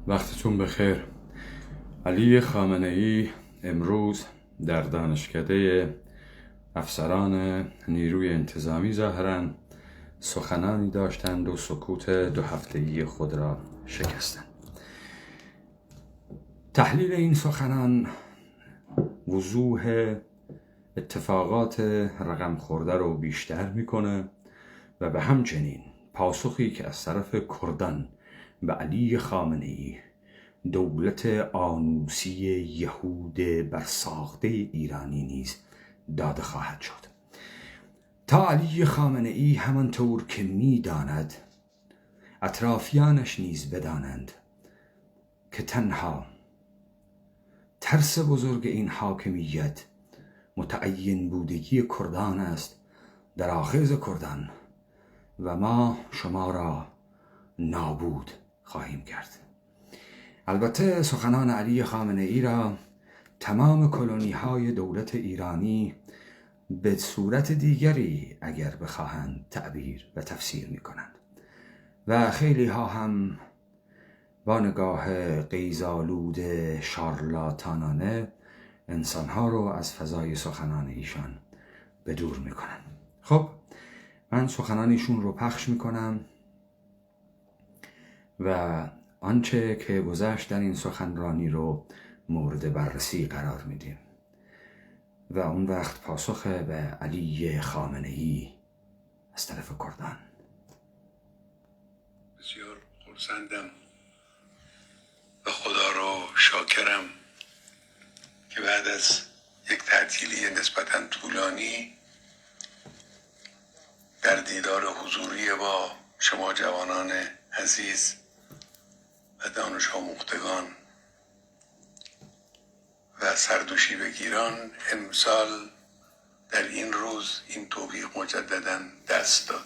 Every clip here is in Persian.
وقتتون بخیر. علی خامنه‌ای امروز در دانشکده افسران نیروی انتظامی ظاهراً سخنانی داشتند و سکوت 2 هفته‌ای خود را شکستند. تحلیل این سخنان وضوح اتفاقات رقم خورده رو بیشتر میکنه و به همچنین پاسخی که از طرف کردان به علی خامنه‌ای، دولت آنوسی یهود برساخته ایرانی نیز داده خواهد شد، تا علی خامنه‌ای همانطور که می‌داند اطرافیانش نیز بدانند که تنها ترس بزرگ این حاکمیت متعین بودگی کردان است در آخذ کردان و ما شما را نابود خواهیم کرد. البته سخنان علی خامنه‌ای را تمام کلونی‌های دولت ایرانی به صورت دیگری اگر بخواهند تعبیر و تفسیر می‌کنند و خیلی ها هم با نگاه غیظ‌آلود شارلاتانانه انسان‌ها رو از فضای سخنان ایشان به دور می‌کنند. خب من سخنان ایشون رو پخش می‌کنم و آنچه که گذشت در این سخنرانی رو مورد بررسی قرار میدیم و اون وقت پاسخ به علی خامنه‌ای از طرف کردان. بسیار خرسندم و خدا رو شاکرم که بعد از یک تعطیلی نسبتاً طولانی در دیدار حضوری با شما جوانان عزیز و دانش آموختگان و سردوشی بگیران امسال در این روز این توفیق مجددا دست داد.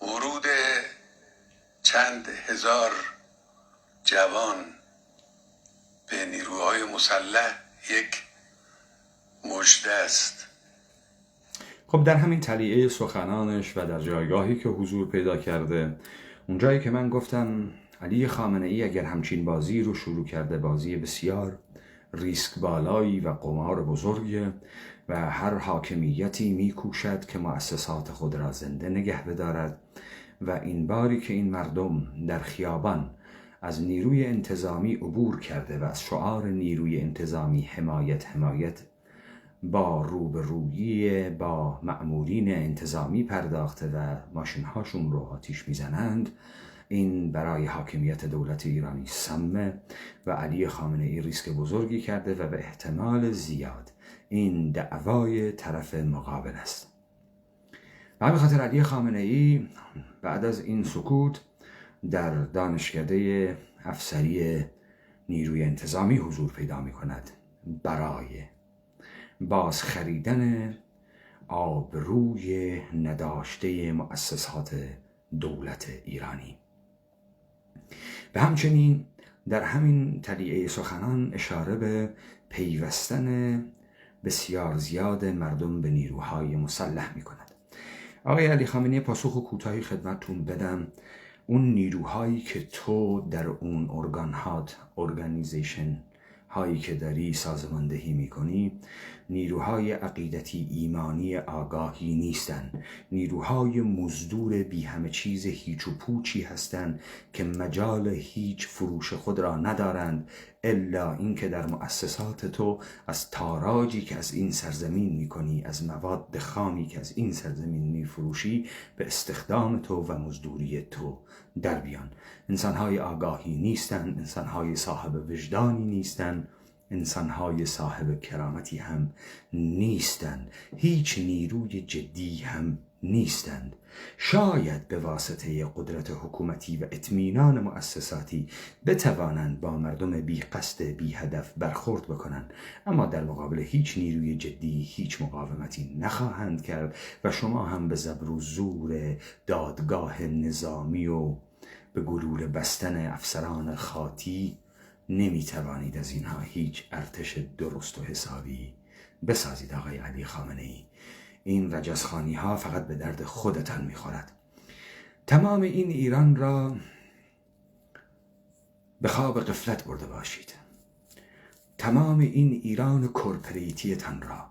ورود چند هزار جوان به نیروهای مسلح یک مژده است. خب در همین تلیعه سخنانش و در جایگاهی که حضور پیدا کرده، اون جایی که من گفتم علی خامنه‌ای اگر همچین بازی رو شروع کرده، بازی بسیار ریسک بالایی و قمار بزرگه و هر حاکمیتی میکوشد که مؤسسات خود را زنده نگه بدارد و این باری که این مردم در خیابان از نیروی انتظامی عبور کرده و از شعار نیروی انتظامی حمایت با روبرویی با مأمورین انتظامی پرداخته و ماشین‌هاشون رو آتیش میزنند، این برای حاکمیت دولت ایرانی سمه و علی خامنه‌ای ریسک بزرگی کرده و به احتمال زیاد این دعوای طرف مقابل است. به همین خاطر علی خامنه‌ای بعد از این سکوت در دانشکده افسری نیروی انتظامی حضور پیدا می کند برای باز خریدن آبروی نداشته مؤسسات دولت ایرانی. به همچنین در همین تلیعه سخنان اشاره به پیوستن بسیار زیاد مردم به نیروهای مسلح می کند. آقای علی خامنه‌ای پاسخ کوتاهی خدمتتون بدم. اون نیروهایی که تو در اون ارگانیزیشن هایی که داری سازماندهی میکنی، نیروهای عقیدتی ایمانی آگاهی نیستن، نیروهای مزدور بی همه چیز هیچ و پوچی هستند که مجال هیچ فروش خود را ندارند الا اینکه در مؤسسات تو از تاراجی که از این سرزمین میکنی، از مواد خامی که از این سرزمین میفروشی، به استخدام تو و مزدوری تو در بیان. انسانهای آگاهی نیستن، انسانهای صاحب وجدانی نیستن، انسانهای صاحب کرامتی هم نیستند، هیچ نیروی جدی هم نیستند. شاید به واسطه قدرت حکومتی و اطمینان مؤسساتی بتوانند با مردم بی قصد بی هدف برخورد بکنند، اما در مقابل هیچ نیروی جدی هیچ مقاومتی نخواهند کرد و شما هم به زبر و زور دادگاه نظامی و به گلوله بستن افسران خاطی نمیتوانید از اینها هیچ ارتش درست و حسابی بسازید. آقای علی خامنه‌ای، این رجزخانی ها فقط به درد خودتان میخورد. تمام این ایران را به خواب غفلت برده باشید. تمام این ایران کورپریتیتان را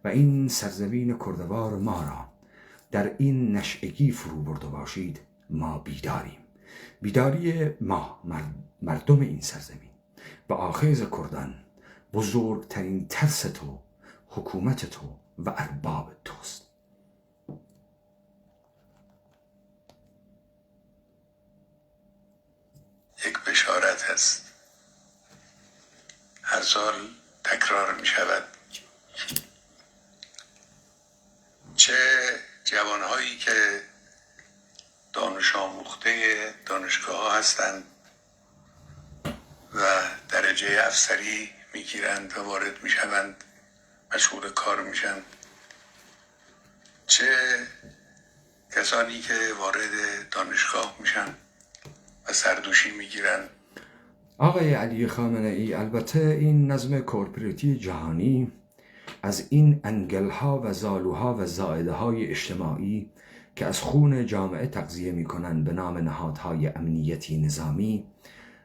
و این سرزمین کردوار ما را در این نشئگی فرو برده باشید. ما بیداریم. بیداری ما مردم این سرزمین و آخیز کردان بزرگترین ترس تو، حکومت تو و ارباب توست. یک بشارت هست، هر سال تکرار می شود. چه جوانهایی که دانش آموخته دانشگاه ها هستند و درجه افسری میگیرند و وارد میشوند، مشغول کار میشن، چه کسانی که وارد دانشگاه میشن و سردوشی میگیرن. آقای علی خامنه ای، البته این نظم کورپوریتی جهانی از این انگلها و زالوها و زائده های اجتماعی که از خون جامعه تغذیه میکنن به نام نهادهای امنیتی نظامی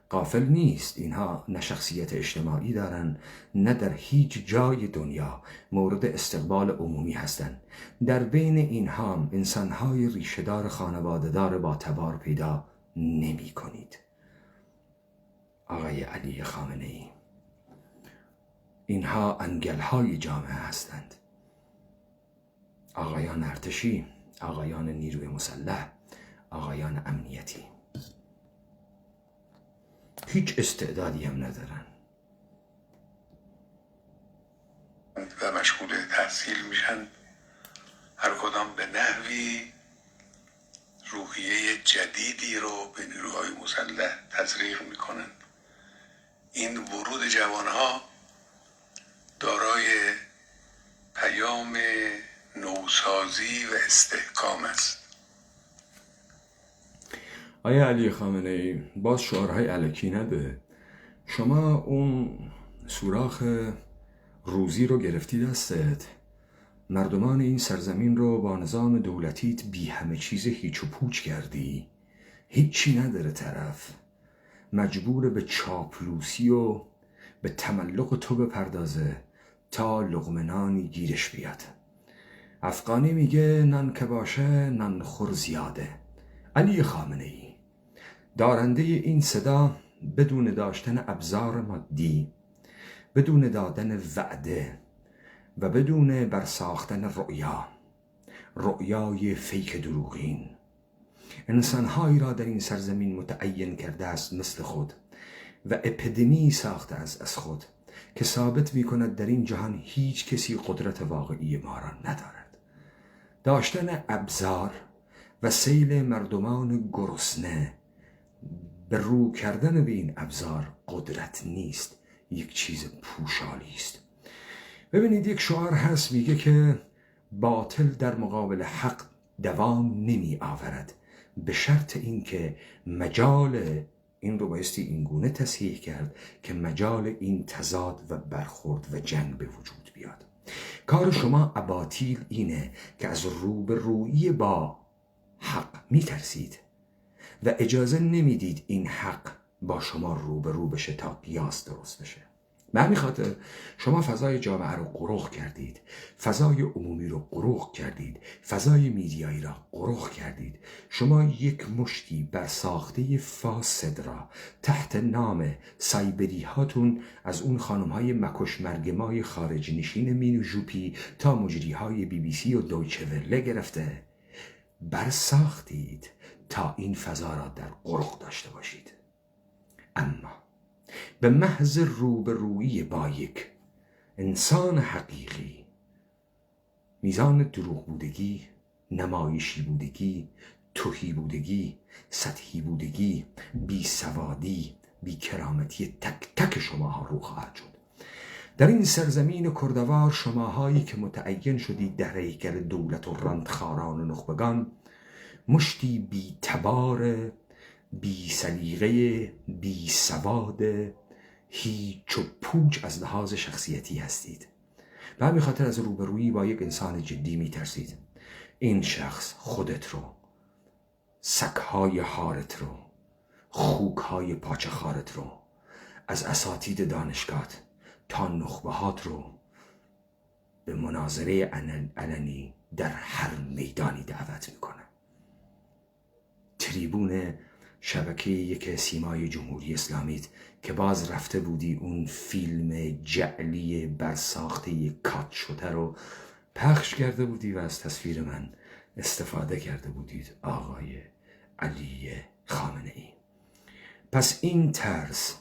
غافل نیست. اینها نه شخصیت اجتماعی دارن، نه در هیچ جای دنیا مورد استقبال عمومی هستند. در بین اینها هم انسانهای ریشه‌دار خانواده‌دار با تبار پیدا نمی کنید. آقای علی خامنه ای، اینها انگلهای جامعه هستند. آقایان ارتشی، آقایان نیروی مسلح، آقایان امنیتی هیچ استعدادی هم ندارن و مشغول تحصیل میشن. هر کدام به نحوی روحیه جدیدی رو به نیروهای مسلح تزریق میکنن. این ورود جوانها دارای پیام نوسازی و استحکام است. آیا علی خامنه ای، باز شعارهای الکی نده. شما اون سوراخ روزی رو گرفتی دستت، مردمان این سرزمین رو با نظام دولتیت بی همه چیز هیچ و پوچ کردی. هیچی نداره طرف، مجبور به چاپلوسی و به تملق تو بپردازه تا لقمه نانی گیرش بیاد. افغانی میگه نان که باشه نان خور زیاده. علی خامنه ای، دارنده این صدا، بدون داشتن ابزار مادی، بدون دادن وعده و بدون برساختن رؤیای فیک دروغین، انسانهایی را در این سرزمین متعین کرده است مثل خود و اپیدمی ساخته است از خود که ثابت می کند در این جهان هیچ کسی قدرت واقعی ما را ندارد. داشتن ابزار و سیل مردمان گرسنه به رو کردن به این ابزار قدرت نیست، یک چیز پوشالی است. ببینید، یک شعار هست میگه که باطل در مقابل حق دوام نمی آورد، به شرط اینکه مجال این رو بایستی اینگونه تصحیح کرد که مجال این تضاد و برخورد و جنگ به وجود بیاد. کار شما اباطیل اینه که از روبرویی با حق میترسید و اجازه نمیدید این حق با شما روبرو بشه تا قیاس درست بشه. به همین خاطر شما فضای جامعه رو قرق کردید، فضای عمومی رو قرق کردید، فضای میدیایی را قرق کردید. شما یک مشتی برساخته فاسد را تحت نام سایبری هاتون، از اون خانم های مکش مرگمای خارج نشین مینو ژوپی تا مجری های BBC و دویچه ورله گرفته، برساختید تا این فضا را در قرق داشته باشید. اما به محض روبرویی با یک انسان حقیقی، میزان دروغ بودگی، نمایشی بودگی، تهی بودگی، سطحی بودگی، بی سوادی، بی کرامتی تک تک شماها رو خواهد شد. در این سرزمین کردوار، شماهایی که متعین شدید در هیکل دولت و رندخاران و نخبگان، مشتی بی تبار، بی سلیقه، بی سواد، هیچ و پوچ از لحاظ شخصیتی هستید. به همین خاطر از روبرویی با یک انسان جدی میترسید. این شخص خودت رو سگ‌های حارت رو، خوک‌های پاچه خارت رو، از اساتید دانشگاهت تا نخبهات رو به مناظره علنی در هر میدانی دعوت میکنه. تریبون شبکه یک سیمای جمهوری اسلامیت که باز رفته بودی اون فیلم جعلی برساخته کات شده رو پخش کرده بودی و از تصویر من استفاده کرده بودید آقای علی خامنه ای. پس این طرز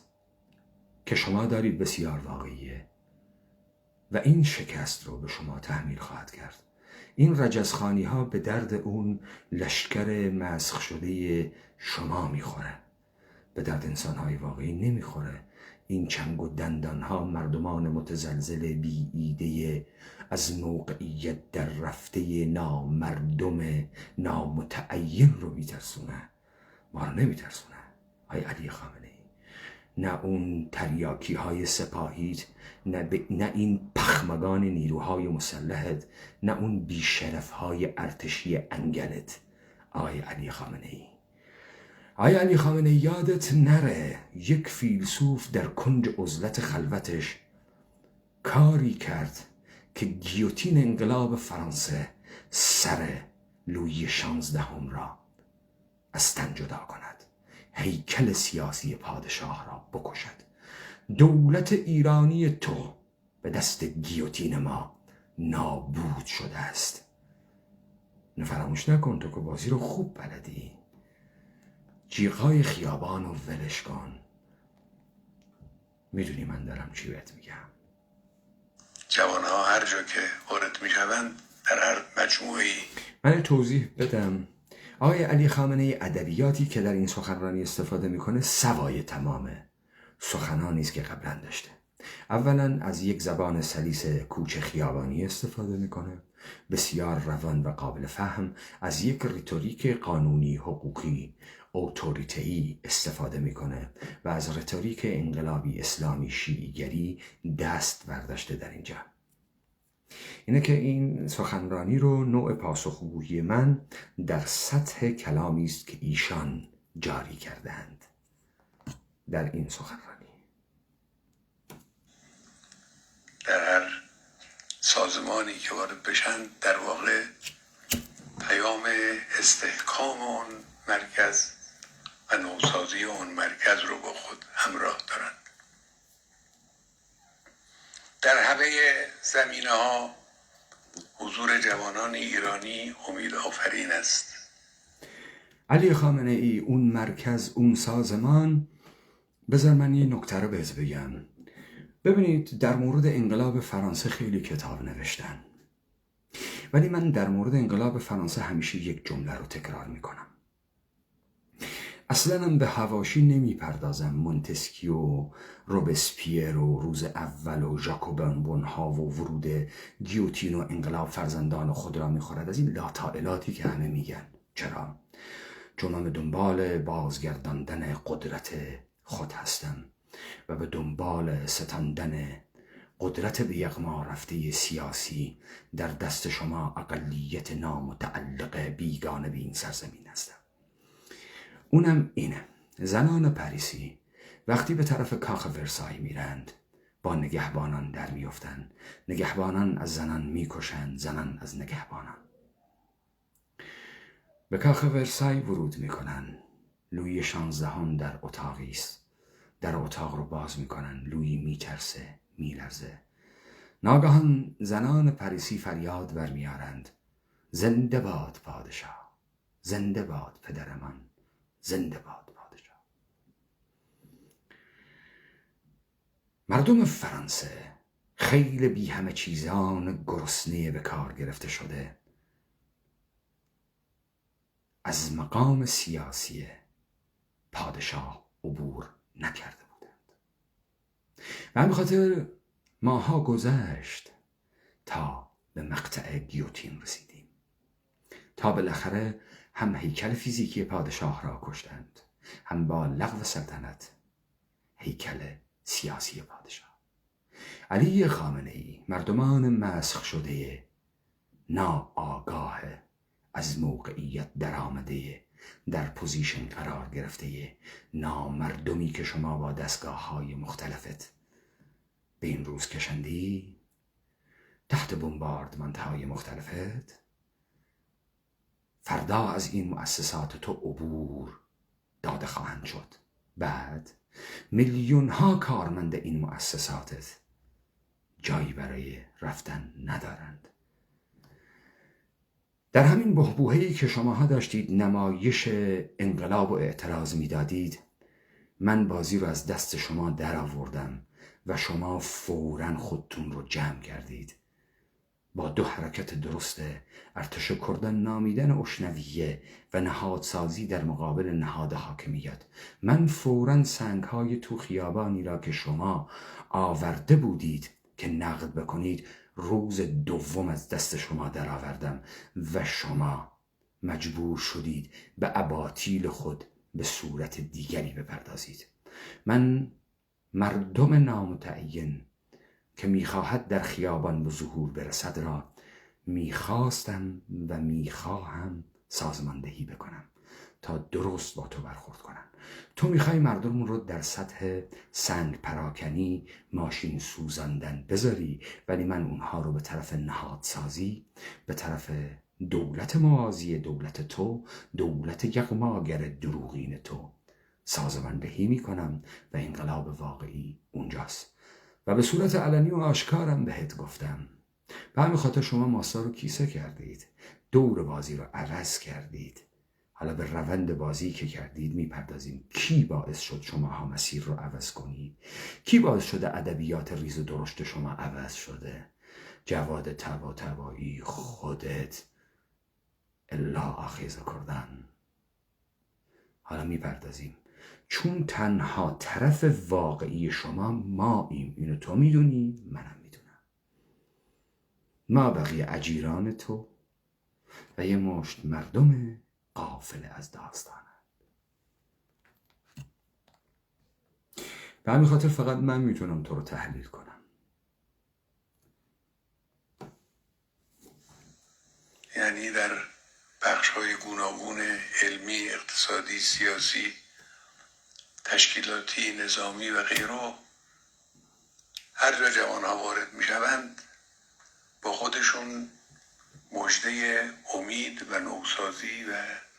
که شما دارید بسیار واقعیه و این شکست رو به شما تحمیل خواهد کرد. این رجزخانی ها به درد اون لشکر مسخ شده شما میخوره، به درد انسان های واقعی نمیخوره. این چنگ و دندان ها مردمان متزلزل بی ایده از موقعیت در رفته نامردم نامتعین رو میترسونه، ما رو نمیترسونه. های علی خامنه ای، نه اون تریاکی های سپاهیت، نه این پخمگان نیروهای مسلحت، نه اون بیشرف های ارتشی انگلت. آقای علی خامنه ای، آقای علی خامنه ای، یادت نره یک فیلسوف در کنج عزلت خلوتش کاری کرد که گیوتین انقلاب فرانسه سر لویی 16 را از تن جدا کند، هیکل سیاسی پادشاه را بکشد. دولت ایرانی تو به دست گیوتین ما نابود شده است. فراموش نکن تو که بازی رو خوب بلدی. جیغای خیابان و ولش کن. میدونی من دارم چی بهت میگم. جوانها هر جا که وارد میشوند در هر مجموعه‌ای. من توضیح بدم. آقای علی خامنه ای ادبیاتی که در این سخنرانی استفاده میکنه سوای تمامه سخنانی است که قبلا داشته. اولا از یک زبان سلیس کوچه خیابانی استفاده میکنه، بسیار روان و قابل فهم. از یک ریتوریک قانونی حقوقی اوتوریتئی استفاده میکنه و از ریتوریک انقلابی اسلامی شیعیگری دست برداشته در اینجا. اینه که این سخنرانی رو نوع پاسخگویی من در سطح کلامی است که ایشان جاری کردند در این سخنرانی. در هر سازمانی که وارد بشن در واقع پیام استحکام اون مرکز و نوسازی اون مرکز رو با خود همراه دارند. در همه زمینه‌ها حضور جوانان ایرانی امید آفرین است. علی خامنه ای، اون مرکز، اون سازمان، بذار من یه نکته رو بهت بگم. ببینید در مورد انقلاب فرانسه خیلی کتاب نوشتن، ولی من در مورد انقلاب فرانسه همیشه یک جمله رو تکرار میکنم. اصلا هم به حواشی نمیپردازم. مونتسکیو، روبسپیر و روز اول و ژاکوبن بونها و ورود گیوتین و انقلاب فرزندان خود را میخورد، از این لاطائلاتی که همه میگن. چرا؟ چون من به دنبال بازگرداندن قدرت خود هستم و به دنبال ستاندن قدرت به یغما رفته سیاسی در دست شما اقلیت نامتعلق بیگانه به این سرزمین هستم. اونم اینه: زنان پاریسی وقتی به طرف کاخ ورسای میرند با نگهبانان در میفتن، نگهبانان از زنان میکشند، زنان از نگهبانان. به کاخ ورسای ورود میکنن، لویی 16 در اتاقی است، در اتاق رو باز میکنن، لویی میترسه، میلرزه. ناگهان زنان پاریسی فریاد برمیارند: زنده باد پادشاه، زنده باد پدرمان، زنده باد پادشاه. مردم فرانسه خیلی بی همه چیزان گرسنه به کار گرفته شده از مقام سیاسی پادشاه عبور نکرده بودند و همین خاطر ماها گذشت تا به مقطع گیوتین رسیدیم، تا بالاخره هم هیکل فیزیکی پادشاه را کشتند، هم با لغو سلطنت هیکل سیاسی پادشاه. علی خامنه ای مردمان مسخ شده ناآگاه از موقعیت درآمده در پوزیشن قرار گرفته نامردمی که شما با دستگاه‌های مختلفت به این روز کشندی، تحت بمباردمان‌های مختلفت، فردا از این مؤسسات تو عبور داده خواهند شد. بعد میلیون‌ها کارمند این مؤسساتت جایی برای رفتن ندارند. در همین بحبوحه‌ای که شماها داشتید نمایش انقلاب و اعتراض میدادید، من بازی رو از دست شما در آوردم و شما فوراً خودتون رو جمع کردید. با 2 حرکت درست ارتش کردان نامیدن اشنویه و نهادسازی در مقابل نهاد حاکمیت، من فوراً سنگ‌های تو خیابانی را که شما آورده بودید که نقد بکنید، روز دوم از دست شما در آوردم و شما مجبور شدید به اباطیل خود به صورت دیگری بپردازید. من مردم نامتعین که میخواهد در خیابان به ظهور برسد را میخواستم و میخواهم سازماندهی بکنم تا درست با تو برخورد کنم. تو میخوای مردم رو در سطح سنگ پراکنی، ماشین سوزاندن بذاری، ولی من اونها رو به طرف نهادسازی، به طرف دولت موازی دولت تو، دولت یغماگر دروغین تو سازماندهی میکنم و انقلاب واقعی اونجاست. و به صورت علنی و آشکارم بهت گفتم. به همین خاطر شما ماسا رو کیسه کردید، دور بازی رو عوض کردید. حالا به روند بازی که کردید میپردازیم. کی باعث شد شماها مسیر رو عوض کنید؟ کی باعث شده ادبیات ریز و درشت شما عوض شده؟ جواد طباطبایی، خودت، الا آخیز کردن. حالا میپردازیم. چون تنها طرف واقعی شما ماییم، اینو تو میدونی، منم میدونم. ما بقیه اجیران تو و یه مشت مردم غافل از داستانه. به همین خاطر فقط من میتونم تو رو تحلیل کنم. یعنی در بخش‌های گوناگون علمی، اقتصادی، سیاسی، تشکیلاتی، نظامی و غیره، هر جا جوان‌ها وارد میشوند با خودشون مژده امید و نوسازی و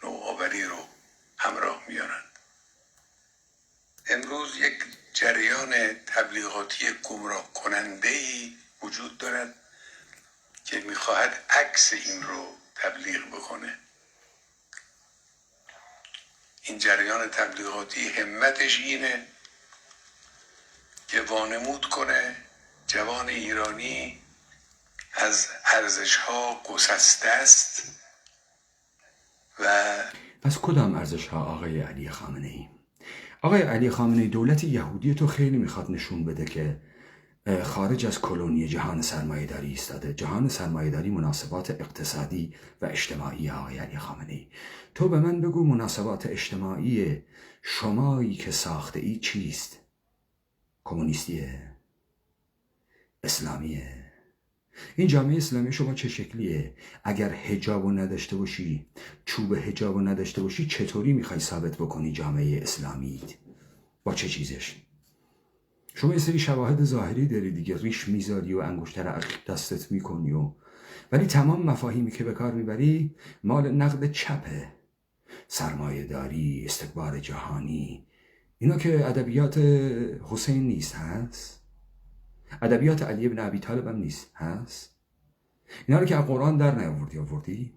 نوآوری رو همراه میارند. امروز یک جریان تبلیغاتی گمراه کننده‌ای وجود دارد که میخواهد عکس این رو تبلیغ بکنه. این جریان تبلیغاتی همتش اینه که وانمود کنه جوان ایرانی از ارزش‌ها گسسته است. و پس کدام ارزش‌ها آقای علی خامنه‌ای؟ آقای علی خامنه‌ای، دولت یهودی تو خیلی میخواد نشون بده که خارج از کلونی جهان سرمایه‌داری ایستاده. جهان سرمایه‌داری مناسبات اقتصادی و اجتماعی. آقای علی خامنه‌ای، تو به من بگو مناسبات اجتماعی شمایی که ساخته ای چیست؟ کمونیستیه؟ اسلامیه؟ این جامعه اسلامی شما چه شکلیه؟ اگر حجابو نداشته باشی، چوب حجابو نداشته باشی، چطوری میخوای ثابت بکنی جامعه اسلامیت؟ با چه چیزش؟ شما یه سری شواهد ظاهری داری دیگه، ریش میذاری و انگشتر عقیق دستت میکنی ولی تمام مفاهیمی که به کار میبری مال نقد چپه. سرمایه داری، استکبار جهانی، اینا که ادبیات حسین نیست هست؟ ادبیات علی بن ابی طالب هم نیست هست؟ اینا رو که از قرآن در نیاوردی؟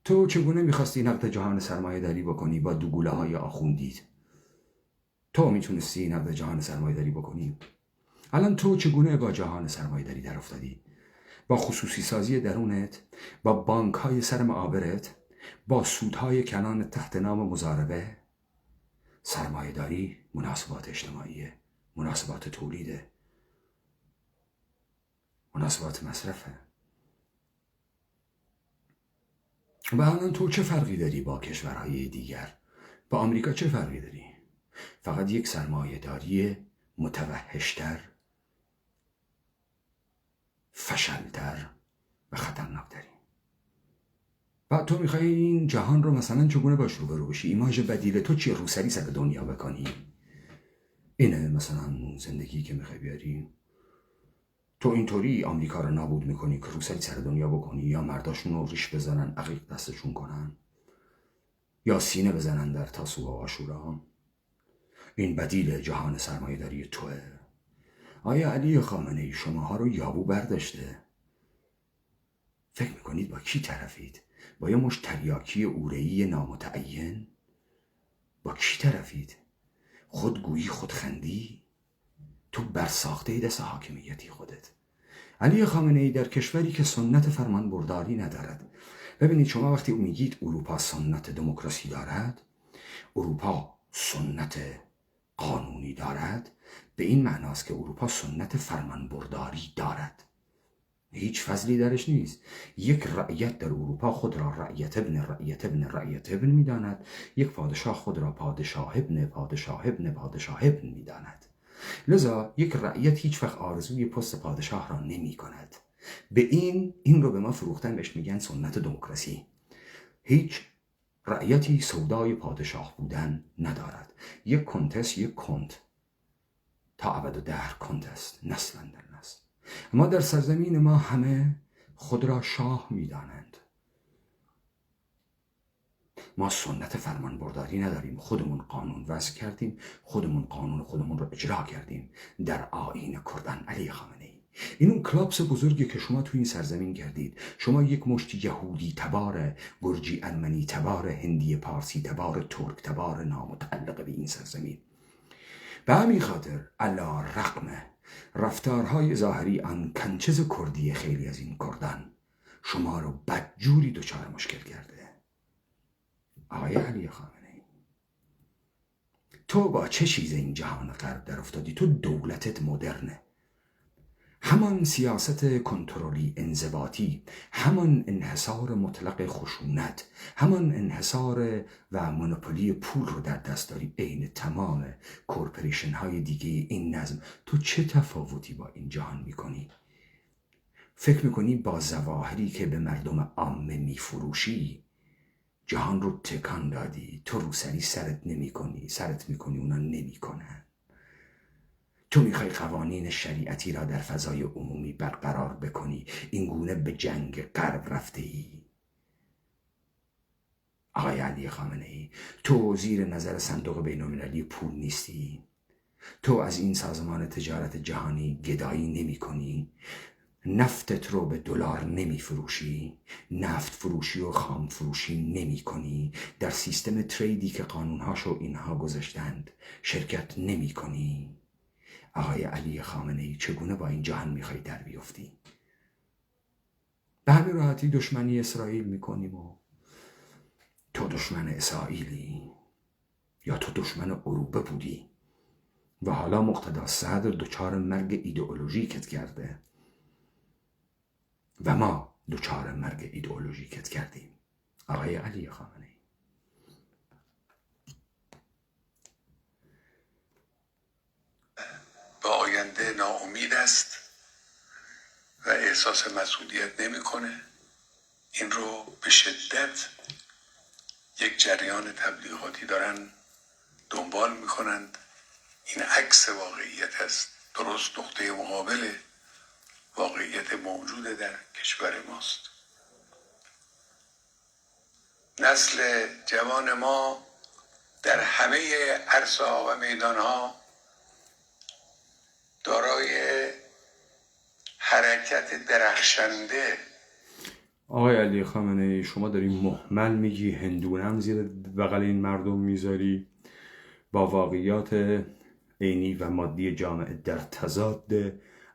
تو چگونه میخواستی نقد جهان سرمایه داری بکنی با دوگوله های آخوندید؟ تو میتونستی نقد جهان سرمایه داری بکنی؟ الان تو چگونه با جهان سرمایه داری در افتادی؟ با خصوصی سازی درونت، با بانک های سر معابرت، با سودهای کنان تحت نام مضاربه. سرمایه داری مناسبات اجتماعیه، مناسبات تولیده، مناسبات مصرفه. و الان تو چه فرقی داری با کشورهای دیگر؟ با آمریکا چه فرقی داری؟ فقط یک سرمایه داری متوحشتر، فشلتر و خطرناکتری. و تو میخوای این جهان رو مثلا چگونه باش روبرو بشی؟ ایماژ بدیل تو چیه؟ روسری سر دنیا بکنی؟ اینه مثلا زندگی که میخوای بیاری؟ تو اینطوری آمریکا رو نابود میکنی که روسری سر دنیا بکنی، یا مرداشون رو ریش بزنن عقیق دستشون کنن، یا سینه بزنن در تاسوعا و عاشورا؟ این بدیل جهان سرمایه‌داری توه. آیا علی خامنه ای شماها رو یابو برداشته؟ فکر میکنید با کی طرفید؟ با یه مشت تریاکی اوره‌ای نامتعین؟ با کی طرفید؟ خودگویی، خودخندی؟ تو برساخته دست حاکمیتی خودت. علی خامنه ای در کشوری که سنت فرمان برداری ندارد. ببینید شما وقتی میگید اروپا سنت دموکراسی دارد، اروپا سنت قانونی دارد، به این معناست که اروپا سنت فرمان برداری دارد. هیچ فضلی درش نیست. یک رعیت در اروپا خود را رعیت ابن رعیت ابن رعیت ابن میداند، یک پادشاه خود را پادشاه ابن پادشاه ابن پادشاه ابن میداند. لذا یک رعیت هیچ وقت آرزوی پست پادشاه را نمی کند. به این رو به ما فروختن، بهش میگن سنت دموکراسی. هیچ رعیتی سودای پادشاه بودن ندارد. یک کنتس یک کنت تا ابد و دهر کنت است، نسلا در نسل. اما در سرزمین ما همه خود را شاه میدانند. ما سنت فرمان برداری نداریم. خودمون قانون وضع کردیم، خودمون قانون خودمون رو اجرا کردیم در آیین کردن علی خامنه ای. این اون کلاپس بزرگی که شما تو این سرزمین کردید. شما یک مشت یهودی تبار، گرجی ارمنی تبار، هندی پارسی تبار، ترک تبار نامتعلق به این سرزمین. به همین خاطر علا رقم رفتارهای ظاهری آن کنچز کردی خیلی از این کردان شما رو بدجوری دچار مشکل کرده. آقای علی خامنه ای، تو با چه چیز این جهان غرب در افتادی؟ تو دولتت مدرنه، همان سیاست کنترلی انضباطی، همان انحصار مطلق خشونت، همان انحصار و مونوپولی پول رو در دست داری عین تمام کورپوریشن های دیگه این نظم. تو چه تفاوتی با این جهان میکنی؟ فکر میکنی با ظواهری که به مردم عامه میفروشی جهان رو تکان دادی؟ تو روسری سرت میکنی، اونا نمیکنن. تو میخوای قوانین شریعتی را در فضای عمومی برقرار بکنی، این گونه به جنگ غرب رفته ای. آقای علی خامنه ای، تو زیر نظر صندوق بین‌المللی پول نیستی؟ تو از این سازمان تجارت جهانی گدایی نمی کنی؟ نفتت رو به دلار نمی فروشی؟ نفت فروشی و خام فروشی نمی کنی؟ در سیستم تریدی که قانونهاشو اینها گذاشتند شرکت نمی کنی؟ آقای علی خامنه ای، چگونه با این جهان میخوای در بیفتی؟ به همین راحتی دشمنی اسرائیل میکنیم و تو دشمن اسرائیلی، یا تو دشمن اروپا بودی و حالا مقتدا صدر دچار مرگ ایدئولوژیکت کرده و ما دچار مرگ ایدئولوژیکت کردیم. آقای علی خامنه ای، به آینده ناامید است و احساس مسئولیت نمیکنه. این رو به شدت یک جریان تبلیغاتی دارن دنبال میکنند. این عکس واقعیت است، درست نقطه مقابل واقعیت موجود در کشور ماست. نسل جوان ما در همه عرصه‌ها و میدانها دارای حرکت درخشنده. آقای علی خامنه ای، شما داری مهمل میگی، هندونم زیر بغل این مردم میذاری، با واقعیات عینی و مادی جامعه در تضاد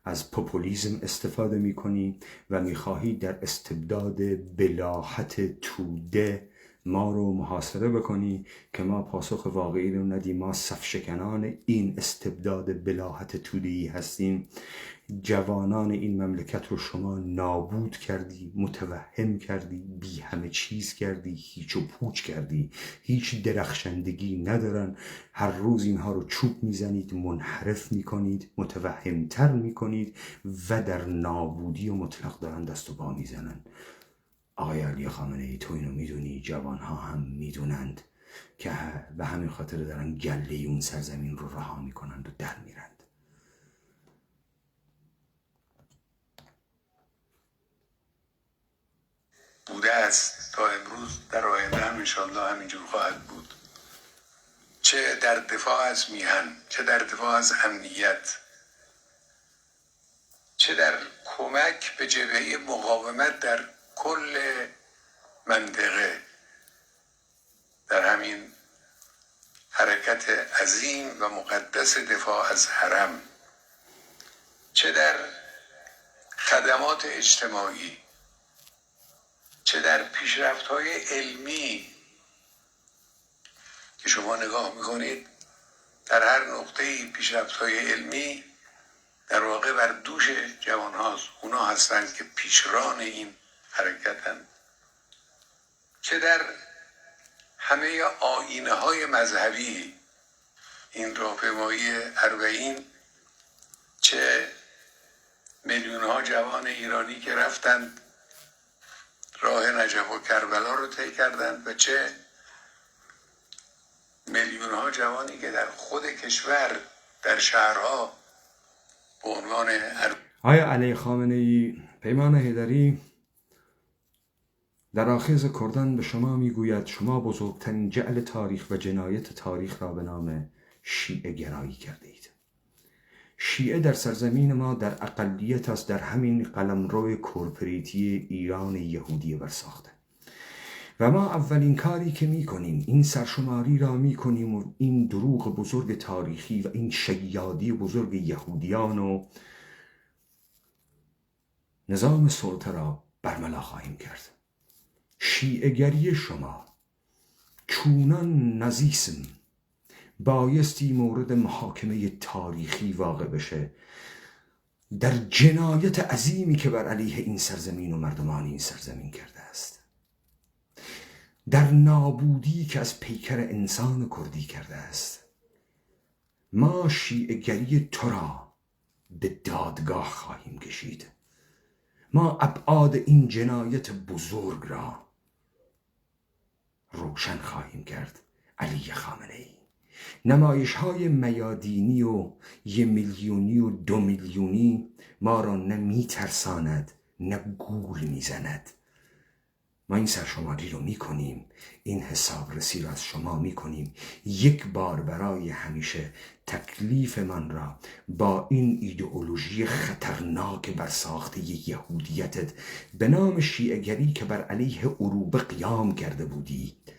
از پوپولیسم استفاده میکنی و میخواهی در استبداد بلاحت توده ما رو محاصره بکنی که ما پاسخ واقعی رو ندیم. ما صفشکنان این استبداد بلاحت توده‌ای هستیم. جوانان این مملکت رو شما نابود کردی، متوهم کردی، بی همه چیز کردی، هیچ و پوچ کردی، هیچ درخشندگی ندارن. هر روز اینها رو چوب میزنید، منحرف میکنید، متوهمتر میکنید و در نابودی و مطلق دارن دست و پا میزنن. آقای علی خامنه ای، تو اینو میدونی، جوانها هم میدونند که به همین خاطر دارن گله اون سرزمین رو رها میکنند و در میرند. بوده است تا امروز، در آینده هم انشاءالله همینجور خواهد بود. چه در دفاع از میهن، چه در دفاع از امنیت، چه در کمک به جبهه مقاومت در کل منطقه، در همین حرکت عظیم و مقدس دفاع از حرم، چه در خدمات اجتماعی، چه در پیشرفت‌های علمی که شما نگاه میکنید در هر نقطه پیشرفت‌های علمی در واقع بر دوش جوان هاست. اونا هستند که پیشران این حرکتند. چه در همه آیینه های مذهبی، این راهپیمایی اربعین، چه میلیون ها جوان ایرانی که رفتند راه نجف و کربلا رو طی کردند و چه میلیون ها جوانی که در خود کشور در شهرها به عنوان آیا علی خامنه ای، پیمان حیدری در آخیز کردان به شما میگوید شما بزرگترین جعل تاریخ و جنایت تاریخ را به نام شیعه گرایی کرده اید. شیعه در سرزمین ما در اقلیت است، در همین قلمرو کورپریتی ایران یهودی برساخته. و ما اولین کاری که میکنیم این سرشماری را میکنیم و این دروغ بزرگ تاریخی و این شیادی بزرگ یهودیان و نظام سلطه را برملا خواهیم کرد. شیعه‌گری شما چونان نزیسم بایستی مورد محاکمه تاریخی واقع بشه در جنایت عظیمی که بر علیه این سرزمین و مردمان این سرزمین کرده است، در نابودی که از پیکر انسان کردی کرده است. ما شیعه‌گری تو را به دادگاه خواهیم کشید. ما ابعاد این جنایت بزرگ را روشن خواهیم کرد. علی خامنه ای، نمایش های میادینی و 1 میلیونی و 2 میلیونی ما را نه میترساند نه گول میزند. ما این سرشماری رو میکنیم، این حسابرسی رو از شما میکنیم. یک بار برای همیشه تکلیف من را با این ایدئولوژی خطرناک برساخته یهودیتت به نام شیعه‌گری که بر علیه عروبه قیام کرده بودید،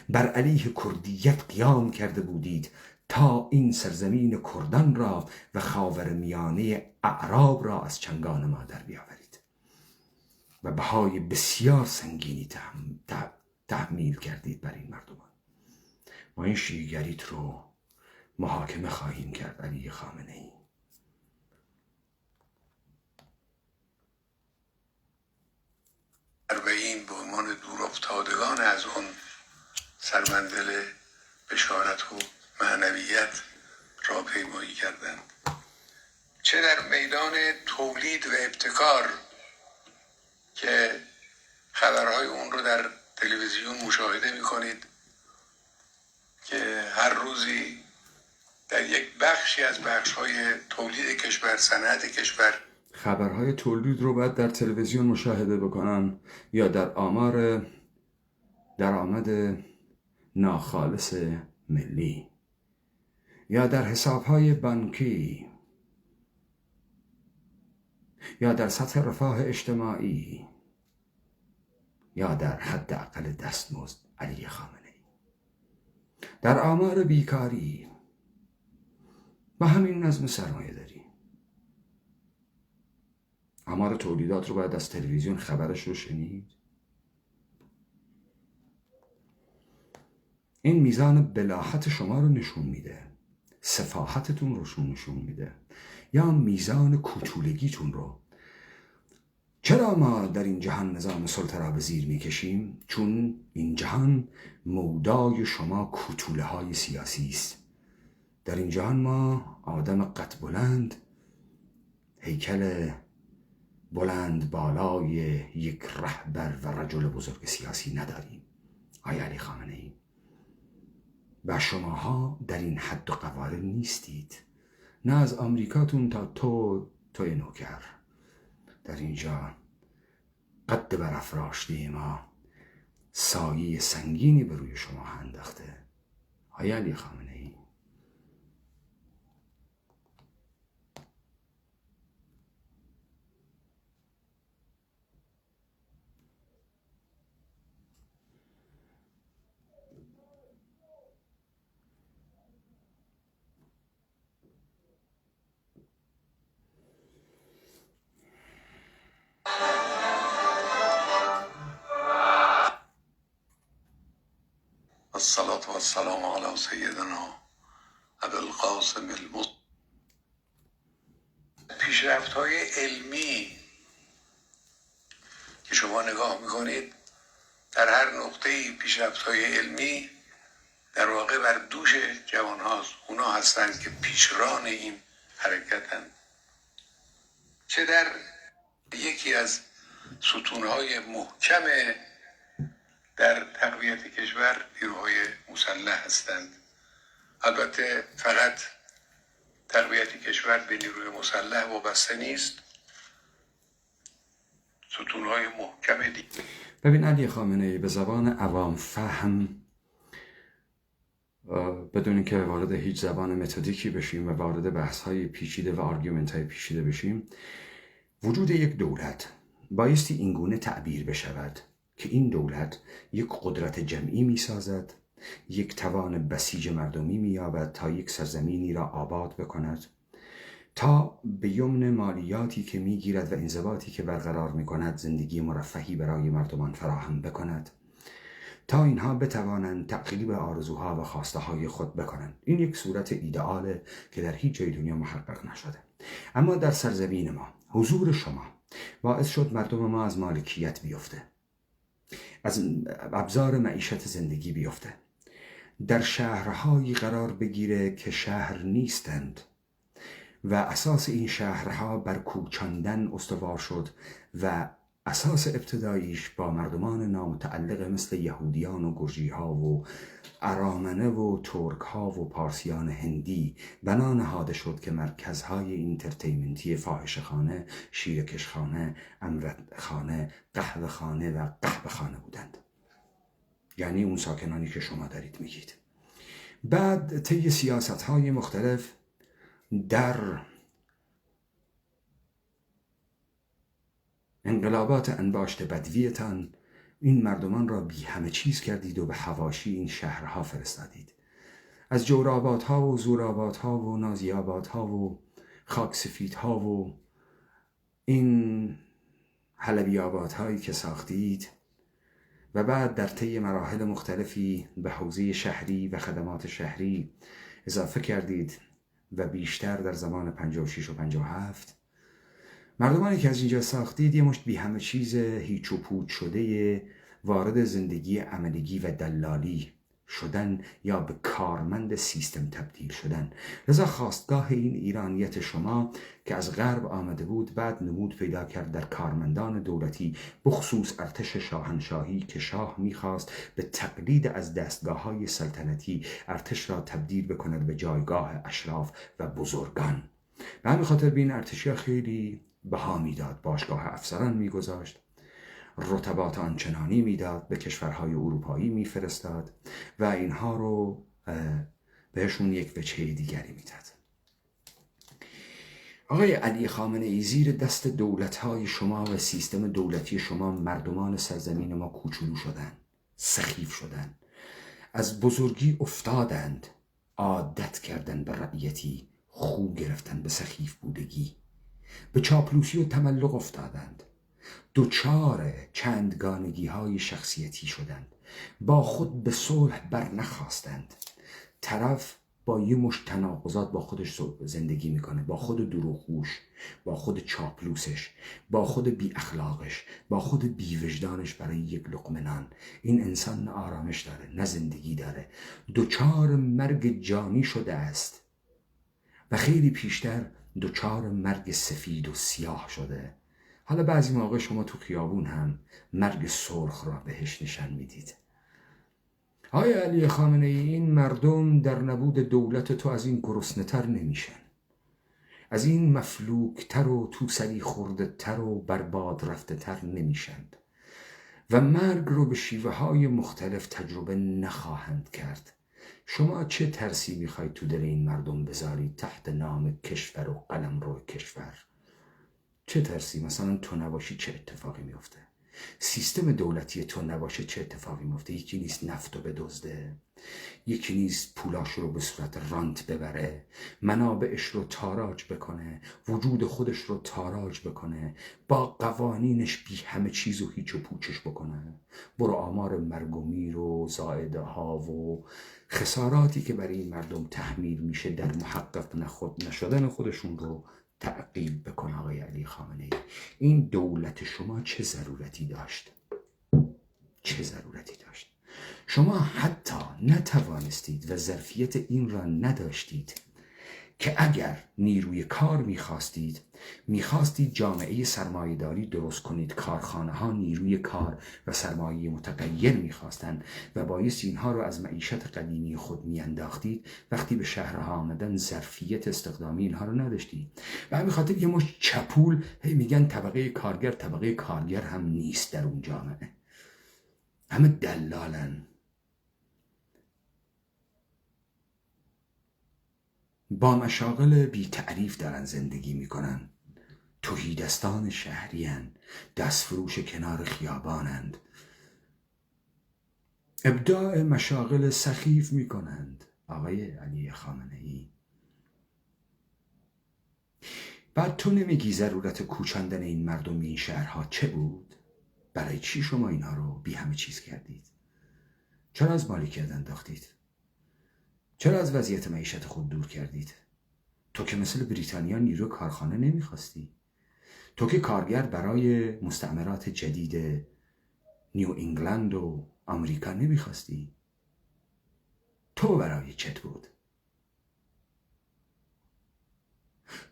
بر علیه کردیت قیام کرده بودید تا این سرزمین کردان را و خاورمیانه اعراب را از چنگان ما در بیاورید و بهای بسیار سنگینی تحمیل کردید بر این مردمان. ما این شیعه‌گریت رو محاکمه خواهیم کرد علی خامنه ای. اربعین به عنوان دورافتادگان از اون سرمنزل بشارت و معنویت را پیمایی کردند. چه در میدان تولید و ابتکار که خبرهای اون رو در تلویزیون مشاهده میکنید که هر روزی در یک بخشی از بخش‌های تولید کشور، صنعت کشور، خبرهای تولید رو باید در تلویزیون مشاهده بکنن یا در آمار درآمد ناخالص ملی یا در حسابهای بانکی یا در سطح رفاه اجتماعی یا در حداقل دستمزد علی خامنه ای، در آمار بیکاری و همین نظم سرمایه داری. آمار تولیدات رو باید از تلویزیون خبرش رو شنید. این میزان بلاحت شما رو نشون میده، سفاحتتون رو نشون میده، یا میزان کوتولگیتون رو. چرا ما در این جهان نظام سلطه را به زیر میکشیم؟ چون این جهان مودای شما کوتوله های سیاسی است. در این جهان ما آدم قد بلند، هیکل بلند بالای یک رهبر و رجل بزرگ سیاسی نداریم. آقای علی خامنه‌ای، و شماها در این حد و قواره نیستید. نه از آمریکاتون تا تو نوکر در اینجا قد برافراشته ما سایه سنگینی به روی شما انداخته. آقای علی خامنه‌ای، الصلاة والسلام على سیدنا ابوالقاسم پیشرفت‌های علمی که شما نگاه میکنید در هر نقطه‌ای، پیشرفت‌های علمی در واقع بر دوش جوان هاست. اونا هستند که پیشران این حرکتند. چه در یکی از ستونهای محکم در تقویت کشور نیروهای مسلح هستند. البته فقط تقویت کشور به نیروی مسلح وابسته نیست، ستونهای محکم دیگه. ببین علی خامنه‌ای، به زبان عوام فهم، بدون که وارد هیچ زبان متدیکی بشیم و وارد بحث‌های پیچیده و آرگومنت‌های پیچیده بشیم، وجود یک دولت بایستی اینگونه تعبیر بشود که این دولت یک قدرت جمعی می‌سازد، یک توان بسیج مردمی می‌یابد تا یک سرزمینی را آباد بکند، تا به یمن مالیاتی که می‌گیرد و انضباطی که برقرار می‌کند زندگی مرفهی برای مردمان فراهم بکند، تا اینها بتوانند تقلیب آرزوها و خواسته‌های خود بکنند. این یک صورت ایدئاله که در هیچ جای دنیا محقق نشده. اما در سرزمین ما حضور شما باعث شد مردم ما از مالکیت بیفته، از ابزار معیشت زندگی بیفته، در شهرهایی قرار بگیره که شهر نیستند و اساس این شهرها بر کوچاندن استوار شد و اساس ابتداییش با مردمان نامتعلق مثل یهودیان و گرجی‌ها و ارامنه و ترک‌ها و پارسیان هندی بنا نهاده شد که مرکزهای اینترتینمنتی فاحشه‌خانه، شیرکشخانه، امرتخانه، قهوه‌خانه و قهوه‌خانه بودند. یعنی اون ساکنانی که شما دارید میگید. بعد طی سیاست‌های مختلف در انقلابات انباشت بدویتان این مردمان را بی همه چیز کردید و به حواشی این شهرها فرستادید. از جورابادها و زورابادها و نازیابادها و خاکسفیدها و این حلبیابادهایی که ساختید و بعد در طی مراحل مختلفی به حوزه شهری و خدمات شهری اضافه کردید و بیشتر در زمان 56 و 57 مردمانی که از اینجا ساختید یه مشت بی همه چیز هیچ و پوچ شده وارد زندگی عملگی و دلالی شدن یا به کارمند سیستم تبدیل شدن. لذا خواستگاه این ایرانیت شما که از غرب آمده بود بعد نمود پیدا کرد در کارمندان دولتی، بخصوص ارتش شاهنشاهی که شاه میخواست به تقلید از دستگاه‌های سلطنتی ارتش را تبدیل بکند به جایگاه اشراف و بزرگان. به همین خاطر به این ارتشی خیلی بها میداد، باشگاه افسران میگذاشت، رتبات آنچنانی میداد، به کشورهای اروپایی میفرستاد و اینها رو بهشون یک وجه دیگری میداد. آقای علی خامنه‌ای، زیر دست دولت‌های شما و سیستم دولتی شما مردمان سرزمین ما کوچولو شدند، سخیف شدند، از بزرگی افتادند، عادت کردند به رعیتی، خو گرفتند به سخیف بودگی، به چاپلوسی و تملق افتادند، دوچار چندگانگی های شخصیتی شدند، با خود به صلح بر نخواستند. طرف با یه مشت تناقضات با خودش زندگی میکنه، با خود دروغگوش، با خود چاپلوسش، با خود بی اخلاقش، با خود بی وجدانش برای یک لقمه نان. این انسان نه آرامش داره نه زندگی داره، دوچار مرگ جانی شده است و خیلی پیشتر دوچار مرگ سفید و سیاه شده. حالا بعضی موقع شما تو خیابون هم مرگ سرخ را بهش نشان میدید. آقای علی خامنه ای، این مردم در نبود دولت تو از این گرسنه‌تر نمیشن، از این مفلوکتر و تو سری خورده تر و برباد رفته تر نمیشند و مرگ رو به شیوه های مختلف تجربه نخواهند کرد. شما چه ترسی میخواید تو دل این مردم بذارید تحت نام کشور و قلمرو کشور؟ چه ترسی؟ مثلا تو نباشی چه اتفاقی میفته؟ سیستم دولتی تو نباشه چه اتفاقی میفته؟ یکی نیست نفتو بدزده، یکی نیست پولاش رو به صورت رانت ببره، منابعش رو تاراج بکنه، وجود خودش رو تاراج بکنه، با قوانینش بی همه چیز و هیچ و پوچش بکنه. برو آمار مرگ و میر و زائده ها و خساراتی که برای این مردم تحمیل میشه در محقق نشدن خودشون رو تعقیب بکن. آقای علی خامنه ای، این دولت شما چه ضرورتی داشت؟ چه ضرورتی داشت؟ شما حتی نتوانستید و ظرفیت این را نداشتید که اگر نیروی کار میخواستید جامعه سرمایه‌داری درست کنید، کارخانه ها نیروی کار و سرمایه متغیر میخواستند و بایستی اینها رو از معیشت قدیمی خود میانداختید، وقتی به شهرها آمدن ظرفیت استخدامی اینها رو نداشتید و همین خاطر یه مش چپول میگن طبقه کارگر هم نیست در اون جامعه، همه دلالن. با مشاغل بی تعریف دارن زندگی میکنن، تهیدستان شهریان، دستفروش کنار خیابانند، ابداع مشاغل سخیف میکنند. آقای علی خامنه ای، بعد تو نمیگی ضرورت کوچاندن این مردم به این شهرها چه بود؟ برای چی شما اینها رو بی همه چیز کردید؟ چرا از مالکیت انداختید؟ چرا از وضعیت معیشت خود دور کردید؟ تو که مثل بریتانیا نیرو کارخانه نمیخواستی، تو که کارگر برای مستعمرات جدید نیو انگلند و آمریکا نمیخواستی. تو برای چت بود؟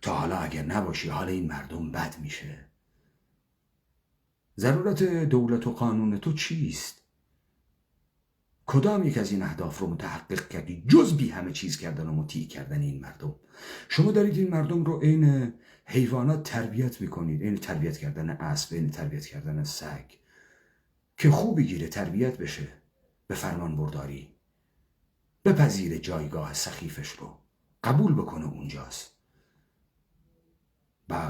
تا حالا اگر نباشی حال این مردم بد میشه. ضرورت دولت و قانون تو چیست؟ کدام یک از این اهداف رو متحقق کردی جز بی همه چیز کردن و مطیع کردن این مردم؟ شما دارید این مردم رو عین حیوانات تربیت میکنید، عین تربیت کردن اسب، عین تربیت کردن سگ که خوب بگیره تربیت بشه به فرمان برداری، بپذیره جایگاه سخیفش رو، قبول بکنه اونجاست.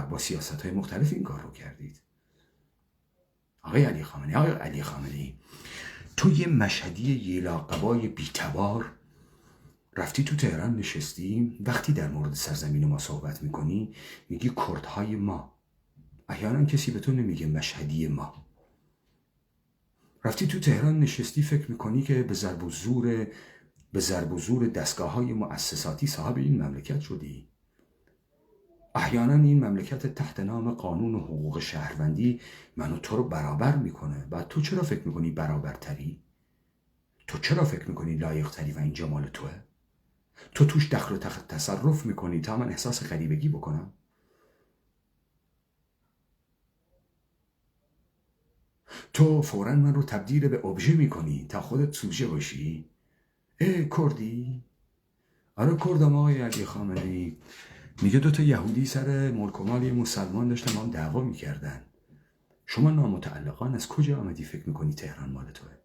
با سیاست های مختلف این کار رو کردید. آقای علی خامنه‌ای، تو یه مشهدی یلاقبای بیتبار رفتی تو تهران نشستی، وقتی در مورد سرزمین ما صحبت میکنی میگی کردهای ما، احیانا کسی به تو نمیگه مشهدی ما. رفتی تو تهران نشستی فکر میکنی که به ضرب و زور دستگاه‌های مؤسساتی صاحب این مملکت شدی. احیانا این مملکت تحت نام قانون و حقوق شهروندی منو تو رو برابر میکنه. بعد تو چرا فکر میکنی برابرتری؟ تو چرا فکر میکنی لایقتری و این جمال توه؟ تو توش دخل و تصرف میکنی تا من احساس غریبگی بکنم؟ تو فوراً من رو تبدیل به ابژه میکنی تا خودت سوژه باشی؟ کردی؟ آره کردم آقای علی خامنه‌ای. میگه 2 یهودی سر ملک و مال مسلمان داشتن هم دعوا میکردن. شما نامتعلقان از کجا آمدی فکر میکنی تهران مال توه؟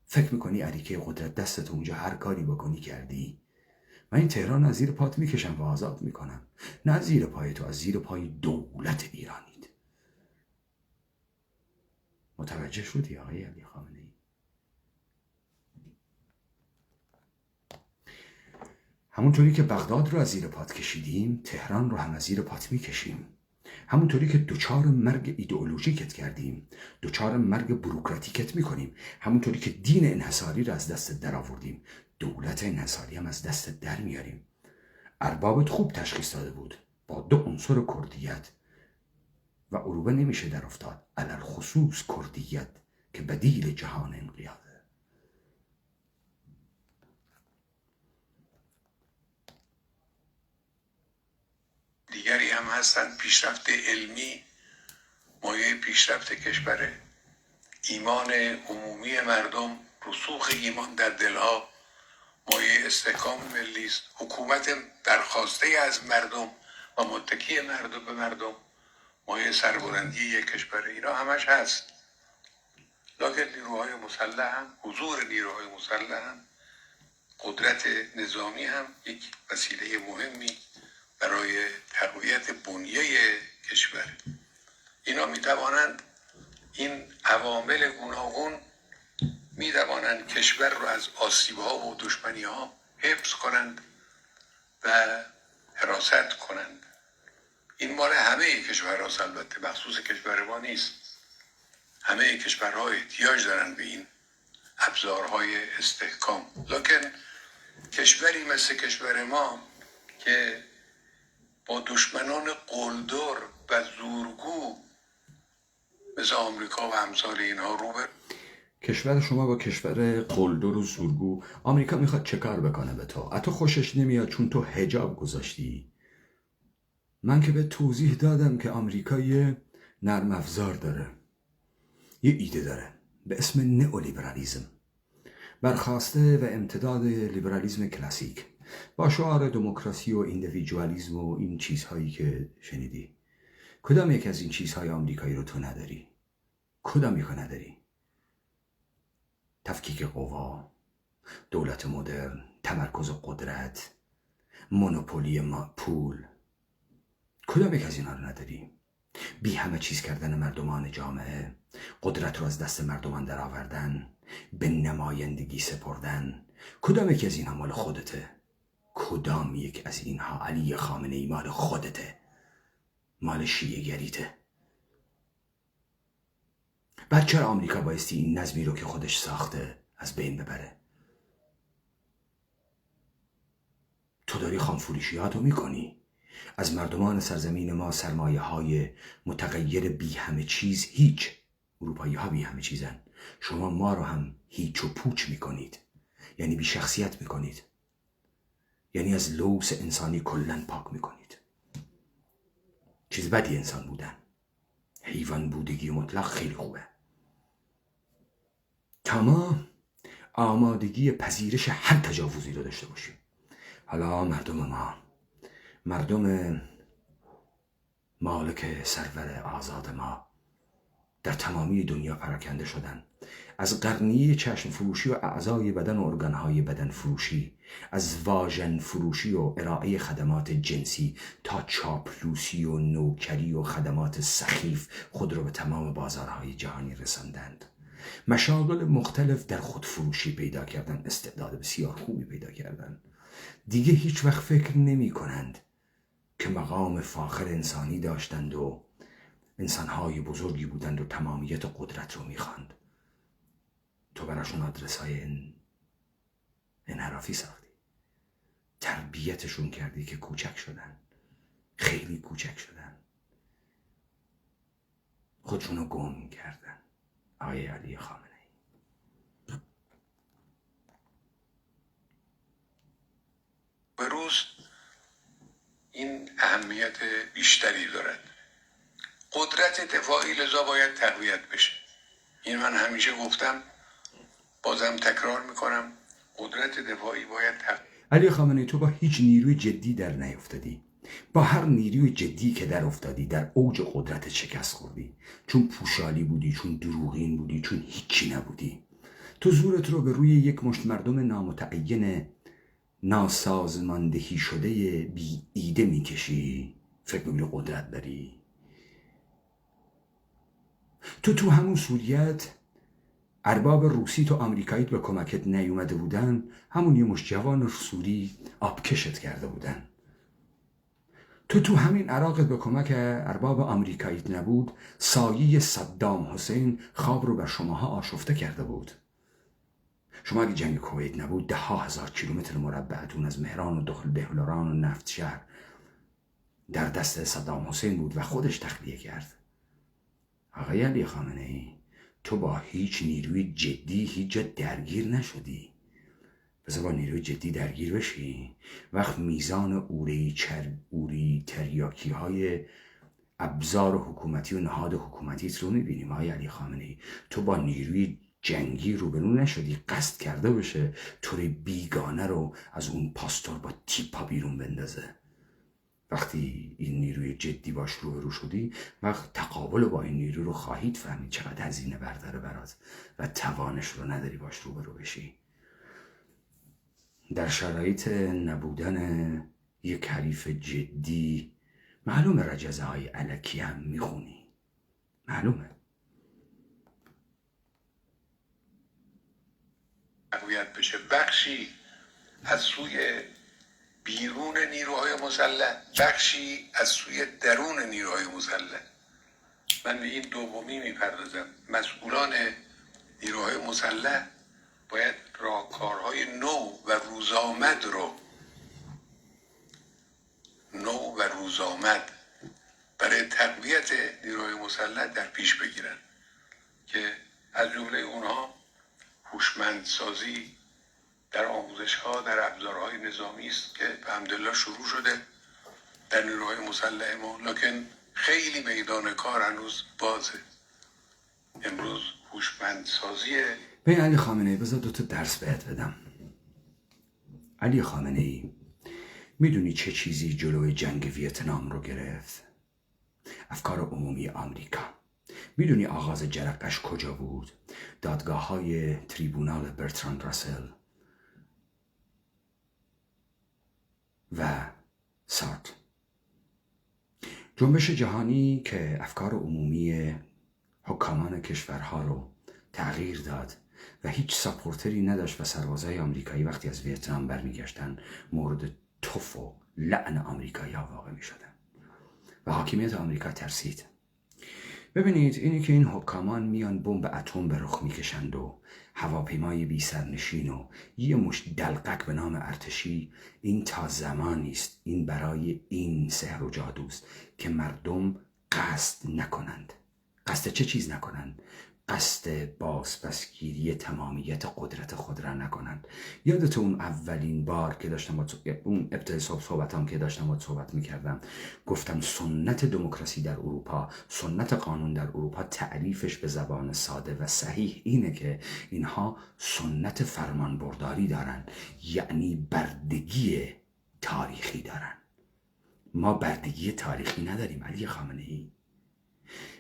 فکر میکنی اریکه قدرت دستت اونجا هر کاری بکنی کردی؟ من این تهران از زیر پات میکشم و آزاد میکنم، نه از زیر پای تو، از زیر پای دولت ایرانید. متوجه شدی آقای علی خامنه‌ای؟ همونطوری که بغداد رو از زیر پات کشیدیم تهران رو هم از زیر پات میکشیم. همونطوری که دوچار مرگ ایدئولوژیکت کردیم دوچار مرگ بروکراتیکت میکنیم. همونطوری که دین انحصاری رو از دست در آوردیم دولت انحصاری هم از دست در میاریم. اربابت خوب تشخیص داده بود، با 2 عنصر کردیت و عروبه نمیشه در افتاد، علل خصوص کردیت که بدیل جهان انقیاده. دیگری هم هستن پیشرفت علمی مایه پیشرفت کشور، ایمان عمومی مردم، رسوخ ایمان در دلها، مایه استحکام ملی است. حکومت برخواسته از مردم و متکی مردم به مردم، مایه سربلندی یک کشور. اینا همش هست. لکن نیروهای مسلح هم، حضور نیروهای مسلح هم، قدرت نظامی هم یک وسیله مهمی برای تقویت بنیه کشور. اینا میتوانند، این عوامل گوناگون میتوانند کشور را از آسیب‌ها و دشمنی‌ها حفظ کنند و حراست کنند. این مال همه کشورهاست، البته مخصوص کشور ما نیست. همه کشورها احتیاج دارند به این ابزارهای استحکام. لکن کشوری مثل کشور ما که با دشمنان قلدر و زورگو مثل آمریکا و امثال اینها روبرو، کشور شما با کشور قلدر و زورگو، آمریکا میخواد چه کار بکنه به تو؟ تو خوشش نمیاد چون تو حجاب گذاشتی. من که به توضیح دادم که آمریکا یه نرم افزار داره، یه ایده داره به اسم نئولیبرالیسم، برخواسته و امتداد لیبرالیسم کلاسیک با شعار دموکراسی و ایندیویدوالیسم و این چیزهایی که شنیدی. کدام یک از این چیزهای آمریکایی رو تو نداری؟ کدام یک نداری؟ تفکیک قوا، دولت مدرن، تمرکز قدرت، مونوپولی پول، کدام یک از اینا رو نداری؟ بی همه چیز کردن مردمان جامعه، قدرت رو از دست مردمان در آوردن، به نمایندگی سپردن، کدام یک از اینها مال خودته؟ کدام یک از اینها علی خامنه‌ای مال خودته؟ مال شیعه گریته؟ بعد چرا آمریکا بایستی این نظمی رو که خودش ساخته از بین ببره؟ تو داری خامفروشیاتو میکنی. از مردمان سرزمین ما سرمایه های متغیر بی همه چیز هیچ. اروپایی ها بی همه چیزن. شما ما رو هم هیچ و پوچ میکنید. یعنی بی شخصیت میکنید. یعنی از لوث انسانی کلن پاک میکنید. چیز بدی انسان بودن. حیوان بودگی مطلق خیلی خوبه. تا ما آمادگی پذیرش هر تجاوزی رو داشته باشیم. حالا مردم ما، مردم مالک سرور آزاد ما در تمامی دنیا پراکنده شدن. از قرنیه چشم فروشی و اعضای بدن و ارگانهای بدن فروشی، از واژن فروشی و ارائه خدمات جنسی تا چاپلوسی و نوکری و خدمات سخیف خود را به تمام بازارهای جهانی رساندند. مشاغل مختلف در خود فروشی پیدا کردن، استعداد بسیار خوبی پیدا کردن. دیگه هیچ وقت فکر نمی کنند که مقام فاخر انسانی داشتند و انسانهای بزرگی بودند و تمامیت قدرت رو میخواند. تو براشون آدرس‌های انحرافی ساختی. تربیتشون کردی که کوچک شدن. خیلی کوچک شدن. خودشونو گم کردن. آقای علی خامنه‌ای. به روز این اهمیت بیشتری دارد. قدرت دفاعی لذا باید تقویت بشه. این من همیشه گفتم، بازم تکرار میکنم، قدرت دفاعی باید علی خامنه‌ای، تو با هیچ نیروی جدی در نیفتادی. با هر نیروی جدی که در افتادی در اوج قدرت شکست خوردی. چون پوشالی بودی، چون دروغین بودی، چون هیچی نبودی. تو زورت رو به روی یک مشت مردم نامتعین ناسازماندهی شده بی ایده میکشی. فکر می‌کنی قدرت داری؟ تو همون صورت ارباب روسی تو آمریکایی به کمکت نیومده بودن، همون یه مشت جوان سوری آبکشت کرده بودن. تو همین عراقت به کمک ارباب آمریکاییت نبود، سایه صدام حسین خواب رو بر شماها آشفته کرده بود. شما اگه جنگ کویت نبود 10,000 کیلومتر مربعتون از مهران و دهلوران و نفت شهر در دست صدام حسین بود و خودش تخلیه کرد. آقای علی خامنه‌ای، تو با هیچ نیروی جدی هیچ جا درگیر نشدی. بذار با نیروی جدی درگیر بشی. وقت میزان اوری تریاکی های ابزار حکومتی و نهاد حکومتیت رو میبینیم. آقای علی خامنه‌ای، تو با نیروی جنگی روبرو نشدی، قصد کرده باشه طور بیگانه رو از اون پاستور با تیپا بیرون بندازه. وقتی این نیروی جدی باش روبرو شدی، وقت تقابل با این نیرو رو خواهید فهمید چقدر هزینه برداره برات و توانش رو نداری باش روبرو بشی. در شرایط نبودن یک حریف جدی معلومه رجزه های علکی هم میخونی، معلومه. تقویت بشه، بخشی از سوی بیرون نیروهای مسلح، بخشی از سوی درون نیروهای مسلح. من به این دومی میپردازم. مسئولان نیروهای مسلح باید راهکارهای نو و روزآمد برای تقویت نیروهای مسلح در پیش بگیرن که از جمله اونها هوشمندسازی در آموزش‌ها، در ابزارهای نظامی است که الحمدلله شروع شده در نیروهای مسلح ما، لکن خیلی میدان کار هنوز بازه. امروز هوشمندسازی به علی خامنه‌ای بذار 2 تا درس بهت بدم. علی خامنه‌ای، میدونی چه چیزی جلوی جنگ ویتنام رو گرفت؟ افکار عمومی آمریکا. میدونی آغاز جرقش کجا بود؟ دادگاه های تریبونال برتراند راسل و سارت. جنبش جهانی که افکار عمومی حکامان کشورها رو تغییر داد و هیچ ساپورتری نداشت و سربازای آمریکایی وقتی از ویتنام برمیگشتن مورد تف و لعن آمریکایی ها واقع می شدن و حاکمیت آمریکا ترسید. ببینید، اینی که این حکامان میان بمب اتم به رخ میکشند و هواپیمای بی سرنشین و یه مشت دلقک به نام ارتشی، این تا زمانی است، این برای این سحر و جادوست که مردم قصد نکنند. قصد چه چیز نکنند؟ قصد بازپسگیری تمامیت قدرت خود را نکنند. یادت اون اولین بار که داشتم اون ابتدای صحبتام که داشتم صحبت میکردم، گفتم سنت دموکراسی در اروپا، سنت قانون در اروپا، تعریفش به زبان ساده و صحیح اینه که اینها سنت فرمانبرداری دارن، یعنی بردگی تاریخی دارن. ما بردگی تاریخی نداریم علی خامنه‌ای.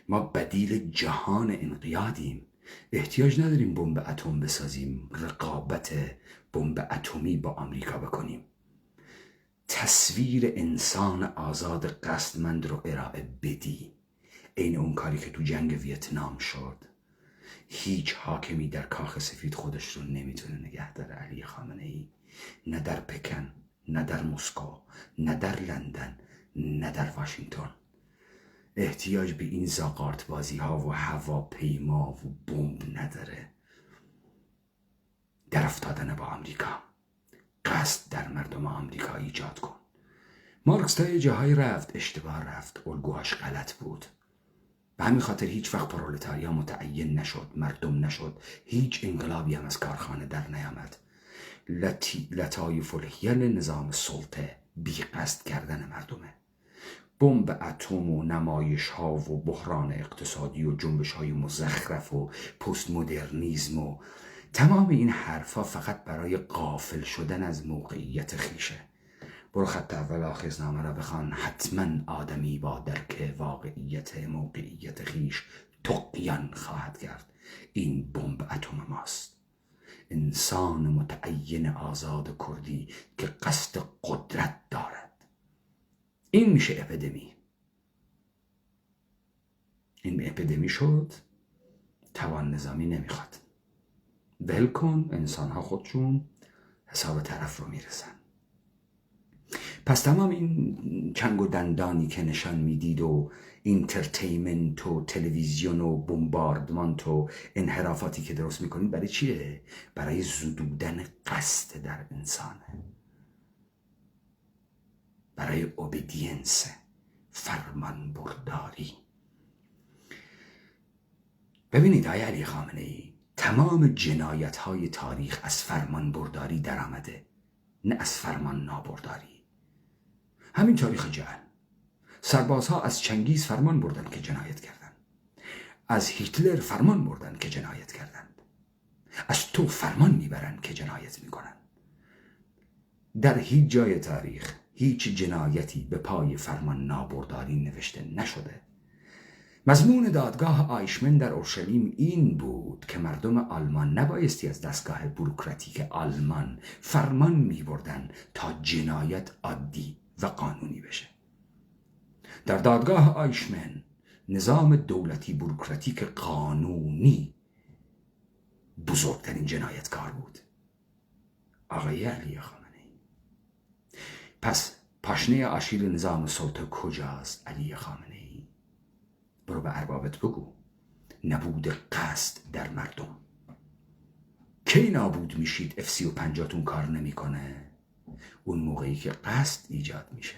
ما بدیل جهان انقیادیم. احتیاج نداریم بمب اتم بسازیم، رقابت بمب اتمی با آمریکا بکنیم. تصویر انسان آزاد قصدمند رو ارائه بدی، عین اون کاری که تو جنگ ویتنام شد. هیچ حاکمی در کاخ سفید خودش رو نمیتونه نگه داره علی خامنه‌ای، نه در پکن، نه در مسکو، نه در لندن، نه در واشنگتن. احتیاج به این زاغارت بازی ها و هواپیما و بمب نداره. در افتادن با آمریکا، قصد در مردم آمریکا ایجاد کن. مارکس تا یه جاهای رفت، اشتباه رفت، الگوهاش غلط بود. به همین خاطر هیچ وقت پرولتاریا متعین نشد، مردم نشد. هیچ انقلابی هم از کارخانه در نیامد. لطایف الحیل نظام سلطه بی قصد کردن مردمه. بمب اتم و نمایش ها و بحران اقتصادی و جنبش های مزخرف و پست مدرنیزم و تمام این حرفا فقط برای غافل شدن از موقعیت خیشه. برو خط اول آخذنامه را بخوان، حتما آدمی با درک واقعیت موقعیت خیش طغیان خواهد کرد. این بمب اتم ماست، انسان متعین آزاد کردی که قصد قدرت دارد. این میشه اپیدمی. این اپیدمی شد، توان نظامی نمیخواد. ول کن، انسان ها خودشون حساب طرف رو میرسن. پس تمام این چنگ و دندانی که نشان میدید و اینترتینمنت و تلویزیون و بمباردمانت و انحرافاتی که درست میکنید برای چیه؟ برای زدودن قصد در انسانه، برای اوبیدینس، فرمان برداری. ببینید آقای علی خامنه‌ای، تمام جنایت های تاریخ از فرمان برداری در آمده، نه از فرمان نابرداری. همین تاریخ جهل، سربازها از چنگیز فرمان بردند که جنایت کردند. از هیتلر فرمان بردند که جنایت کردند. از تو فرمان میبرند که جنایت میکنند. در هیچ جای تاریخ هیچ جنایتی به پای فرمان نابرداری نوشته نشده. مضمون دادگاه آیشمن در اورشلیم این بود که مردم آلمان نبایستی از دستگاه بوروکراتیک آلمان فرمان میبردن تا جنایت عادی و قانونی بشه. در دادگاه آیشمن نظام دولتی بوروکراتیک قانونی بزرگترین جنایتکار بود، آقای علی خامنه‌ای. پس پاشنه آشیل نظام سلطه کجاست علی خامنه‌ای؟ برو به اربابت بگو نبود قصد در مردم. کی نابود میشید F-35تون کار نمیکنه؟ اون موقعی که قصد ایجاد میشه،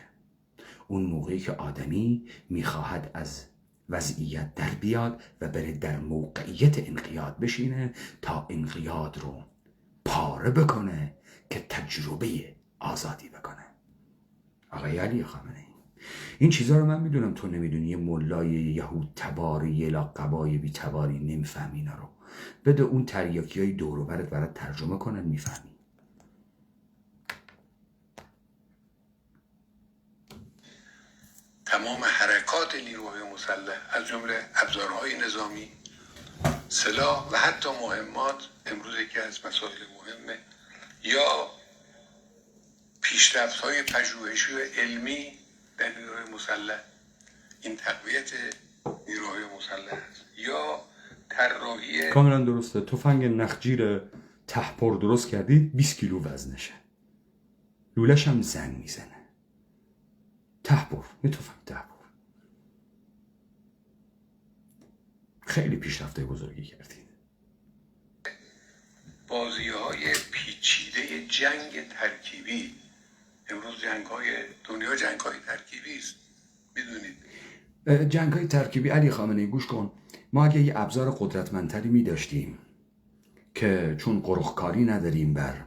اون موقعی که آدمی میخواهد از وضعیت در بیاد و بره در موقعیت انقیاد بشینه تا انقیاد رو پاره بکنه که تجربه آزادی بکنه. آقای علی خامنه‌ای، این چیزا رو من میدونم تو نمیدونی. یه ملای یهود تباری، یه لاقبای بی تباری نمیفهمی اینا رو. بده اون تریاکی های دور و برت برات ترجمه کنن میفهمی. تمام حرکات نیروهای مسلح از جمله ابزارهای نظامی، سلاح و حتی مهمات امروز یکی از مسائل مهمه، یا پیشرفت‌های پژوهشی و علمی در نیروهای مسلح، این تقویت نیروهای مسلح است. یا طراحی کاملا درسته. تفنگ نخجیر ته‌پر درست کردید 20 کیلو وزنشه، لولش هم زنگ میزنه. ته‌پر، یه تفنگ ته‌پر. خیلی پیشرفته بزرگی کردید. بازی‌های پیچیده جنگ ترکیبی، امروز جنگ‌های دنیا جنگ‌های ترکیبی است. میدونید جنگ‌های ترکیبی علی خامنه‌ای گوش کن، ما اگه یه ابزار قدرتمندتری می داشتیم که چون قرخکاری نداریم بر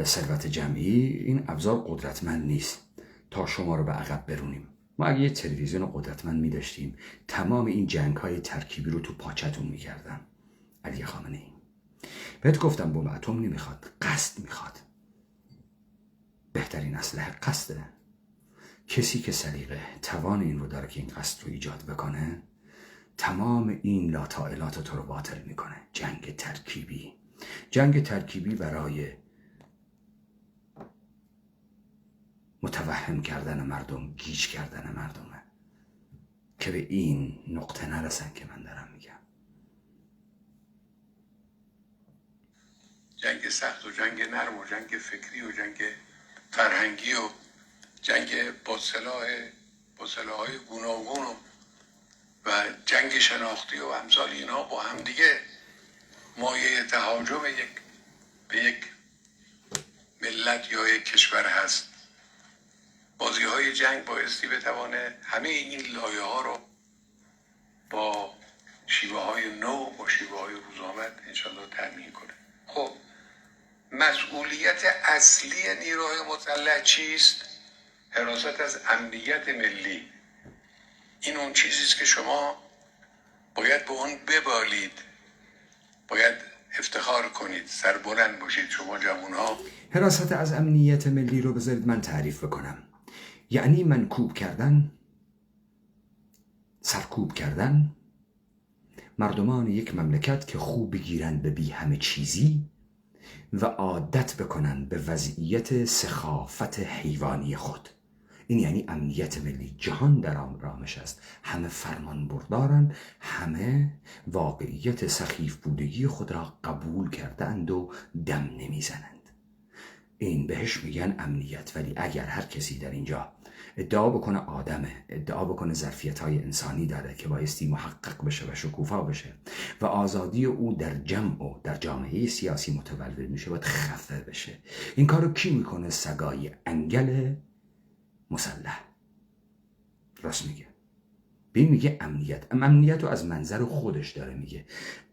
ثروت جمعی، این ابزار قدرتمند نیست تا شما رو به عقب برونیم. ما اگه یه تلویزیون قدرتمند می داشتیم تمام این جنگ‌های ترکیبی رو تو پاچتون می کردم. علی خامنه‌ای، بهت گفتم بمب اتم نمیخواد، قصد میخواد. بهترین اسلحه قصده. کسی که سلیقه توان این رو داره که این قصد رو ایجاد بکنه، تمام این لاطائلات تو رو باطل میکنه. جنگ ترکیبی، جنگ ترکیبی برای متوهم کردن مردم، گیج کردن مردمه که به این نقطه نرسن که من دارم میگم. جنگ سخت و جنگ نرم و جنگ فکری و جنگ فرهنگی و جنگ با سلاح‌های گوناگون و جنگ شناختی و امثال اینا با هم دیگه مایه تهاجم به یک ملت یا یک کشور هست. بازی‌های جنگ بایستی بتوانه همه این لایه‌ها رو با شیوه‌های نو، با شیوه‌های روزآمد انشالله تأمین کنه. خب مسئولیت اصلی نیروهای مسلح چیست؟ حراست از امنیت ملی. این اون چیزیست که شما باید به اون ببالید، باید افتخار کنید، سربلند باشید شما جوانها. حراست از امنیت ملی رو بذارید من تعریف بکنم. یعنی منکوب کردن، سرکوب کردن مردمان یک مملکت که خوب بگیرن به بی همه چیزی و عادت بکنن به وضعیت سخافت حیوانی خود. این یعنی امنیت ملی. جهان در آرامش است، همه فرمان بردارند، همه واقعیت سخیف بودگی خود را قبول کردند و دم نمیزنند. این بهش میگن امنیت. ولی اگر هر کسی در اینجا ادعا بکنه آدمه، ادعا بکنه ظرفیت‌های انسانی داره که بایستی محقق بشه و شکوفا بشه و آزادی او در جمع و در جامعه سیاسی متولد میشه، باید خفه بشه. این کارو کی میکنه؟ سگای انگل مسلح. راست میگه. به این میگه امنیت. امنیت رو از منظر خودش داره میگه.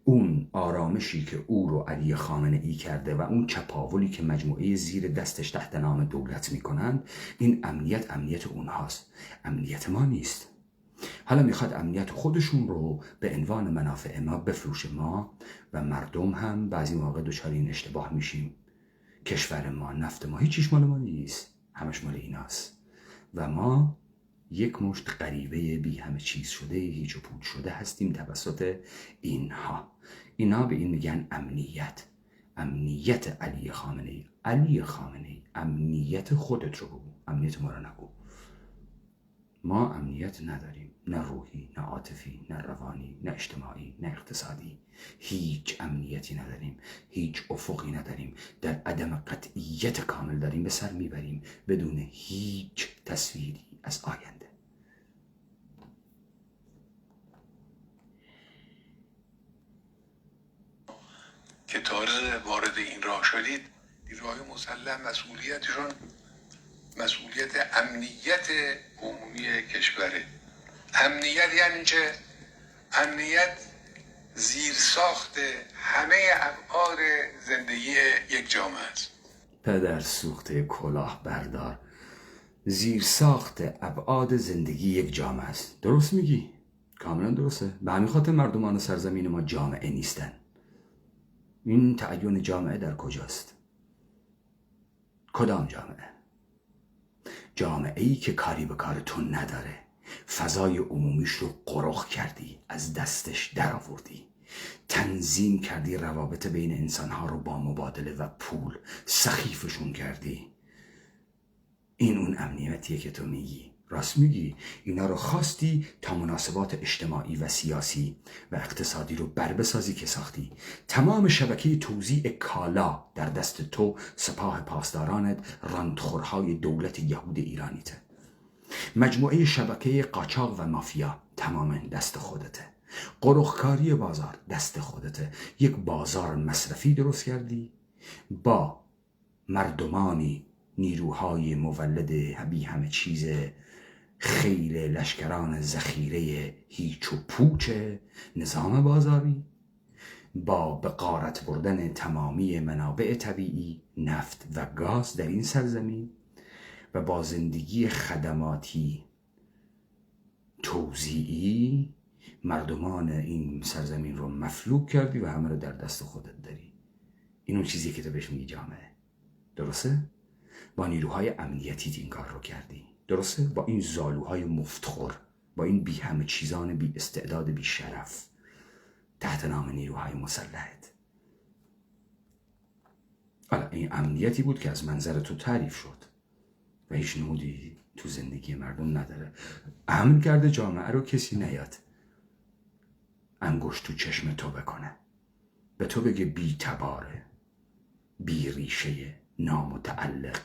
اون آرامشی که او رو علی خامنه ای کرده و اون چپاولی که مجموعه زیر دستش تحت نام دولت میکنند، این امنیت اونهاست، امنیت ما نیست. حالا میخواد امنیت خودشون رو به عنوان منافع ما بفروشه. ما و مردم هم بعضی موقع دچار این اشتباه میشیم. کشور ما، نفت ما، هیچیش مال ما نیست، همش مال ایناست و ما یک مشت غریبه بی همه چیز شده، هیچ و پوچ شده هستیم توسط اینها. اینا به این میگن امنیت. امنیت علی خامنه ای. علی خامنه ای، امنیت خودت رو بگو، امنیت ما رو نگو. ما امنیت نداریم، نه روحی، نه عاطفی، نه روانی، نه اجتماعی، نه اقتصادی. هیچ امنیتی نداریم، هیچ افقی نداریم، در عدم قطعیت کامل داریم به سر میبریم بدون هیچ تصویری از آینده. که تازه وارد این راه شدید، نیروهای مسلح مسئولیتشون مسئولیت امنیت عمومی کشوره. امنیت یعنی چه؟ امنیت زیرساخت همه ابعاد زندگی یک جامعه است. پدر سوخته کلاه بردار، زیرساخت ابعاد زندگی یک جامعه است. درست میگی، کاملا درسته. به همین خاطر مردمان سرزمین ما جامعه نیستن. این تعین جامعه در کجاست؟ کدام جامعه؟ جامعه ای که کاری به کار تو نداره، فضای عمومیش رو قرخ کردی، از دستش در آوردی، تنظیم کردی روابط بین انسانها رو با مبادله و پول سخیفشون کردی. این اون امنیتیه که تو میگی. راست میگی، اینا رو خواستی تا مناسبات اجتماعی و سیاسی و اقتصادی رو بربسازی که ساختی. تمام شبکه توزیع کالا در دست تو، سپاه پاسدارانت، راندخورهای دولت یهود ایرانیته. مجموعه شبکه قاچاق و مافیا تمام دست خودته. قرخکاری بازار دست خودته. یک بازار مصرفی درست کردی با مردمانی، نیروهای مولد بی همه چیز، خیل لشکران ذخیره هیچ و پوچ نظام بازاری، با به غارت بردن تمامی منابع طبیعی، نفت و گاز در این سرزمین و با زندگی خدماتی توزیعی مردمان این سرزمین رو مفلوک کردی و همه رو در دست خودت داری. این اون چیزی که تو بهش میگی جامعه. درسته؟ با نیروهای امنیتی این کار رو کردی. درسته؟ با این زالوهای مفتخور، با این بی همه چیزان بی استعداد بی شرف تحت نام نیروهای مسلحت. حالا این امنیتی بود که از منظر تو تعریف شد و هیچ نمودی تو زندگی مردم نداره. امن کرده جامعه رو کسی نیاد انگشت تو چشم تو بکنه، به تو بگه بی تباره، بی ریشه، نامتعلق،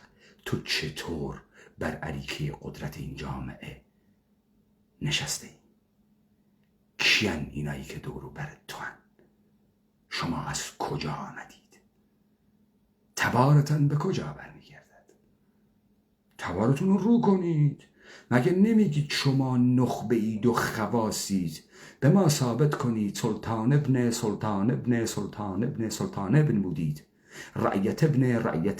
تو چطور بر اریکه قدرت این جامعه نشسته ای؟ کیان اینایی که دورو برت تو هن؟ شما از کجا آمدید؟ تبارتان به کجا برمیگردد؟ تبارتون رو رو کنید. مگه نمیگید شما نخبه اید و خواسید؟ به ما ثابت کنید سلطان ابن سلطان ابن سلطان ابن سلطان ابن بودید. رعیت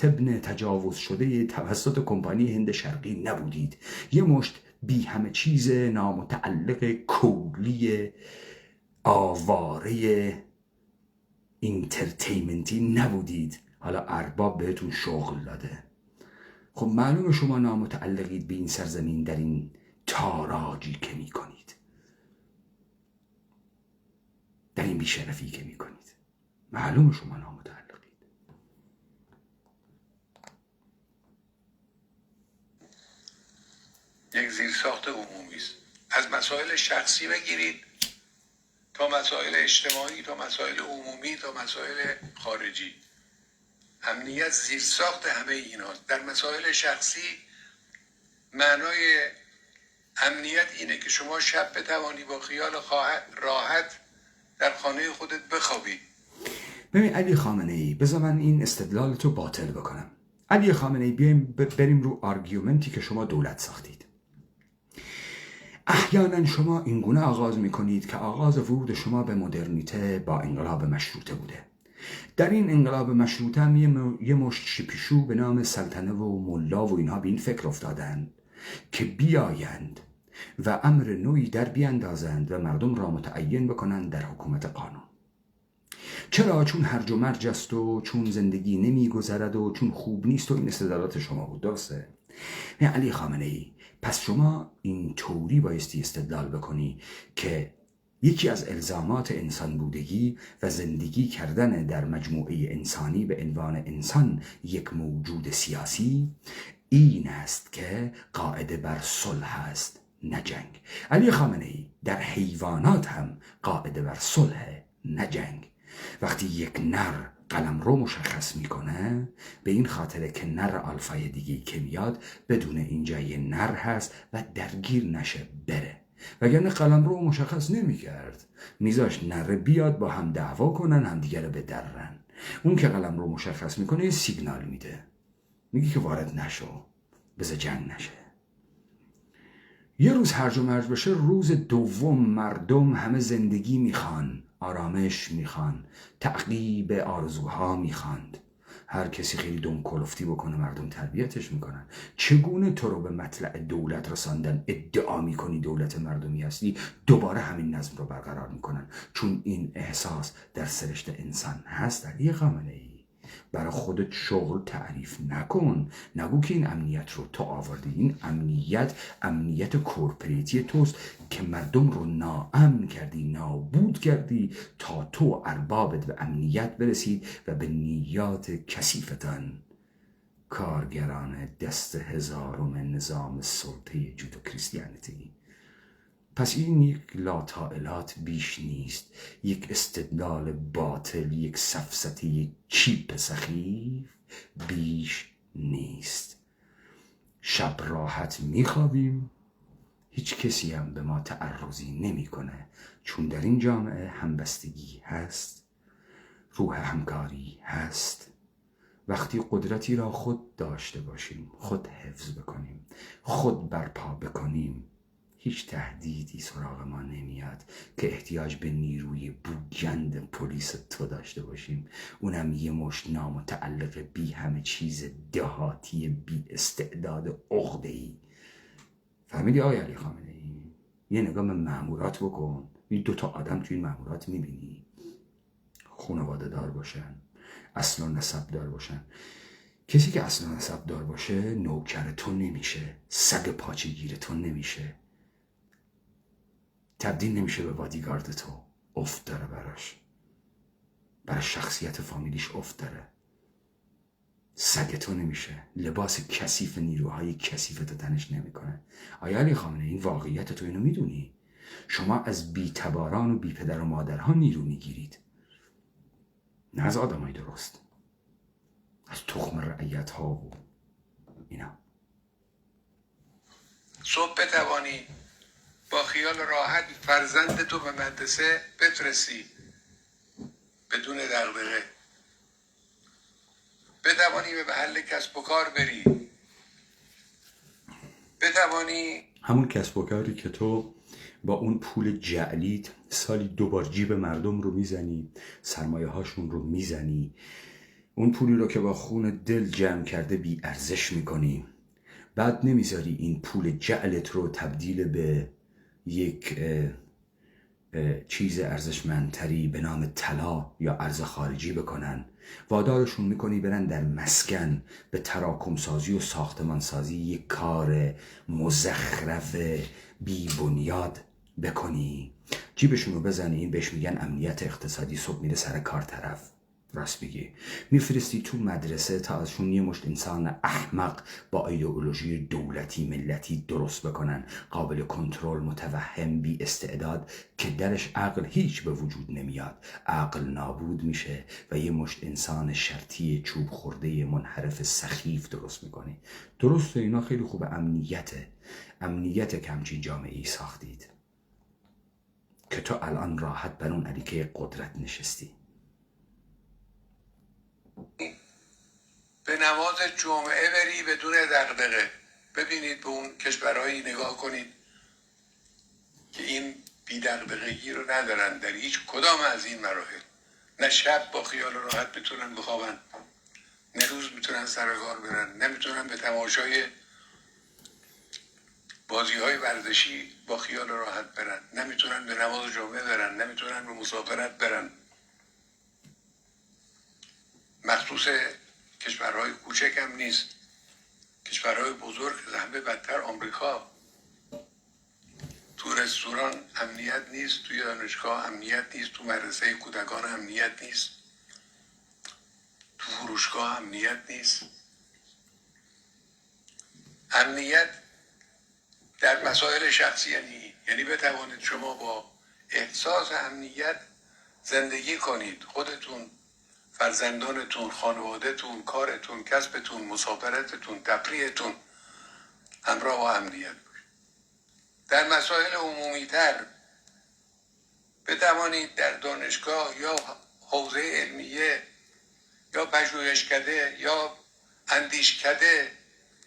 ابن تجاوز شده توسط کمپانی هند شرقی نبودید. یه مشت بی همه چیز نامتعلق کولی آواره اینترتینمنتی نبودید. حالا ارباب بهتون شغل داده. خب معلومه شما نامتعلقید به این سرزمین در این تاراجی که می کنید، در این بیشرفی که می کنید. معلومه شما نامتعلقید. یک زیرساخت عمومی است. از مسائل شخصی بگیرید تا مسائل اجتماعی، تا مسائل عمومی، تا مسائل خارجی. امنیت زیرساخت همه ایناست. در مسائل شخصی معنای امنیت اینه که شما شب بتوانی با خیال راحت در خانه خودت بخوابی. ببین علی خامنه ای، بذار من این استدلالتو باطل بکنم. علی خامنه ای، بریم رو آرگومنتی که شما دولت ساختید. احیانا شما اینگونه آغاز میکنید که آغاز ورود شما به مدرنیته با انقلاب مشروطه بوده. در این انقلاب مشروطه هم یه مشت شپیشو به نام سلطنه و ملا و اینها به این فکر افتادند که بیایند و امر نوعی در بیاندازند و مردم را متعین بکنند در حکومت قانون. چرا؟ چون هرج و مرج است و چون زندگی نمیگذرد و چون خوب نیست و این استدلالات شما بود. درسته؟ علی خامنه ای، پس شما این طوری بایستی استدلال بکنی که یکی از الزامات انسان بودگی و زندگی کردن در مجموعه انسانی به عنوان انسان یک موجود سیاسی این است که قاعده بر صلح است نه جنگ. علی خامنه ای، در حیوانات هم قاعده بر صلح نه جنگ. وقتی یک نر قلم رو مشخص میکنه به این خاطره که نر آلفای دیگه که میاد بدون اینجا یه نر هست و درگیر نشه بره، وگرنه قلم رو مشخص نمیکرد، میذاش نر بیاد با هم دعوا کنن هم دیگه رو بدرن. اون که قلم رو مشخص میکنه یه سیگنال میده، میگه که وارد نشو، بذار جنگ نشه. یه روز هرج و مرج بشه، روز دوم مردم همه زندگی میخوان، آرامش میخوان، تعقیب آرزوها میخواند. هر کسی خیلی دم کلفتی بکنه مردم تربیتش میکنن. چگونه تو رو به مطلع دولت رساندن ادعا میکنی دولت مردمی هستی، دوباره همین نظم رو برقرار میکنن، چون این احساس در سرشت انسان هست. علی خامنه ای، برای خودت شغل تعریف نکن، نگو که این امنیت رو تو آوردی. این امنیت کورپریتی توست که مردم رو ناامن کردی، نابود کردی تا تو اربابت به امنیت برسید و به نیات کثیفتان کارگران دست هزارم نظام سلطه جودو کریستیانیتی. پس این یک لاطائلات بیش نیست، یک استدلال باطل، یک سفسطه، یک چیپ سخیف بیش نیست. شب راحت میخوابیم، هیچ کسی هم به ما تعرضی نمیکنه، چون در این جامعه همبستگی هست، روح همکاری هست. وقتی قدرتی را خود داشته باشیم، خود حفظ بکنیم، خود برپا بکنیم، هیچ تهدیدی سراغ ما نمیاد که احتیاج به نیروی بوگند پلیس تو داشته باشیم، اونم یه مشت نامتعلق بی همه چیز دهاتی بی استعداد عقده‌ای. فهمیدی آقای علی خامنه ای؟ یه نگاه به مأمورات بکن، این 2 آدم توی این مأمورات میبینی، خانواده دار باشن، اصل و نسب دار باشن. کسی که اصل و نسب دار باشه نوکر تو نمیشه، سگ پاچه گیر تو نمیشه، تبدیل نمیشه به بادیگارد تو. افت داره برای شخصیت فامیلیش افت داره. سگ تو نمیشه، لباس کثیف نیروهای کثیف تو تنش نمیکنه. آیا علی خامنه این واقعیت تو اینو میدونی؟ شما از بی‌تباران و بی پدر و مادرها نیرو میگیرید، نه از آدمای درست، از تخم رعیت ها و اینا. صبح بتوانی با خیال راحت فرزند تو به مدرسه بفرستی بدون دغدغه، بتوانی به محل کسب و کار بری، بتوانی همون کسب و کاری که تو با اون پول جعلیت سالی 2 بار جیب مردم رو میزنی، سرمایه هاشون رو میزنی، اون پولی رو که با خون دل جمع کرده بی ارزش میکنی، بعد نمیذاری این پول جعلت رو تبدیل به یک چیز ارزشمندتری به نام طلا یا ارز خارجی بکنن، وادارشون میکنی برن در مسکن به تراکم سازی و ساختمان سازی یک کار مزخرف بی بنیاد بکنی، جیبشون رو بزنی، این بهش میگن امنیت اقتصادی. صبح میره سر کار طرف، راست میگی، میفرستی تو مدرسه تا ازشون یه مشت انسان احمق با ایدئولوژی دولتی ملتی درست بکنن، قابل کنترل، متوهم، بی استعداد که درش عقل هیچ به وجود نمیاد، عقل نابود میشه و یه مشت انسان شرطی چوب خورده منحرف سخیف درست میکنی. درسته اینا خیلی خوبه، امنیت که همچین جامعه ای ساختید که تو الان راحت بر اون علیکه قدرت نشستی. به نماز جمعه بری بدون دغدغه. ببینید به اون کشورهایی نگاه کنید که این بی‌دغدغگی رو ندارن در هیچ کدام از این مراحل. نه شب با خیال راحت میتونن بخوابن، نه روز میتونن سر کار برن، نمیتونن به تماشای بازی‌های ورزشی با خیال راحت برن، نمیتونن به نماز جمعه برن، نمیتونن به مسافرت برن. مخصوص کشورهای کوچک هم نیست، کشورهای بزرگ از همه بدتر آمریکا. تو رستوران امنیت نیست، توی دانشگاه امنیت نیست، تو مدرسه کودکان امنیت نیست، تو فروشگاه امنیت نیست. امنیت در مسائل شخصی یعنی بتوانید شما با احساس امنیت زندگی کنید، خودتون، فرزندانتون، خانوادهتون، کارتون، کسبتون، مسافرتتون، تفریحتون همراه با امنیت. در مسائل عمومی تر بتوانید در دانشگاه یا حوزه علمیه یا پژوهشکده یا اندیشکده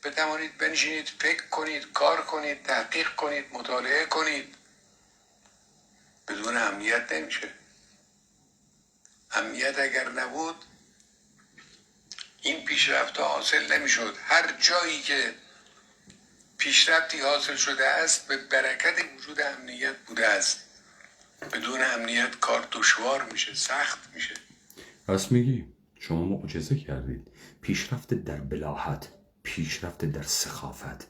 بتوانید بنشینید، فکر کنید، کار کنید، تحقیق کنید، مطالعه کنید. بدون امنیت نمیشه. امنیت اگر نبود این پیشرفت حاصل نمیشد. هر جایی که پیشرفتی حاصل شده است به برکت وجود امنیت بوده است. بدون امنیت کار دشوار میشه، سخت میشه. راست میگی، شما معجزه کردید. پیشرفت در بلاهت، پیشرفت در سخافت،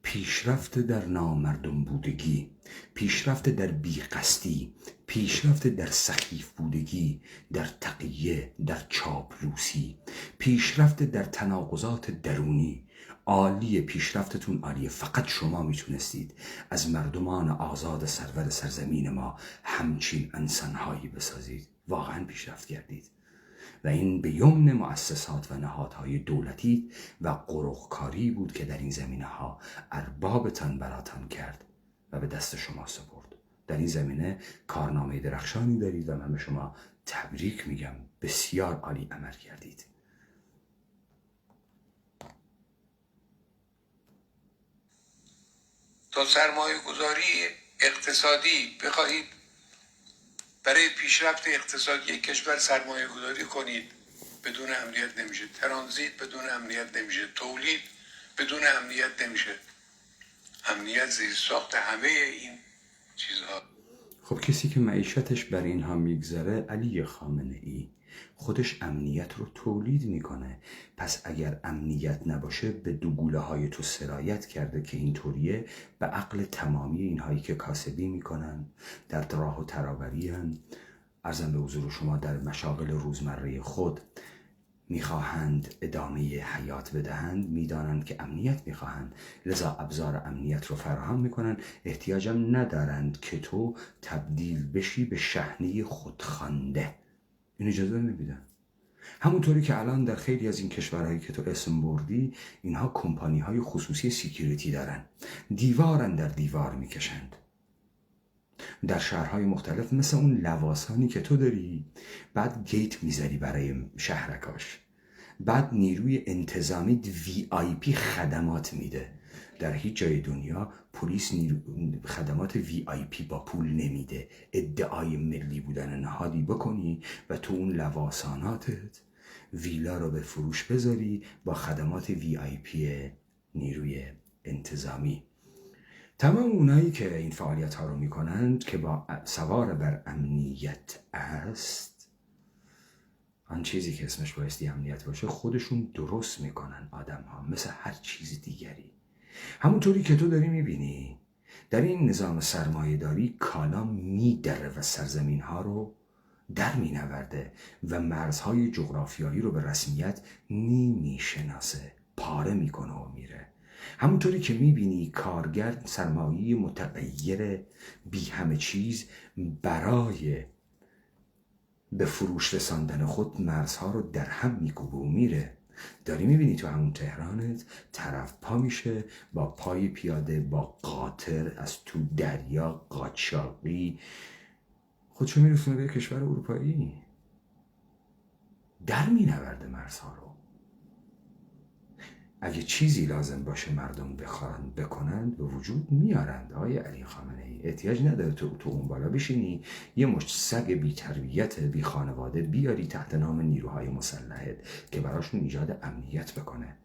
پیشرفت در نامردم بودگی، پیشرفت در بیقصدی، پیشرفت در سخیف بودگی، در تقیه، در چاپلوسی، پیشرفت در تناقضات درونی. عالی، پیشرفتتون عالیه. فقط شما میتونستید از مردمان آزاد سرور سرزمین ما همچین انسانهایی بسازید. واقعا پیشرفت کردید و این به یمن مؤسسات و نهادهای دولتی و قرقکاری بود که در این زمینه ها اربابتان براتان کرد و به دست شما سپرد. در این زمینه کارنامه درخشانی دارید و من به شما تبریک میگم. بسیار عالی عمل کردید. تا سرمایه گذاری اقتصادی بخواهید برای پیشرفت اقتصادی کشور سرمایه گذاری کنید، بدون امنیت نمیشه. ترانزیت بدون امنیت نمیشه. تولید بدون امنیت نمیشه. امنیت زیرساخت همه این چیزها. خب کسی که معیشتش بر اینها میگذره، علی خامنه ای، خودش امنیت رو تولید میکنه. پس اگر امنیت نباشه به دوگوله های تو سرایت کرده که اینطوریه. به عقل تمامی اینهایی که کاسبی میکنن، در راه و تراوری هن، عرضم به حضور شما در مشاغل روزمره خود میخواهند ادامه حیات بدهند، میدانند که امنیت میخواهند، لذا ابزار امنیت رو فراهم میکنن. احتیاجم ندارند که تو تبدیل بشی به شحنه خودخوانده. این اجازه نمیدن. همونطوری که الان در خیلی از این کشورهایی که تو اسم بردی، اینها کمپانی های خصوصی سیکیوریتی دارن، دیوارن در دیوار میکشند در شهرهای مختلف، مثل اون لواسانی که تو داری. بعد گیت میذاری برای شهرکاش، بعد نیروی انتظامی VIP خدمات میده. در هیچ جای دنیا پلیس خدمات VIP با پول نمیده. ادعای ملی بودن نهادی بکنی و تو اون لواساناتت ویلا رو به فروش بذاری با خدمات VIP نیروی انتظامی. تمام اونایی که این فعالیت ها رو میکنند که با سوار بر امنیت است، آن چیزی که اسمش بایستی امنیت باشه، خودشون درست میکنن آدم ها مثل هر چیز دیگری. همونطوری که تو داری میبینی در این نظام سرمایه داری کالا میدره و سرزمین ها رو در مینورده و مرزهای جغرافیایی رو به رسمیت نمیشناسه، پاره میکنه و میره. همونطوری که میبینی کارگر سرمایه متغیر بی همه چیز برای به فروش رساندن خود مرزها رو در هم میکوبه و میره. داری میبینی تو همون تهرانت طرف پا میشه با پای پیاده با قاطر از تو دریا قاچاقی خودشو میرسونه به کشور اروپایی، در مینورده مرزها رو. اگه چیزی لازم باشه مردم بخوان بکنند به وجود میارند. آقای علی خامنه ای احتیاج نداره تو اون بالا بشینی یه مشت سگ بی تربیت بی خانواده بیاری تحت نام نیروهای مسلحت که براشون ایجاد امنیت بکنه.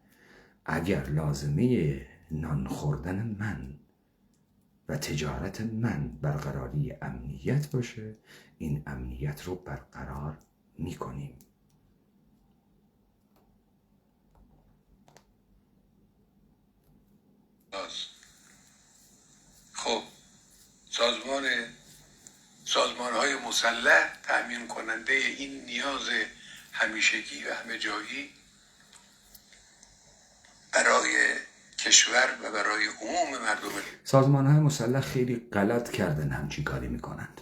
اگر لازمه نان خوردن من و تجارت من برقراری امنیت باشه، این امنیت رو برقرار میکنیم. خب سازمان‌های مسلح تأمین کننده این نیاز همیشگی و همه جایی برای کشور و برای عموم مردم. سازمان‌های مسلح خیلی غلط کردن همچین کاری میکنند.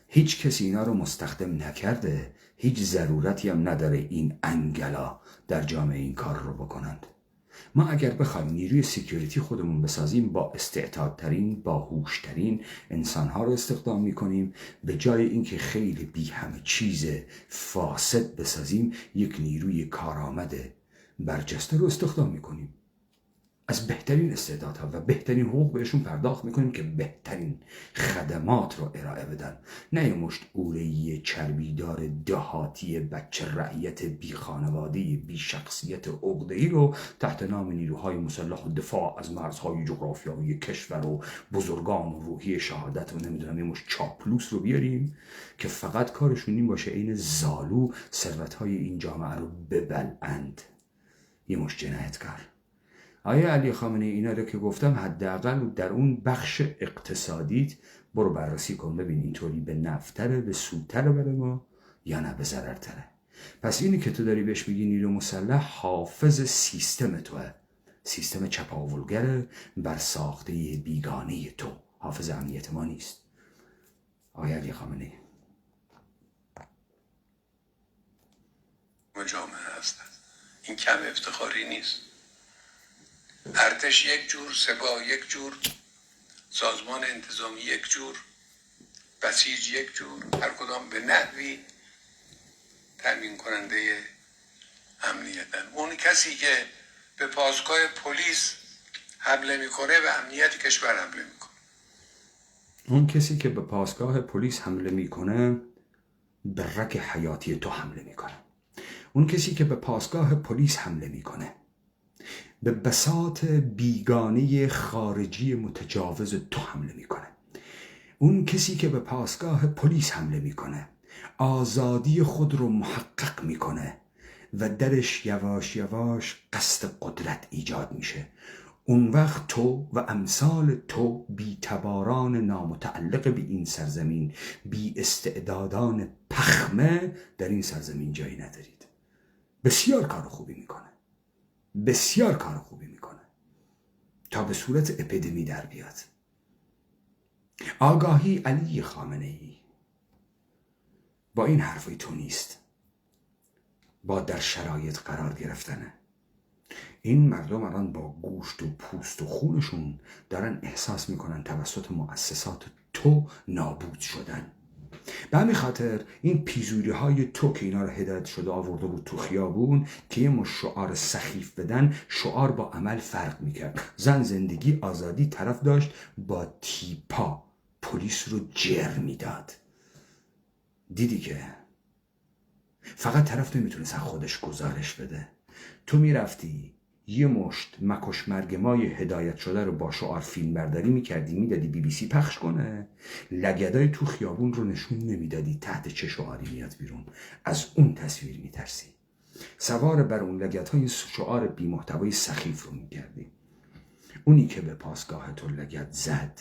هیچ کسی اینا رو مستخدم نکرده، هیچ ضرورتی هم نداره این انگلا در جامعه این کار رو بکنند. ما اگر بخوایم نیروی سکیوریتی خودمون بسازیم با استعدادترین، با هوشترین انسانها رو استخدام میکنیم، به جای اینکه خیلی بی همه چیز فاسد بسازیم، یک نیروی کارآمد برجسته رو استخدام میکنیم از بهترین استعدادها و بهترین حقوق بهشون پرداخت میکنیم که بهترین خدمات رو ارائه بدن. نه یه مشت اوره‌ای چربیدار دهاتی بچه رعیت بی خانواده بی شخصیت عقده‌ای رو تحت نام نیروهای مسلح و دفاع از مرزهای جغرافیایی کشور و بزرگان و روحی شهادت و نمیدونم یه مشت چاپلوس رو بیاریم که فقط کارشون این باشه این زالو ثروت‌های این جامعه رو ببلعند. یه مشت جنایتکار. آیا علی خامنه اینا رو که گفتم حداقل در اون بخش اقتصادیت برو بررسی کن ببین اینطوری به نفع‌تره، به سودتره برای ما یا نه به ضررتره. پس اینی که تو داری بهش میگی نیرو مسلح حافظ سیستم توه، سیستم چپاولگره بر ساخته بیگانه تو، حافظ امنیت ما نیست. آیا علی خامنه جامعه هستند. این کم افتخاری نیست. ارتش یک جور، سپاه یک جور، سازمان انتظامی یک جور، بسیج یک جور، هر کدام به نحوی تامین کننده امنیتن. اون کسی که به پاسگاه پلیس حمله میکنه به امنیت کشور حمله میکنه. اون کسی که به پاسگاه پلیس حمله میکنه به رگ حیاتی تو حمله میکنه. اون کسی که به پاسگاه پلیس حمله میکنه به بساط بیگانه خارجی متجاوز تو حمله میکنه. اون کسی که به پاسگاه پلیس حمله میکنه آزادی خود رو محقق میکنه و درش یواش یواش قصد قدرت ایجاد میشه. اون وقت تو و امثال تو بی تباران نامتعلق به این سرزمین، بی استعدادان پخمه در این سرزمین جایی ندارید. بسیار کار خوبی میکنه، بسیار کار خوبی میکنه تا به صورت اپیدمی در بیاد. آگاهی علی خامنه ای با این حرفای تو نیست، با در شرایط قرار گرفتنه. این مردم الان با گوشت و پوست و خونشون دارن احساس میکنن توسط مؤسسات تو نابود شدن. به همین خاطر این پیزوری های تو که اینا رو هدایت شده آورده بود تو خیابون که یه مش شعار سخیف بدن، شعار با عمل فرق میکرد. زن، زندگی، آزادی، طرف داشت با تیپا پلیس رو جر میداد. دیدی که فقط طرف نمیتونست خودش گزارش بده. تو میرفتی یه مشت مکش مرگ مای هدایت شده رو با شعار فیلم برداری میکردی میدادی BBC پخش کنه، لگدای تو خیابون رو نشون نمیدادی تحت چه شعاری میاد بیرون. از اون تصویر میترسی، سوار بر اون لگدهای شعار بی محتوای سخیف رو میکردی. اونی که به پاسگاه تو لگد زد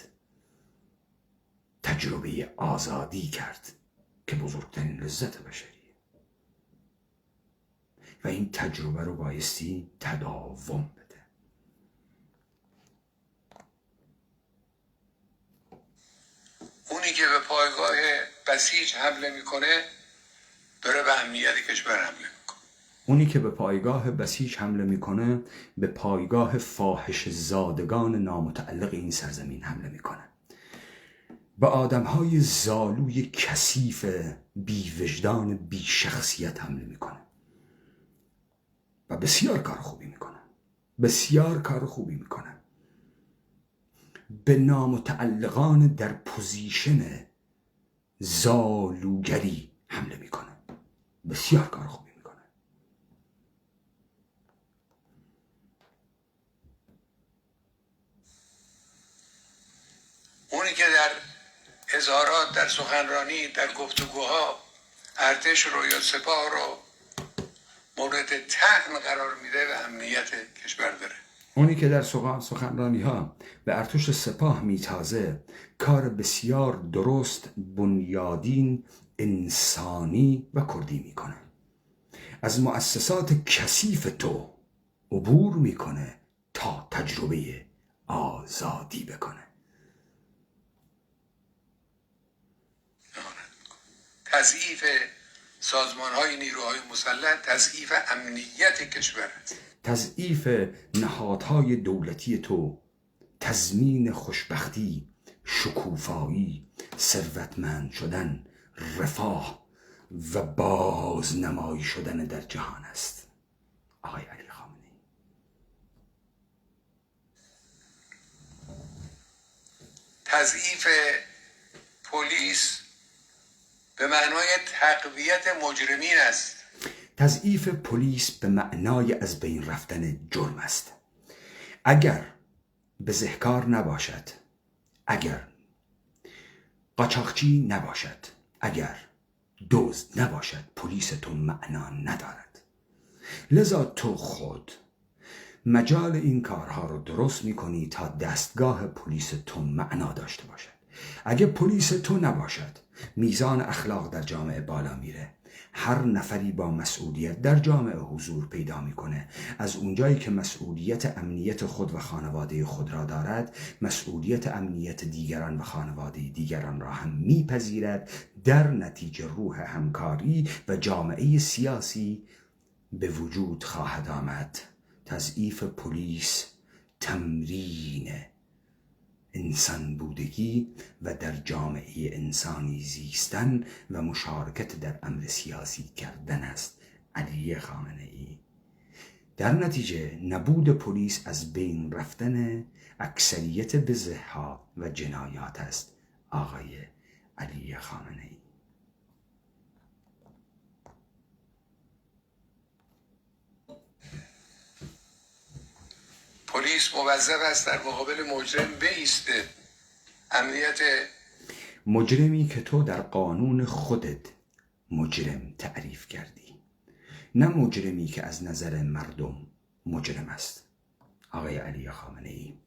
تجربه آزادی کرد که بزرگترین لذت بشری و این تجربه رو بایستی تداوم بده. اونی که به پایگاه بسیج حمله میکنه داره به امنیت کشور حمله میکنه. اونی که به پایگاه بسیج حمله میکنه به پایگاه فاحش زادگان نامتعلق این سرزمین حمله میکنه، به آدمهای زالوی کثیف بی وجدان بی شخصیت حمله میکنه و بسیار کار خوبی میکنه. بسیار کار خوبی میکنه. به نامتعلقان در پوزیشن زالوگری حمله میکنه. بسیار کار خوبی میکنه. اونی که در اظهارات، در سخنرانی، در گفتگوها ارتش رو یا سپاه رو مورد طعن قرار میده و امنیت کشور داره. اونی که در سخنرانی ها به ارتش سپاه میتازه کار بسیار درست، بنیادین، انسانی و کردی میکنه. از مؤسسات کثیف تو عبور میکنه تا تجربه آزادی بکنه. تضعیف سازمان‌های نیروهای مسلح تضعیف امنیت کشور است. تضعیف نهادهای دولتی تو تضمین خوشبختی، شکوفایی، ثروتمند شدن، رفاه و بازنمایی شدن در جهان است. آقای علی خامنه‌ای. تضعیف پلیس به معنای تقویت مجرمین است. تضعیف پلیس به معنای از بین رفتن جرم است. اگر بزهکار نباشد، اگر قاچاقچی نباشد، اگر دزد نباشد، پلیس تو معنا ندارد. لذا تو خود مجال این کارها رو درست میکنی تا دستگاه پلیس تو معنا داشته باشد. اگه پلیس تو نباشد، میزان اخلاق در جامعه بالا میره. هر نفری با مسئولیت در جامعه حضور پیدا میکنه. از اونجایی که مسئولیت امنیت خود و خانواده خود را دارد، مسئولیت امنیت دیگران و خانواده دیگران را هم میپذیرد. در نتیجه روح همکاری و جامعه سیاسی به وجود خواهد آمد. تضعیف پلیس تمرین انسان بودگی و در جامعه انسانی زیستن و مشارکت در امر سیاسی کردن است. علی خامنه‌ای. در نتیجه نبود پلیس از بین رفتن اکثریت بزه‌ها و جنایات است. آقای علی خامنه‌ای. پلیس موظف است در مقابل مجرم بایسته. امنیت مجرمی که تو در قانون خودت مجرم تعریف کردی، نه مجرمی که از نظر مردم مجرم است. آقای علی خامنه‌ای،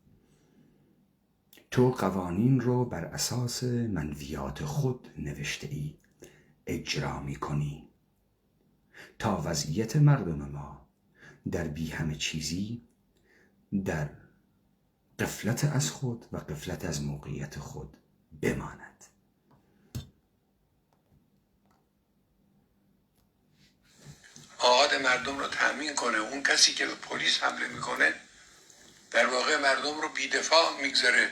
تو قوانین رو بر اساس منویات خود نوشته ای، اجرا می کنی تا وضعیت مردم ما در بی همه چیزی، در غفلت از خود و غفلت از موقعیت خود بماند. آحاد مردم رو تأمین کنه. اون کسی که به پلیس حمله میکنه در واقع مردم رو بی‌دفاع میگذاره.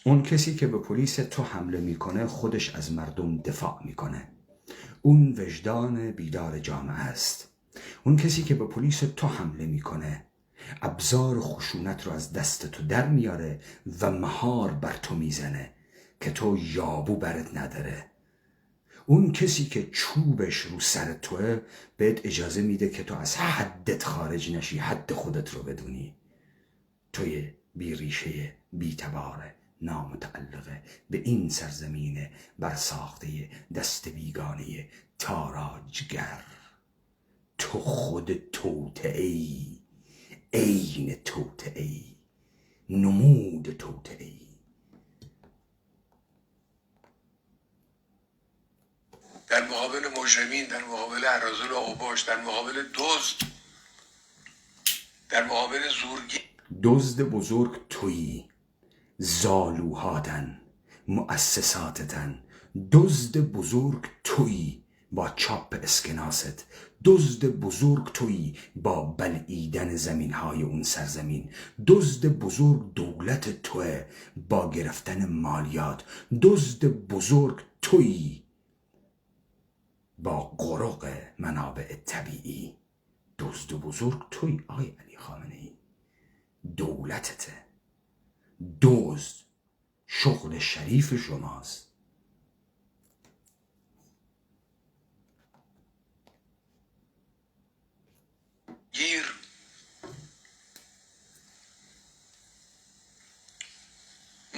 اون کسی که به پلیس تو حمله میکنه خودش از مردم دفاع میکنه. اون وجدان بیدار جامعه است. اون کسی که به پلیس تو حمله میکنه ابزار خشونت رو از دست تو در میاره و مهار بر تو میزنه که تو یابو برت نداره. اون کسی که چوبش رو سر توه بهت اجازه میده که تو از حدت خارج نشی، حد خودت رو بدونی. توی بی ریشه، بی تباره، نامتعلقه به این سرزمین برساخته دست بیگانه تاراجگر. تو خود توطئه‌ای، عین توطئه‌ای، نمود توطئه‌ای. در مقابل مجرمین، در مقابل اراذل و اوباش، در مقابل دزد، در مقابل زورگیر. دزد بزرگ تویی، زالوهاتن، مؤسساتتن. دزد بزرگ تویی با چاپ اسکناست. دزد بزرگ تویی با بلعیدن زمینهای اون سرزمین. دزد بزرگ دولت توه با گرفتن مالیات. دزد بزرگ تویی با قرق منابع طبیعی. دزد بزرگ تویی آقای علی خامنه‌ای. دولتته. دزد شغل شریف شماست. گیر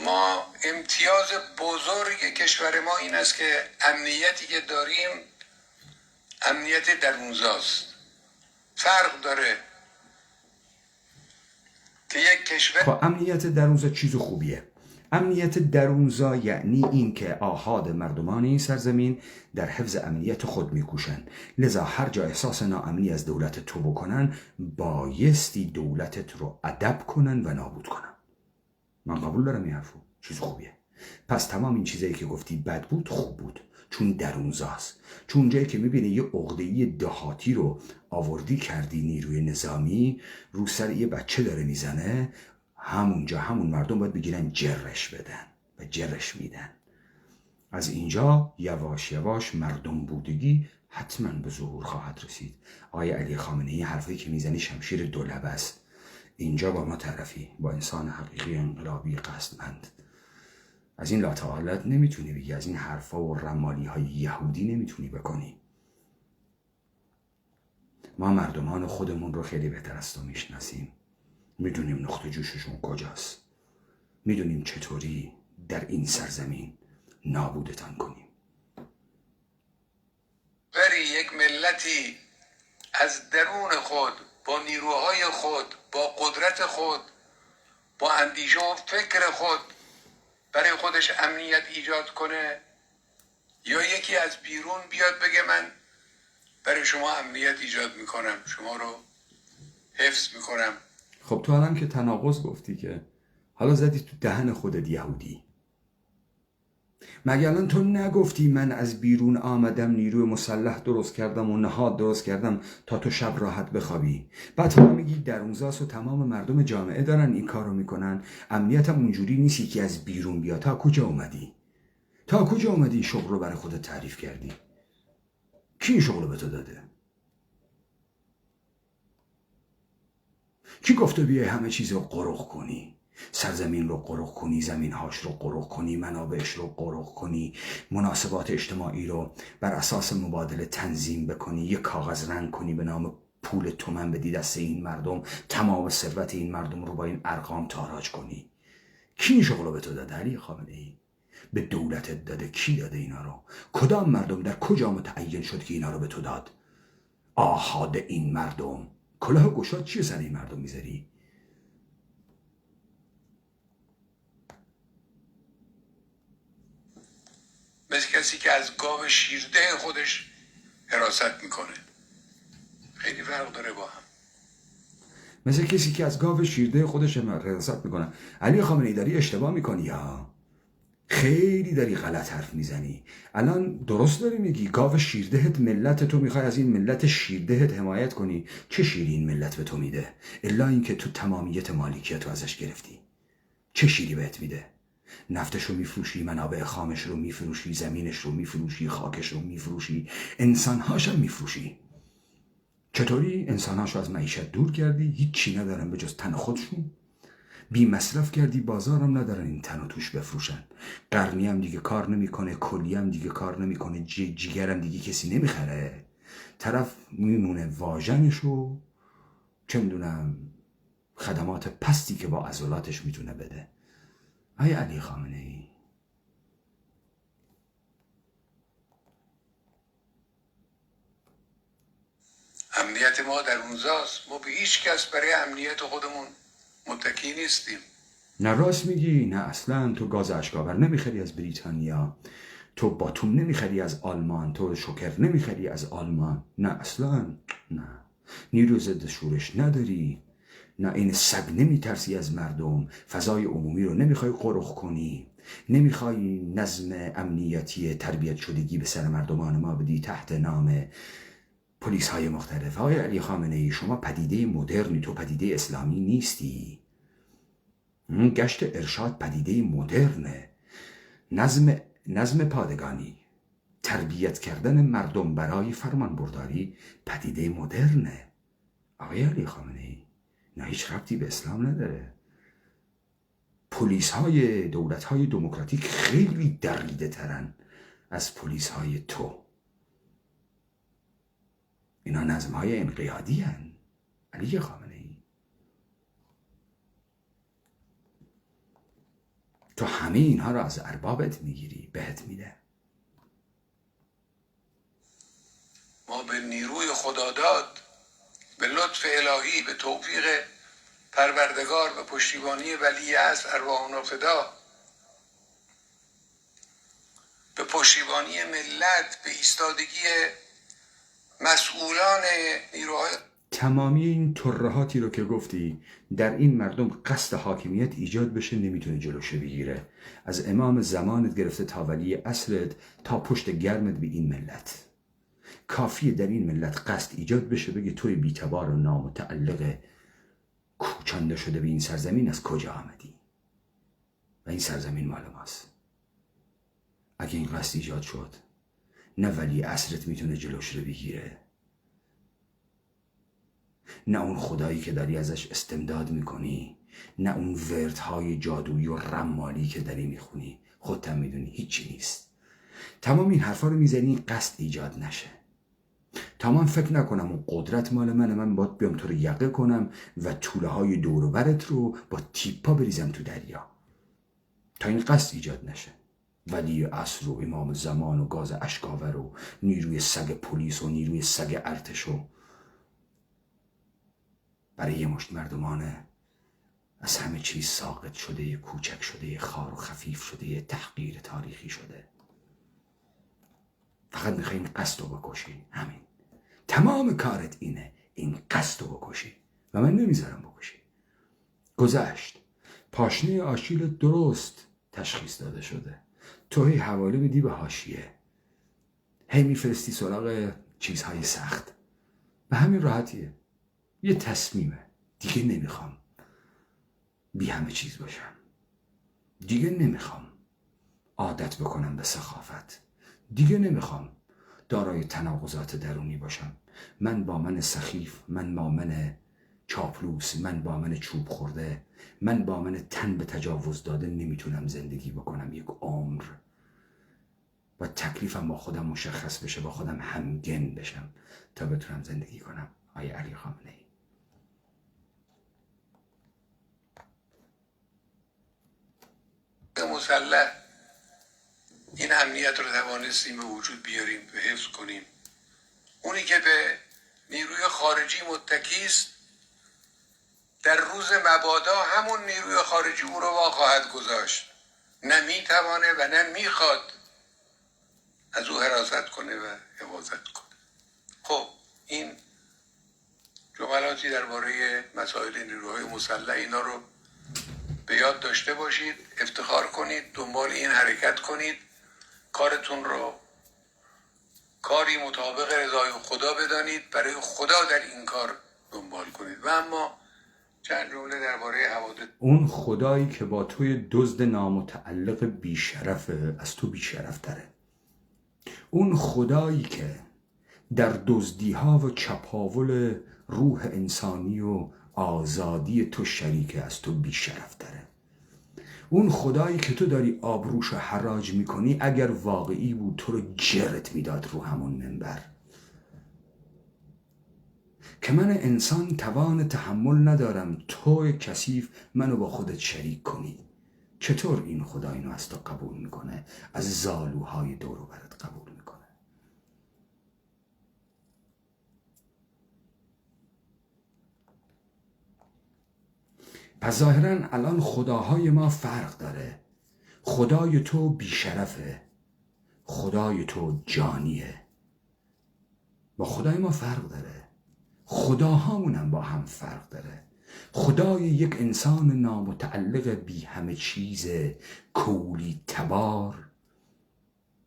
ما امتیاز بزرگ کشور ما این است که امنیتی که داریم امنیت درونزاست. فرق داره که یک کشور خب امنیت درونزا چیز خوبیه. امنیت درونزا یعنی این که آحاد مردمان این سرزمین در حفظ امنیت خود میکوشن، لذا هر جا احساس ناامنی از دولت تو بکنن بایستی دولتت رو ادب کنن و نابود کنن. من قبول دارم این حرفو، چیز خوبیه. پس تمام این چیزایی که گفتی بد بود خوب بود، چون درونزاست. چون جایی که میبینی یه عقده‌ای دهاتی رو آوردی کردی نیروی نظامی رو سر یه بچه داره میزنه، همونجا همون مردم باید بگیرن جرش بدن و جرش میدن. از اینجا یواش یواش مردم بودگی حتما به ظهور خواهد رسید. آقای علی خامنه‌ای حرفی که میزنی شمشیر دولبه است. اینجا با ما طرفی، با انسان حقیقی انقلابی قصدمند. از این لاتعالت نمیتونی بگی، از این حرفا و رمالی های یهودی نمیتونی بکنی. ما مردمان خودمون رو خیلی بهتر از تو میشناسیم. میدونیم نقطه جوششون کجاست. میدونیم چطوری در این سرزمین نابودتان کنیم. بری یک ملتی از درون خود با نیروهای خود با قدرت خود با اندیشه و فکر خود برای خودش امنیت ایجاد کنه، یا یکی از بیرون بیاد بگه من برای شما امنیت ایجاد میکنم، شما رو حفظ میکنم. خب تو الان که تناقض گفتی که حالا زدی تو دهن خودت یهودی. مگه الان تو نگفتی من از بیرون آمدم نیروی مسلح درست کردم و نهاد درست کردم تا تو شب راحت بخوابی؟ بعد تو میگی درونزاست و تمام مردم جامعه دارن این کارو میکنن. امنیتم اونجوری نیستی که از بیرون بیا. تا کجا اومدی؟ تا کجا اومدی این شغل رو برای خودت تعریف کردی؟ کی این شغل رو به تو داده؟ کی گفته بیای همه چیز رو قرق کنی؟ سرزمین رو قرق کنی، زمینهاش رو قرق کنی، منابعش رو قرق کنی، مناسبات اجتماعی رو بر اساس مبادله تنظیم بکنی، یک کاغذ رنگ کنی به نام پول تومن بدی دست این مردم، تمام ثروت این مردم رو با این ارقام تاراج کنی. کی این شغل رو به تو داده علی خامنه‌ای؟ به دولتت داده؟ کی داده اینا رو؟ کدام مردم در کجا متعین شد که اینا رو به تو داد؟ آحاد این مردم. کلاه گشاد چیه سر این مردم میذاری؟ مثل کسی که از گاو شیرده خودش حراست میکنه. خیلی فرق داره با هم. مثل کسی که از گاو شیرده خودش حراست میکنه. علی خامنه‌ای داری اشتباه میکنی یا خیلی داری غلط حرف میزنی. الان درست داری میگی گاو شیردهت ملت، تو میخوای از این ملت شیردهت حمایت کنی. چه شیری این ملت به تو میده الا اینکه تو تمامیت مالکیت رو ازش گرفتی؟ چه شیری بهت میده؟ نفتش رو میفروشی، منابع خامش رو میفروشی، زمینش رو میفروشی، خاکش رو میفروشی، انسانهاش هم میفروشی. چطوری انسانهاش رو از معیشت دور کردی؟ هیچی ندارن به جز تن خودشون. بی مصرف کردی، بازارم ندارن این تن و توش بفروشن. قرنی هم دیگه کار نمیکنه، کلی هم دیگه کار نمیکنه، جیگرم دیگه کسی نمیخره. طرف میمونه واژنش و چه میدونم خدمات پستی که با عضلاتش میتونه بده. ای علی خامنه‌ای، امنیت ما در اونجاست. ما به هیچ کس برای امنیت خودمون متکی نیستیم. نه راست میگی، نه اصلا. تو گاز اشکاور نمیخری از بریتانیا، تو باتوم نمیخری از آلمان، تو شکر نمیخری از آلمان، نه اصلا. نه نیرو ضد شورش نداری، نه این سگ نمیترسی از مردم، فضای عمومی رو نمیخوای قرق کنی، نمیخوای نظم امنیتی تربیت شدگی به سر مردمان ما بدی تحت نام پلیس های مختلف. آقای علی خامنه‌ای شما پدیده مدرنی، تو پدیده اسلامی نیستی. گشت ارشاد پدیده مدرنه. نظم پادگانی، تربیت کردن مردم برای فرمان برداری پدیده مدرنه. آقای علی خامنه‌ای نه هیچ ربطی به اسلام نداره. پلیس های دولت های دموکراتیک خیلی دقیقه ترن از پلیس های تو. اینا نظم های انقیادی هن. علی خامنه ای، تو همه اینها رو از اربابت میگیری، بهت میده. ما به نیروی خداداد، به لطف الهی، به توفیق پروردگار، به پشتیبانی ولی عصر ارواحنا فدا، به پشتیبانی ملت، به ایستادگی مسئولان نیروهای تمامی این ترهاتی رو که گفتی در این مردم قصد حاکمیت ایجاد بشه نمیتونه جلوش بگیره. از امام زمانت گرفته تا ولی عصرت تا پشت گرمت به این ملت، کافیه در این ملت قصد ایجاد بشه بگه توی بیتبار و نامتعلق کوچانده شده به این سرزمین از کجا آمدی و این سرزمین مال ماست. اگه این قصد ایجاد شد نه ولی عصرت میتونه جلوش رو بگیره، نه اون خدایی که داری ازش استمداد میکنی، نه اون وردهای جادویی و رمالی که داری میخونی. خودت هم میدونی هیچی نیست. تمام این حرفا رو میزنی قصد ایجاد نشه. تا من فکر نکنم اون قدرت مال منه، من باید بیام تو رو یقه کنم و توله های دور و برت رو با تیپا بریزم تو دریا تا این قصد ایجاد نشه. ولی عصر و امام زمان و گاز اشکاور و نیروی سگ پلیس و نیروی سگ ارتش و برای یه مشت مردمانه از همه چیز ساقط شده، کوچک شده، خار و خفیف شده، تحقیر تاریخی شده. فقط میخوای این قصد رو بکشی. همین تمام کارت اینه، این قصد رو بکشی و من نمیذارم بکشی. گذشت، پاشنه آشیل درست تشخیص داده شده، تو هی حواله میدی به حاشیه، هی میفرستی سراغ چیزهای سخت. به همین راحتیه. یه تصمیمه. دیگه نمیخوام بی همه چیز باشم، دیگه نمیخوام عادت بکنم به سخافت، دیگه نمیخوام دارای تناقضات درونی باشم. من با من سخیف، من با من چاپلوس، من با من چوب خورده، من با من تن به تجاوز داده نمیتونم زندگی بکنم یک عمر. با تکلیفم با خودم مشخص بشه، با خودم همگن بشم تا بتونم زندگی کنم. آیه علی خامنه ای. مسلح این امنیت رو توانستیم به وجود بیاریم و حفظ کنیم. اونی که به نیروی خارجی متکی است در روز مبادا همون نیروی خارجی او رو وا خواهد گذاشت. نه میتوانه و نه میخواد از او حراست کنه و حفاظت کنه. خب این جملاتی درباره مسائل نیروهای مسلح، اینا رو به یاد داشته باشید، افتخار کنید، دنبال این حرکت کنید، کارتون رو کاری مطابق رضای خدا بدانید، برای خدا در این کار دنبال کنید. و اما چند جمله درباره حوادث. اون خدایی که با توی دزد نامتعلق بیشرفه از تو بیشرفتره. اون خدایی که در دزدیها و چپاول روح انسانی و آزادی تو شریکه از تو بیشرفتره. اون خدایی که تو داری آبروش حراج میکنی اگر واقعی بود تو رو جرت میداد رو همون منبر. که من انسان توان تحمل ندارم تو کثیف منو با خودت شریک کنی. چطور این خدا اینو از تو قبول میکنه، از زالوهای دور و برت قبول میکنه؟ پس ظاهرا الان خداهای ما فرق داره. خدای تو بیشرفه، خدای تو جانیه. با خدای ما فرق داره. خداهامونم با هم فرق داره. خدای یک انسان نامتعلق بی همه چیز کولی تبار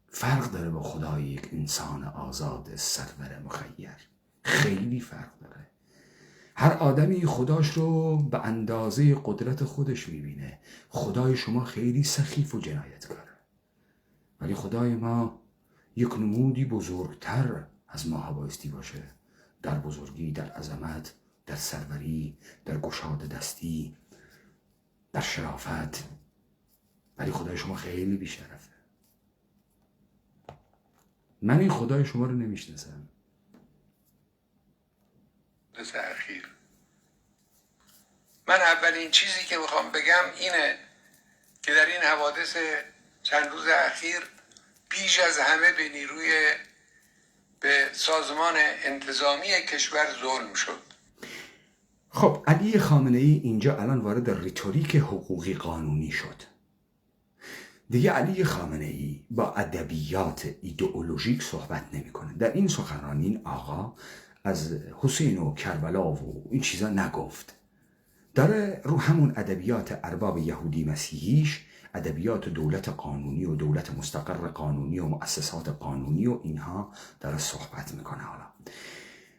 فرق داره با خدای یک انسان آزاد سرور مخیر. خیلی فرق داره. هر آدمی خداش رو به اندازه قدرت خودش میبینه. خدای شما خیلی سخیف و جنایتکاره، ولی خدای ما یک نمودی بزرگتر از ما بایستی باشه، در بزرگی، در عظمت در سروری، در گشاده دستی، در شرافت. ولی خدای شما خیلی بیشرفه. من این خدای شما رو نمیشناسم. حادثه اخیر، من اولین چیزی که میخوام بگم اینه که در این حوادث چند روز اخیر بیش از همه به سازمان انتظامی کشور ظلم شد. خب علی خامنه ای اینجا الان وارد ریتوریک حقوقی قانونی شد. دیگه علی خامنه ای با ادبیات ایدئولوژیک صحبت نمیکنه. در این سخنرانی این آقا از حسین و کربلا و این چیزا نگفت. داره رو همون ادبیات ارباب یهودی مسیحیش، ادبیات دولت قانونی و دولت مستقر قانونی و مؤسسات قانونی و اینها داره صحبت میکنه. حالا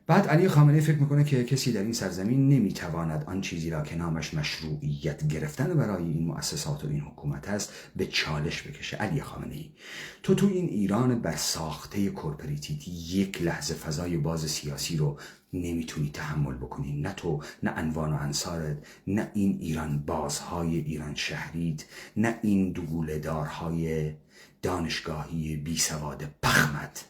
بعد علی خامنه‌ای فکر میکنه که کسی در این سرزمین نمیتواند آن چیزی را که نامش مشروعیت گرفتن برای این مؤسسات و این حکومت است به چالش بکشه. علی خامنه‌ای، تو این ایران برساخته کورپوریتیتی یک لحظه فضای باز سیاسی رو نمیتونی تحمل بکنی. نه تو، نه انوان و انصارت، نه این ایران بازهای ایران شهریت، نه این دوغوله‌دارهای دانشگاهی بی سواد پخمت.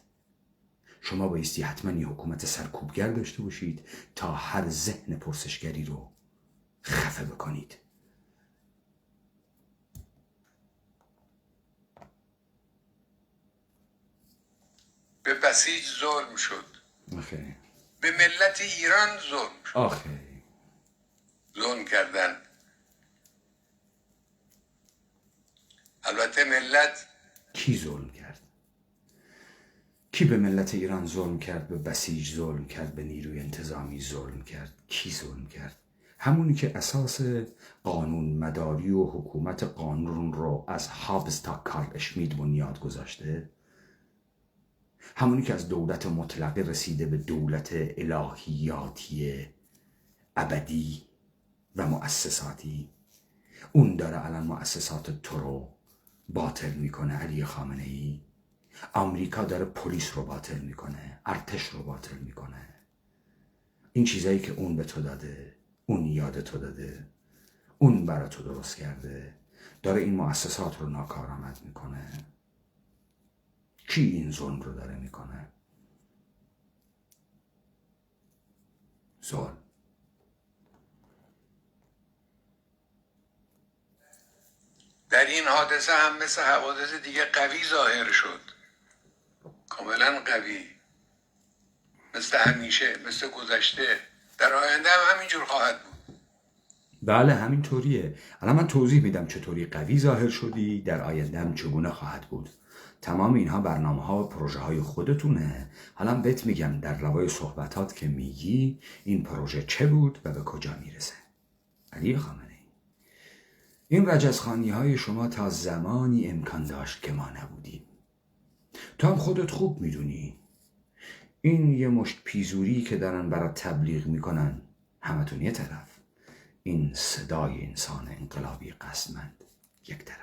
شما بایستی حتما یه حکومت سرکوبگر داشته باشید تا هر ذهن پرسشگری رو خفه بکنید. به بسیج ظلم شد. آخه به ملت ایران ظلم شد. آخه ظلم کردن. البته ملت، کی ظلم کرد؟ کی به ملت ایران ظلم کرد؟ به بسیج ظلم کرد، به نیروی انتظامی ظلم کرد. کی ظلم کرد؟ همونی که اساس قانون مداری و حکومت قانون رو از هابز تا کارل اشمید بنیاد گذاشته، همونی که از دولت مطلقه رسیده به دولت الهیاتی ابدی و مؤسساتی، اون داره الان مؤسسات تو رو باطل میکنه. علی خامنه ای، آمریکا داره پلیس رو باطل میکنه، ارتش رو باطل میکنه. این چیزایی که اون به تو داده، اون یاد تو داده، اون برای تو درست کرده، داره این مؤسسات رو ناکارآمد میکنه. کی این ظلم رو داره میکنه؟ ظلم. در این حادثه هم مثل حوادث دیگه قوی ظاهر شد. کاملا قوی. مثل همیشه، مثل گذشته. در آینده هم همینجور خواهد بود. بله همین طوریه. الان من توضیح میدم چطوری قوی ظاهر شدی، در آینده هم چگونه خواهد بود. تمام اینها برنامه ها و پروژه های خودتونه. حالا بهت میگم در روای صحبتات که میگی این پروژه چه بود و به کجا میرسه. علی خامنه ای، این رجزخانی های شما تا زمانی امکان داشت که ما نبودیم. تو هم خودت خوب میدونی این یه مشت پیزوری که دارن برات تبلیغ میکنن، همتون یه طرف، این صدای انسان انقلابی قسمند یک طرف.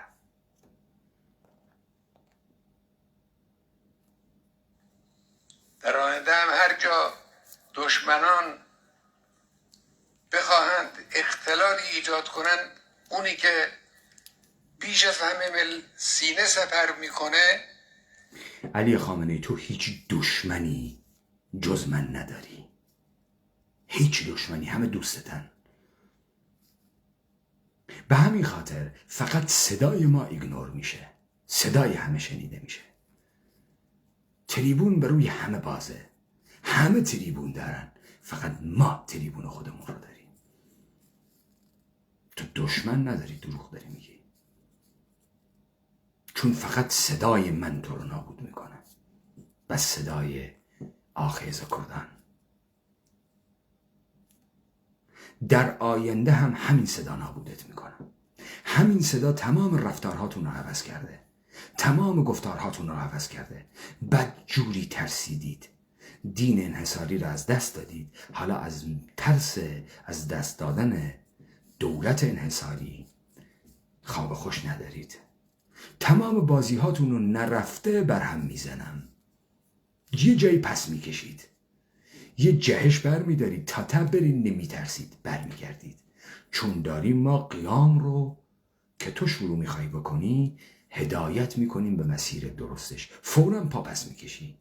در آینده هم هر جا دشمنان بخواهند اختلالی ایجاد کنند، اونی که بیش از همه سینه سپر میکنه. علی خامنه ای، تو هیچ دشمنی جز من نداری. هیچ دشمنی، همه دوستتن. به همین خاطر فقط صدای ما ایگنور میشه، صدای همه شنیده میشه. تریبون به روی همه بازه، همه تریبون دارن، فقط ما تریبون خودمون رو داریم. تو دشمن نداری، دروغ داری میگی، چون فقط صدای من تو رو نابود میکنه. بس صدای آخیز کردن. در آینده هم همین صدا نابودت میکنه. همین صدا تمام رفتارهاتون رو عوض کرده، تمام گفتارهاتون رو عوض کرده. بدجوری ترسیدید، دین انحصاری رو از دست دادید. حالا از ترس از دست دادن دولت انحصاری خواب خوش ندارید. تمام بازیهاتون رو نرفته برهم میزنم. یه جایی پس میکشید، یه جهش برمیدارید، تتب برید، نمیترسید، برمیگردید. چون داریم ما قیام رو که تو شروع میخوای بکنی هدایت میکنیم به مسیر درستش، فوراً پا پس میکشی.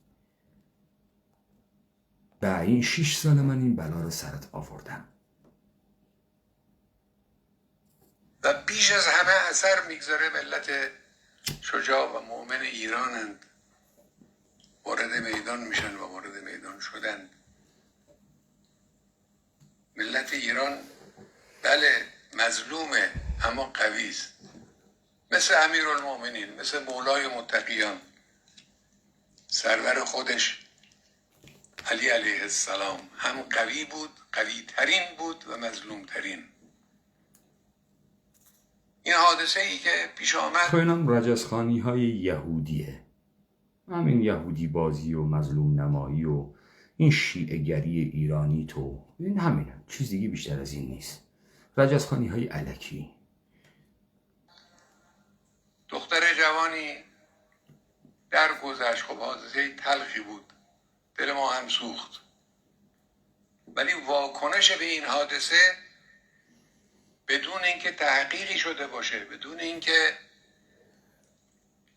به این 6 سال من این بلا رو سرت آوردم و بیش از همه اثر میگذاره ملت شجاع و مؤمن ایرانند، وارد میدان میشن و وارد میدان شدن. ملت ایران بله مظلومه اما قوی است، مثل امیرالمومنین، مثل مولای متقیان، سرور خودش علی علیه السلام هم قوی بود، قوی ترین بود و مظلوم ترین. این حادثه ای که پیش آمد تو اینم رجزخانی های یهودیه، همین یهودی بازی و مظلوم نمایی و این شیعه گری ایرانی تو، این همینه، چیز دیگه بیشتر از این نیست. رجزخانی های الکی. دختر جوانی در گذشت، خب حادثه تلخی بود، دل ما هم سوخت، ولی واکنش به این حادثه بدون اینکه تحقیقی شده باشه، بدون اینکه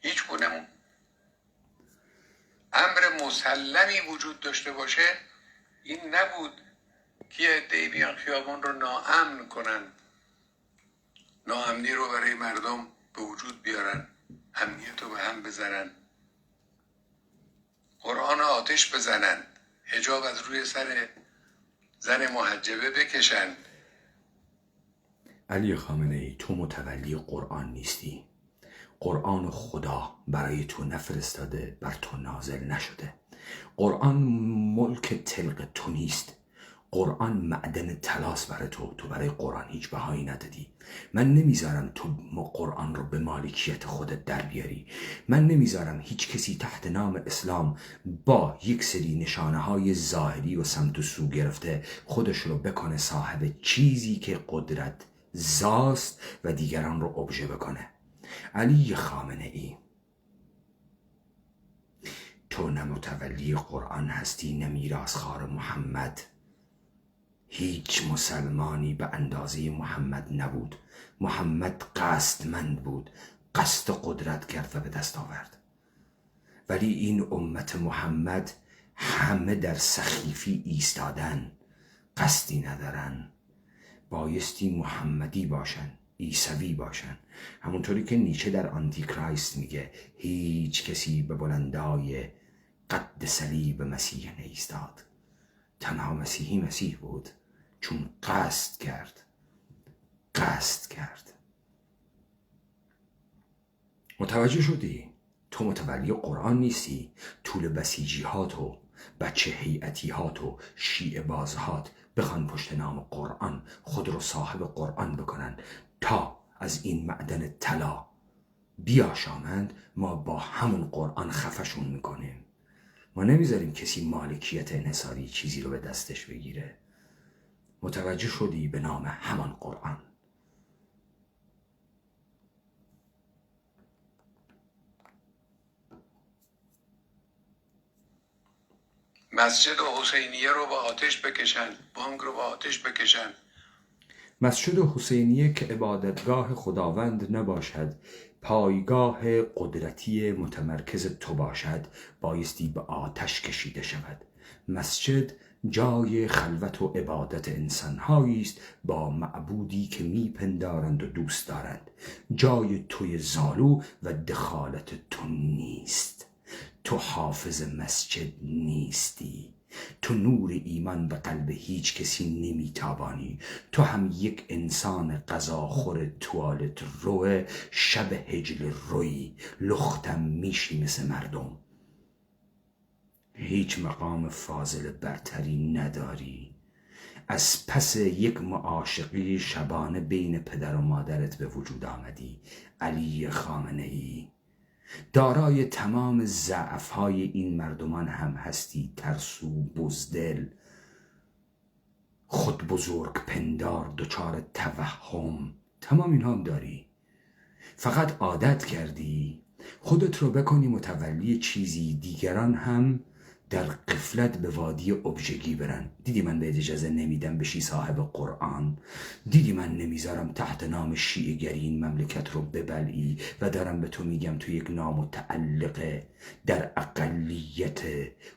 هیچ گونه امر مسلمی وجود داشته باشه، این نبود که عده‌ای بیان خیابان رو ناامن کنن، ناامنی رو برای مردم به وجود بیارن، امنیت رو به هم بزنن، قرآن آتش بزنن، حجاب از روی سر زن محجبه بکشن. علی خامنه ای، تو متولی قرآن نیستی. قرآن خدا برای تو نفرستاده، بر تو نازل نشده. قرآن ملک تلق تو نیست. قرآن معدن طلاست برای تو برای قرآن هیچ بهایی ندادی. من نمیذارم تو قرآن رو به مالکیت خودت در بیاری. من نمیذارم هیچ کسی تحت نام اسلام با یک سری نشانه های ظاهری و سمت و سو گرفته خودش رو بکنه صاحب چیزی که قدرت زاست و دیگران رو ابژه بکنه. علی خامنه ای، تو نه متولی قرآن هستی، نه میراث‌خوار محمد. هیچ مسلمانی به اندازه محمد نبود. محمد قصدمند بود، قصد قدرت کرد و به دست آورد. ولی این امت محمد همه در سخیفی ایستادن، قصدی ندارن. بایستی محمدی باشن، عیسوی باشن. همونطوری که نیچه در آنتیکرایست میگه هیچ کسی به بلندای قد صلیب مسیح نیستاد. تنها مسیحی مسیح بود، چون قصد کرد. متوجه شدی؟ تو متولی قرآن نیستی. طول بسیجیهات و بچه هیئتیهات و شیعه بازهات بخوان پشت نام قرآن خود رو صاحب قرآن بکنن تا از این معدن طلا بیاشامند. ما با همون قرآن خفشون میکنیم. ما نمیذاریم کسی مالکیت انحصاری چیزی رو به دستش بگیره. متوجه شدی؟ به نام همان قرآن. مسجد حسینیه رو با آتش بکشن، بانک رو با آتش بکشن. مسجد حسینیه که عبادتگاه خداوند نباشد، پایگاه قدرتی متمرکز تو باشد، بایستی به آتش کشیده شود. مسجد جای خلوت و عبادت انسان‌هایی است با معبودی که میپندارند و دوست دارند. جای توی زالو و دخالت تو نیست. تو حافظ مسجد نیستی. تو نور ایمان به قلب هیچ کسی نمیتابانی. تو هم یک انسان غذاخور توالت روه، شب هجل روی، لختم میشی مثل مردم. هیچ مقام فاضل برتری نداری. از پس یک معاشقی شبانه بین پدر و مادرت به وجود آمدی. علی خامنه ای، دارای تمام ضعف‌های این مردمان هم هستی. ترسو، بزدل، خود بزرگ پندار، دچار توهم، تمام اینها هم داری. فقط عادت کردی خودت رو بکنی متولی چیزی، دیگران هم در غفلت به وادی ابژگی برن. دیدی من به اجازه نمیدم بشی صاحب قرآن؟ دیدی من نمیذارم تحت نام شیعه گری این مملکت رو ببلعی و دارم به تو میگم تو یک نامتعلقه در اقلیت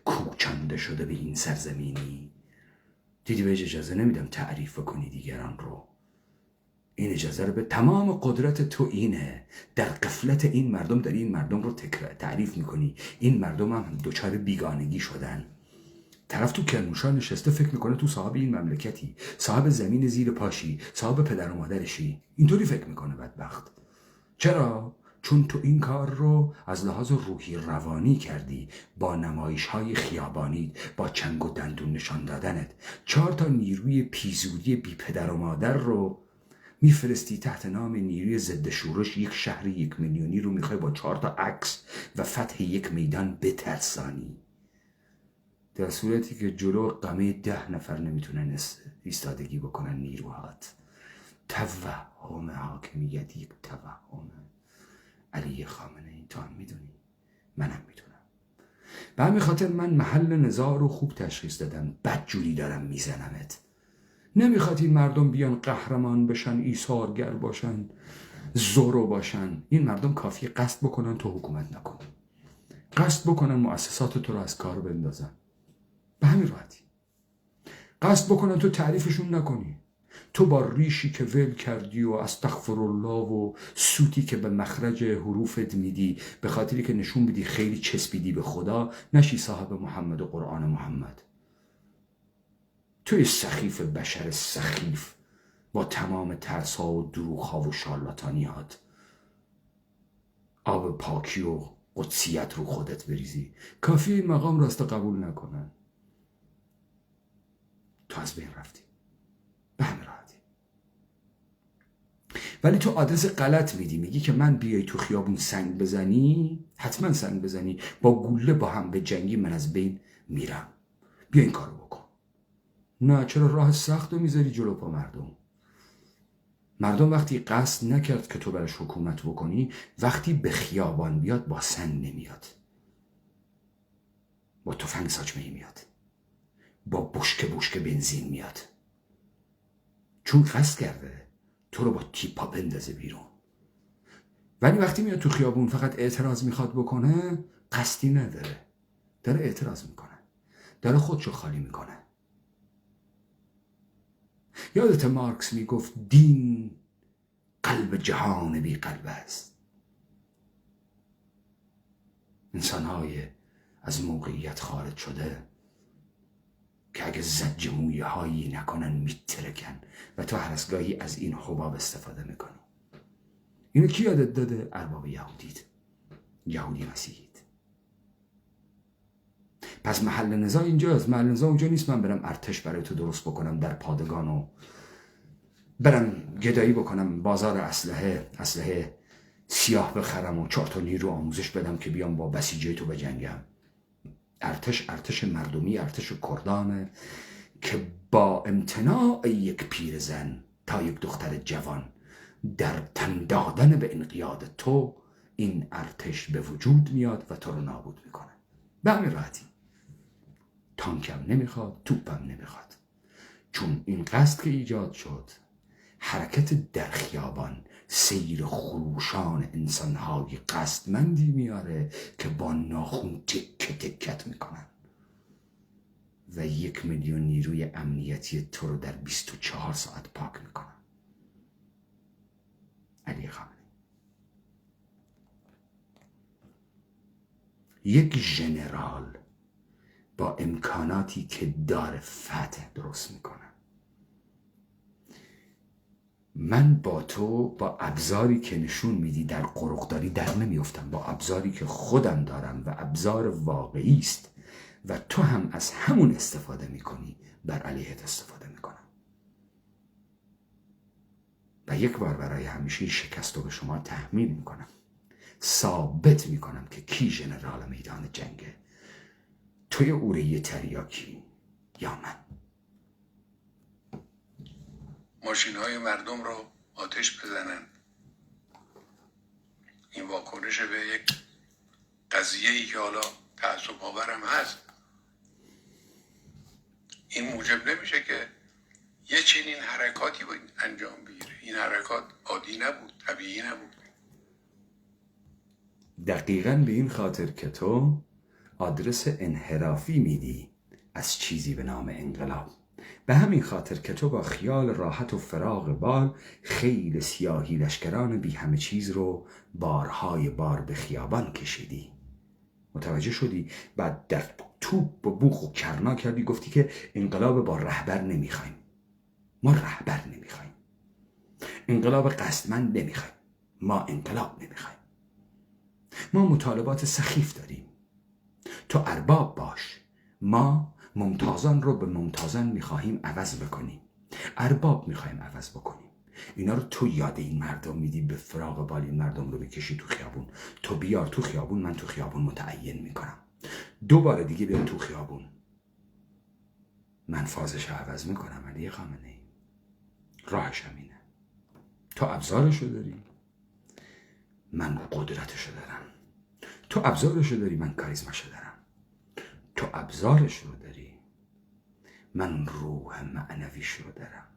کوچانده شده به این سرزمینی؟ دیدی به اجازه نمیدم تعریف کنی دیگران رو. این اجازه رو به تمام قدرت تو اینه. در غفلت این مردم داری این مردم رو تعریف میکنی. این مردم هم دچار بیگانگی شدن. طرف تو کرمانشاه نشسته فکر میکنه تو صاحب این مملکتی، صاحب زمین زیر پاشی، صاحب پدر و مادرشی. اینطوری فکر میکنه بدبخت. چرا؟ چون تو این کار رو از لحاظ روحی روانی کردی، با نمایش های خیابانی، با چنگ و دندون نشان دادنت. 4 تا نیروی پیزودی بی پدر و مادر رو میفرستی تحت نام نیروی ضد شورش. یک شهر 1 میلیونی رو میخوای با 4 تا عکس و فتح یک میدان بترسانی، در صورتی که جلو قمه 10 نفر نمیتونن ایستادگی بکنن نیروهات. توهم حاکمیت یک توهم. علی خامنه‌ای تو هم میدونی، منم میدونم. به همین خاطر من محل نزاع رو خوب تشخیص دادم. بدجوری دارم میزنمت. نمیخواد این مردم بیان قهرمان بشن، ایثارگر باشن، زورو باشن. این مردم کافیه قصد بکنن تو حکومت نکنن، قصد بکنن مؤسسات تو رو از کار بندازن. به همین راحتی. قصد بکنن تو تعریفشون نکنی. تو با ریشی که ول کردی و استغفرالله و سوتی که به مخرج حروفت میدی به خاطری که نشون بدی خیلی چسبیدی به خدا، نشی صاحب محمد و قرآن محمد. توی سخیف بشر سخیف با تمام ترس‌ها و دروغ‌ها و شارلاتانیات آب پاکی و قدسیت رو خودت بریزی. کافی این مقام راست قبول نکنن. تو از بین رفتی. به همین راحتی. ولی تو آدرس غلط میدی. میگی که من بیای تو خیابون سنگ بزنی، حتما سنگ بزنی، با گوله با هم به جنگی، من از بین میرم. بیا این کارو بکن. نه، چرا راه سخت رو میذاری جلو پا مردم؟ مردم وقتی قصد نکرد که تو برش حکومت بکنی، وقتی به خیابان بیاد با سنگ نمیاد، با تفنگ ساچمه‌ای میاد، با بشکه بنزین میاد. چون قصد کرده تو رو با تیپا بندازه بیرون. ولی وقتی میاد تو خیابون فقط اعتراض میخواد بکنه، قصدی نداره، داره اعتراض میکنه، داره خودشو خالی میکنه. یادت مارکس میگفت دین قلب جهان بی قلب است. انسانهای از موقعیت خارج شده که اگه زج مویه هایی نکنن میترکن و تو هر از گاهی از این حباب استفاده میکنی. اینو کی یادت داده؟ ارباب یهودیت، یهودی مسیحیت. پس محل نزاع اینجاست. محل نزاع اونجا نیست من برم ارتش برای تو درست بکنم در پادگان و برم گدایی بکنم بازار اسلحه سیاه بخرم و 4 تا نیرو آموزش بدم که بیام با بسیجه تو بجنگم. ارتش مردمی، ارتش کردانه که با امتناع یک پیرزن تا یک دختر جوان در تن دادن به انقیاد تو، این ارتش به وجود میاد و تو رو نابود میکنه. به همین راحتی. تانکم نمیخواد، توپم نمیخواد. چون این قصد که ایجاد شد، حرکت در خیابان، سیر خروشان انسانهای قصدمندی میاره که با ناخون تکت میکنن و 1 میلیون نیروی امنیتی تو رو در 24 ساعت پاک میکنن. علی خامنه‌ای یک ژنرال با امکاناتی که داره فتح درست میکنه. من با تو با ابزاری که نشون میدی در قرقداری در نمیافتم، با ابزاری که خودم دارم و ابزار واقعی است و تو هم از همون استفاده میکنی، بر علیهت استفاده میکنم و یک بار برای همیشه شکست رو به شما تحمیل میکنم. ثابت میکنم که کی ژنرال میدان جنگه، توی اوره تریاکی یا من. ماشین های مردم رو آتش بزنن. این واکنش به یک قضیه‌ای که حالا تعصب آورم هست، این موجب نمیشه که یه چنین حرکاتی انجام بگیره. این حرکات عادی نبود، طبیعی نبود. دقیقاً به این خاطر که تو آدرس انحرافی میدی از چیزی به نام انقلاب. به همین خاطر که تو با خیال راحت و فراغ بال خیل سیاهی لشکران بی همه چیز رو بارهای بار به خیابان کشیدی. متوجه شدی؟ بعد در توپ و بوق و کرنا کردی، گفتی که انقلاب با رهبر نمیخوایم. ما رهبر نمیخوایم، انقلاب قصدمند نمیخوایم، ما انقلاب نمیخوایم. ما مطالبات سخیف داریم، تو ارباب باش. ما ممتازان رو به ممتازان میخواهیم عوض بکنیم، ارباب میخواهیم عوض بکنیم. اینا رو تو یاد این مردم میدی، به فراغ بال این مردم رو بکشی تو خیابون. تو بیار تو خیابون، من تو خیابون متعین میکنم. دوباره دیگه بیار تو خیابون، من فازش عوض میکنم. علی خامنه‌ای راهش همینه. تو ابزارشو داری، من قدرتشو دارم. تو ابزارشو داری، من کاریزماشو دارم. تو ابزارش رو داری، من روح معنویش رو دارم.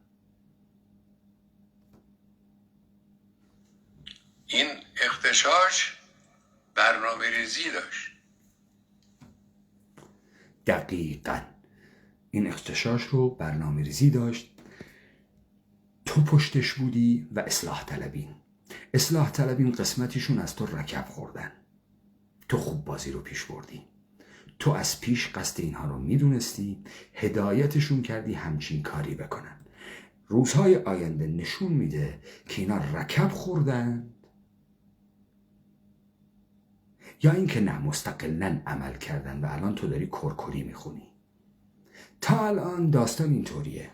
این اغتشاش برنامه ریزی داشت. دقیقاً این اغتشاش رو برنامه ریزی داشت. تو پشتش بودی و اصلاح طلبین قسمتیشون از تو رکب خوردن. تو خوب بازی رو پیش بردی، تو از پیش قصد اینها رو میدونستی، هدایتشون کردی همچین کاری بکنن. روزهای آینده نشون میده که اینا رکب خوردن یا اینکه نه مستقلاً عمل کردن و الان تو داری کرکری میخونی. تا الان داستان اینطوریه،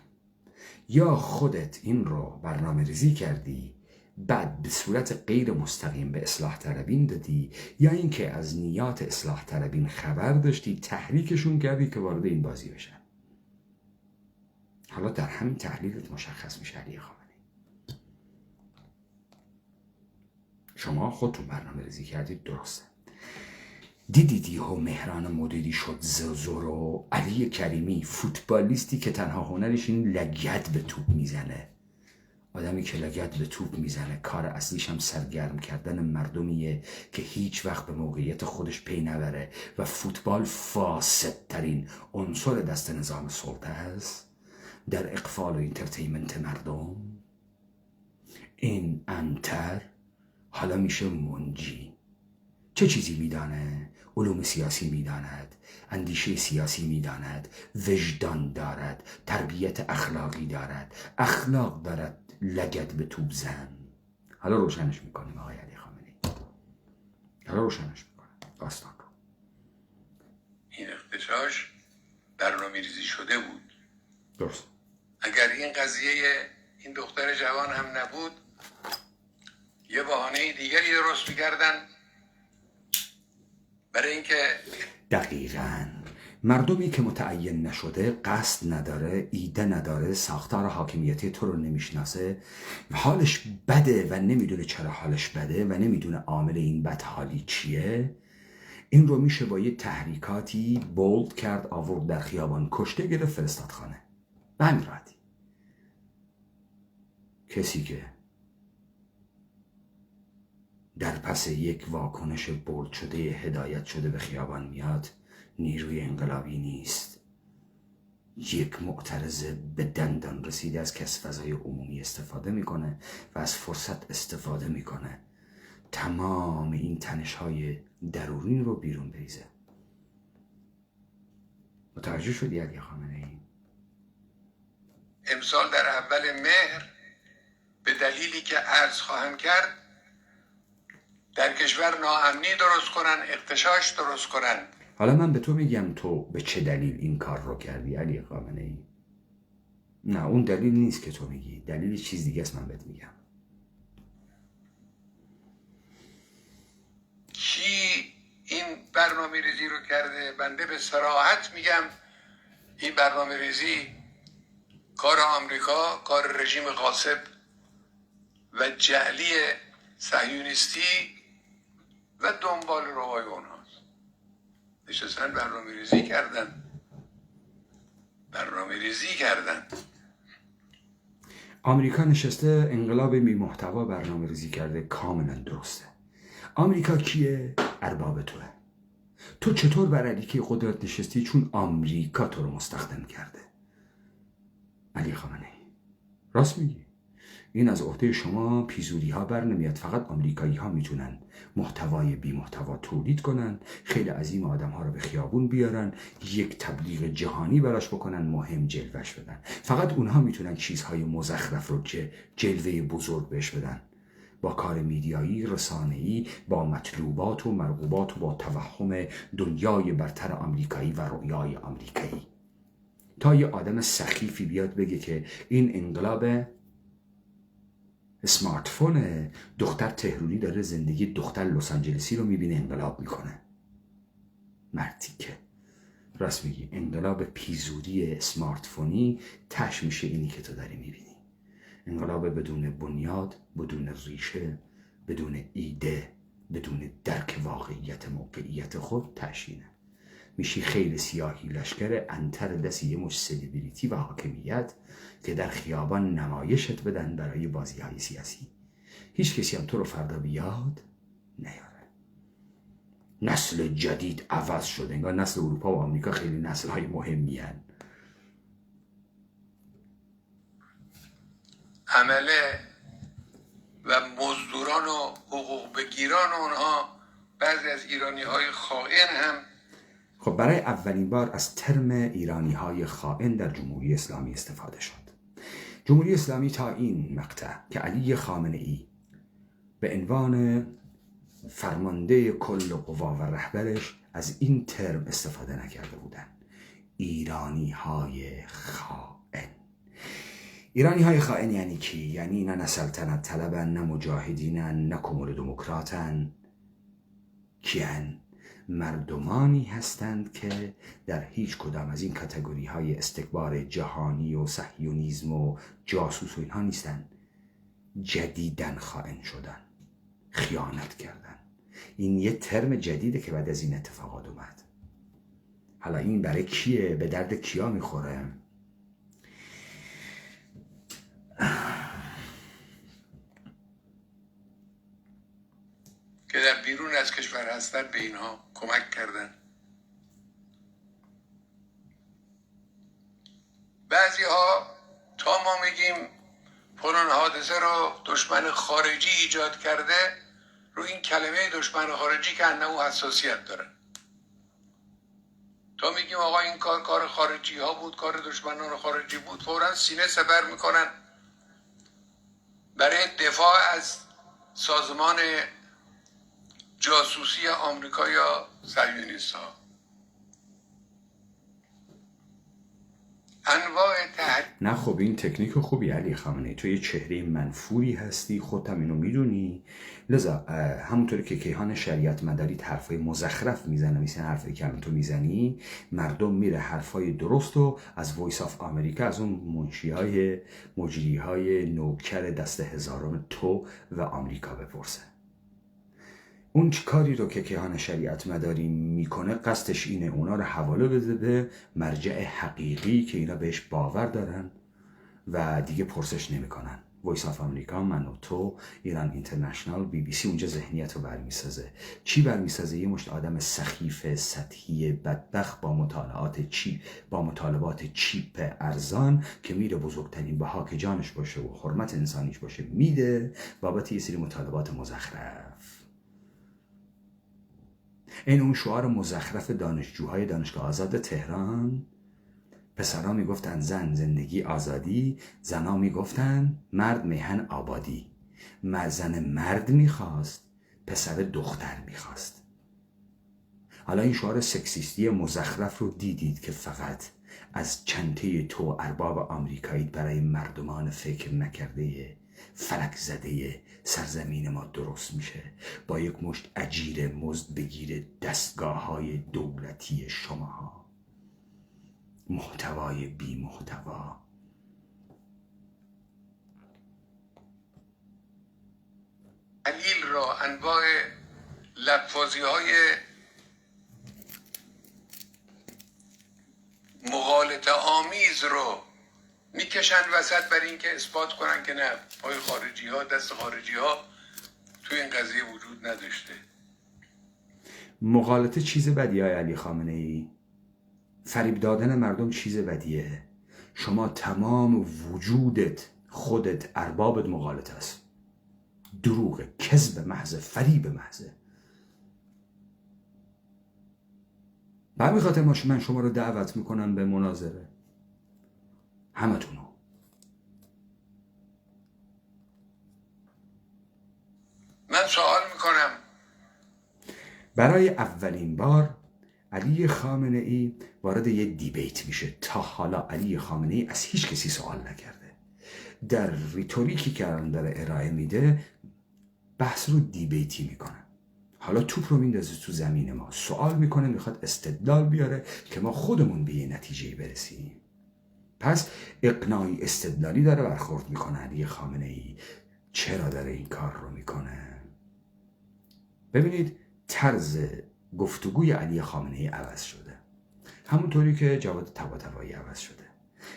یا خودت این رو برنامه ریزی کردی بعد به صورت غیر مستقیم به اصلاح طلبین دادی، یا اینکه از نیات اصلاح طلبین خبر داشتی، تحریکشون کردی که وارد این بازی بشن. حالا در همین تحلیلت مشخص میشه علی خامنه‌ای، شما خودتون برنامه ریزی کردید، درسته. دیدی و مهران مدیری شد زورو. علی کریمی فوتبالیستی که تنها هنرش این لگد به توپ میزنه. آدمی که لگد به توپ میزنه کار اصلیش هم سرگرم کردن مردمیه که هیچ وقت به موقعیت خودش پی نبره و فوتبال فاسدترین عنصر دست نظام سلطه است در اقفال و انترتینمنت مردم. این انتر حالا میشه منجی. چه چیزی میدانه؟ علوم سیاسی میداند، اندیشه سیاسی میداند، وجدان دارد، تربیت اخلاقی دارد، اخلاق دارد، لگد به توپ زن. حالا روشنش میکنیم آقای علی خامنه‌ای، حالا روشنش میکنیم. داستان رو این اغتشاش برنامه ریزی شده بود. درست. اگر این قضیه این دختر جوان هم نبود، یه بهانه دیگری درست میکردن برای اینکه دقیقاً مردمی که متعین نشده، قصد نداره، ایده نداره، ساختار حاکمیتی تو رو نمیشناسه، حالش بده و نمیدونه چرا حالش بده و نمیدونه عامل این بدحالی چیه، این رو میشه با یه تحریکاتی بولد کرد، آورد در خیابان، کشته، گرفت، فرستاد خانه. به همین راحتی. کسی که در پس یک واکنش بولد شده، هدایت شده به خیابان میاد، نیروی انقلابی نیست، یک معترض به دندان رسیده از که از فضای عمومی استفاده میکنه و از فرصت استفاده میکنه تمام این تنش‌های درونی رو بیرون بریزه. متوجه شدی علی خامنه‌ای؟ امسال در اول مهر به دلیلی که عرض خواهم کرد در کشور ناامنی درست کنن، اغتشاش درست کنن. حالا من به تو میگم تو به چه دلیل این کار رو کردی علی خامنه‌ای؟ نه اون دلیل نیست که تو میگی، دلیل چیز دیگه است. من بهت میگم کی این برنامه ریزی رو کرده. بنده به صراحت میگم این برنامه ریزی کار آمریکا، کار رژیم غاصب و جعلی صهیونیستی و دنبال روهای اونهاست. نشستن برنامه ریزی کردن برنامه ریزی کردن. آمریکا نشسته انقلاب بی محتوا برنامه ریزی کرده، کاملا درسته. آمریکا کیه؟ ارباب توه. تو چطور بر علیه قدرت نشستی؟ چون آمریکا تو رو مستخدم کرده. علی خامنه‌ای راست میگی، این از عهده شما پیزوری ها بر نمیاد. فقط آمریکایی ها میتونن محتوای بی محتوا تولید کنن، خیلی عظیم آدم ها رو به خیابون بیارن، یک تبلیغ جهانی براش بکنن، مهم جلوش بدن. فقط اونها میتونن چیزهای مزخرف رو که جلوه بزرگ بهش بدن، با کار میدیایی، رسانه‌ای، با مطلوبات و مرغوبات و با توهم دنیای برتر آمریکایی و رویای آمریکایی. تا یه آدم سخیفی بیاد بگه که این انقلاب اسمارت فونه، دختر تهرونی داره زندگی دختر لس آنجلسی رو میبینه انقلاب میکنه. مردی که راست میگی، انقلاب پیزوری اسمارت فونی تش میشه اینی که تو داری میبینی. انقلاب بدون بنیاد، بدون ریشه، بدون ایده، بدون درک واقعیت موقعیت خود تشینه. میشی خیلی سیاهی لشکر انتر دستی یه مش سلیبریتی و حاکمیت که در خیابان نمایشت بدن برای بازی های سیاسی. هیچ کسی هم تو رو فردا بیاد نیاره. نسل جدید عوض شده، انگار نسل اروپا و آمریکا خیلی نسل های مهمی هن. عمله و مزدوران و حقوق بگیران اونها، بعضی از ایرانی های خائن هم. خب برای اولین بار از ترم ایرانی های خائن در جمهوری اسلامی استفاده شد. جمهوری اسلامی تا این مقطع که علی خامنه‌ای به عنوان فرمانده کل قوا و رهبرش از این ترم استفاده نکرده بودند. ایرانی های خائن. ایرانی های خائن یعنی کی؟ یعنی نه سلطنت طلبن، نه مجاهدینن، نه کمون دموکراتن. کیان؟ مردمانی هستند که در هیچ کدام از این کاتگوری های استکبار جهانی و صهیونیسم و جاسوس و اینها نیستند. جدیدن خائن شدن، خیانت کردن. این یه ترم جدیده که بعد از این اتفاقات اومد. حالا این برای کیه؟ به درد کیا میخوره؟ که در بیرون از کشور هستن به اینها کمک کردن. بعضی ها تا ما میگیم فلان حادثه رو دشمن خارجی ایجاد کرده، رو این کلمه دشمن خارجی که انه حساسیت داره. تا میگیم آقا این کار خارجی ها بود، کار دشمنان خارجی بود، فوراً سینه سپر میکنن برای دفاع از سازمان جاسوسی آمریکا یا صهیونیست ها. انواع نه خب این تکنیک خوبی علی خامنه‌ای، تو یه چهره منفوری هستی، خودت هم اینو میدونی. لذا همونطوری که کیهان شریعت مداری حرفای مزخرف میزنه، مثل حرفایی که تو میزنی، مردم میره حرفای درست رو از وایس آف آمریکا، از اون مجریهای نوکر دست هزارم تو و آمریکا بپرسه. اون کاری رو که کیهان شریعت مداری میکنه قصدش اینه اونا رو حواله بده به مرجع حقیقی که اینا بهش باور دارن و دیگه پرسش نمیکنن. وایس آف آمریکا، من و تو، ایران اینترنشنال، بی بی سی اونجا ذهنیت رو برمیسازه. چی برمیسازه؟ یه مشت آدم سخیف سطحی بدبخت با مطالبات چیپ ارزان که میره بزرگترین بها که جانش باشه و حرمت انسانیش باشه میده بابت یه سری مطالبات مزخرف. این اون شعار مزخرف دانشجوهای دانشگاه آزاد تهران. پسرها میگفتن زن زندگی آزادی، زنها میگفتن مرد میهن آبادی. زن مرد میخواست، پسر دختر میخواست. حالا این شعار سکسیستی مزخرف رو دیدید که فقط از چنته تو ارباب آمریکایی برای مردمان فکر نکرده فلک زده سرزمین ما درست میشه با یک مشت اجیر مزد بگیره دستگاه های دولتی شماها. محتوای بی محتوا. دلیل را انواع لفاظی های مغالطه آمیز رو میکشن وسط برای اینکه اثبات کنن که نه، پای خارجی ها، دست خارجی ها توی این قضیه وجود نداشته. مغالطه چیز بدیه های علی خامنه ای. فریب دادن مردم چیز بدیه. شما تمام وجودت، خودت، اربابت مغالطه است. دروغ، کذب محض، فریب محض. به همین خاطر من شما رو دعوت میکنم به مناظره، همتونو. من سوال میکنم، برای اولین بار علی خامنه ای وارد یه دیبیت میشه. تا حالا علی خامنه ای از هیچ کسی سوال نکرده. در ریتوریکی که الان داره ارائه میده بحث رو دیبیتی میکنه. حالا توپ رو میندازه تو زمین ما، سوال میکنه، میخواد استدلال بیاره که ما خودمون به یه نتیجه برسیم. پس اقناعی استدلالی داره برخورد میکنه علی خامنه ای. چرا داره این کار رو میکنه؟ ببینید طرز گفتگوی علی خامنه ای عوض شده، همونطوری که جواد طباطبایی عوض شده،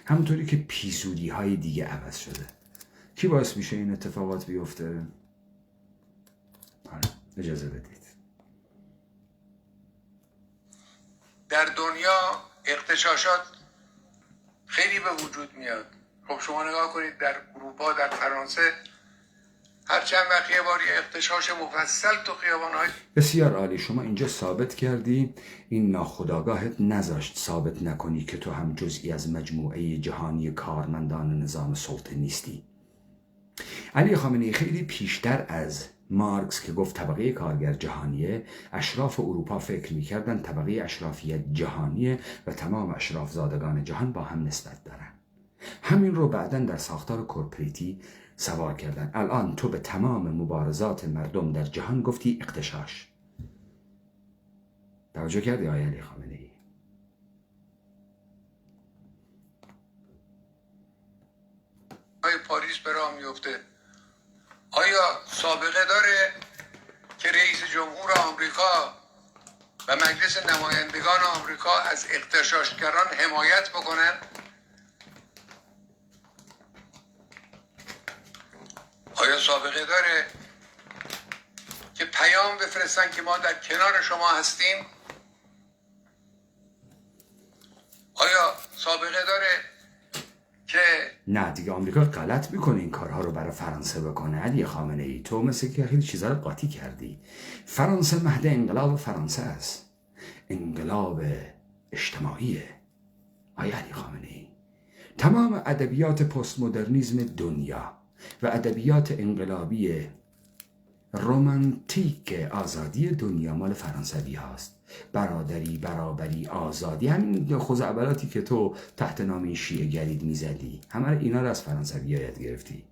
همونطوری که پیسودی های دیگه عوض شده. کی باعث میشه این اتفاقات بیفته؟ اجازه بدید. در دنیا اغتشاشات خیلی به وجود میاد. خب شما نگاه کنید در اروپا، در فرانسه، هر چند وقت یه بار یه اغتشاش مفصل تو خیابان‌های. بسیار عالی. شما اینجا ثابت کردی، این ناخودآگاهت نذاشت ثابت نکنی که تو هم جزئی از مجموعه جهانی کارمندان نظام سلطه نیستی. علی خامنه ای خیلی پیشتر از مارکس که گفت طبقه کارگر جهانیه، اشراف اروپا فکر میکردن طبقه اشرافیت جهانیه و تمام اشراف زادگان جهان با هم نسبت دارن. همین رو بعداً در ساختار کورپریتی سوار کردن. الان تو به تمام مبارزات مردم در جهان گفتی اغتشاش. توجه کردی آقای علی خامنه ای؟ پاریس به راه میفته. آیا سابقه داره که رئیس جمهور آمریکا و مجلس نمایندگان آمریکا از اغتشاشگران حمایت بکنن؟ آیا سابقه داره که پیام بفرستن که ما در کنار شما هستیم؟ آیا سابقه داره که نه دیگه آمریکا غلط میکنه این کارها رو برای فرانسه بکنه. علی خامنه ای تو مثل که خیلی چیزا رو قاطی کردی. فرانسه مهد انقلاب فرانسه است، انقلاب اجتماعیه. آیا علی خامنه ای تمام ادبیات پست مدرنیسم دنیا و ادبیات انقلابی رومانتیک آزادی دنیا مال فرانسوی هاست. برادری، برابری، آزادی، همین خزعبلاتی که تو تحت نام شیعه گرید میزدی، همه اینا رو از فرانسوی یاد گرفتی.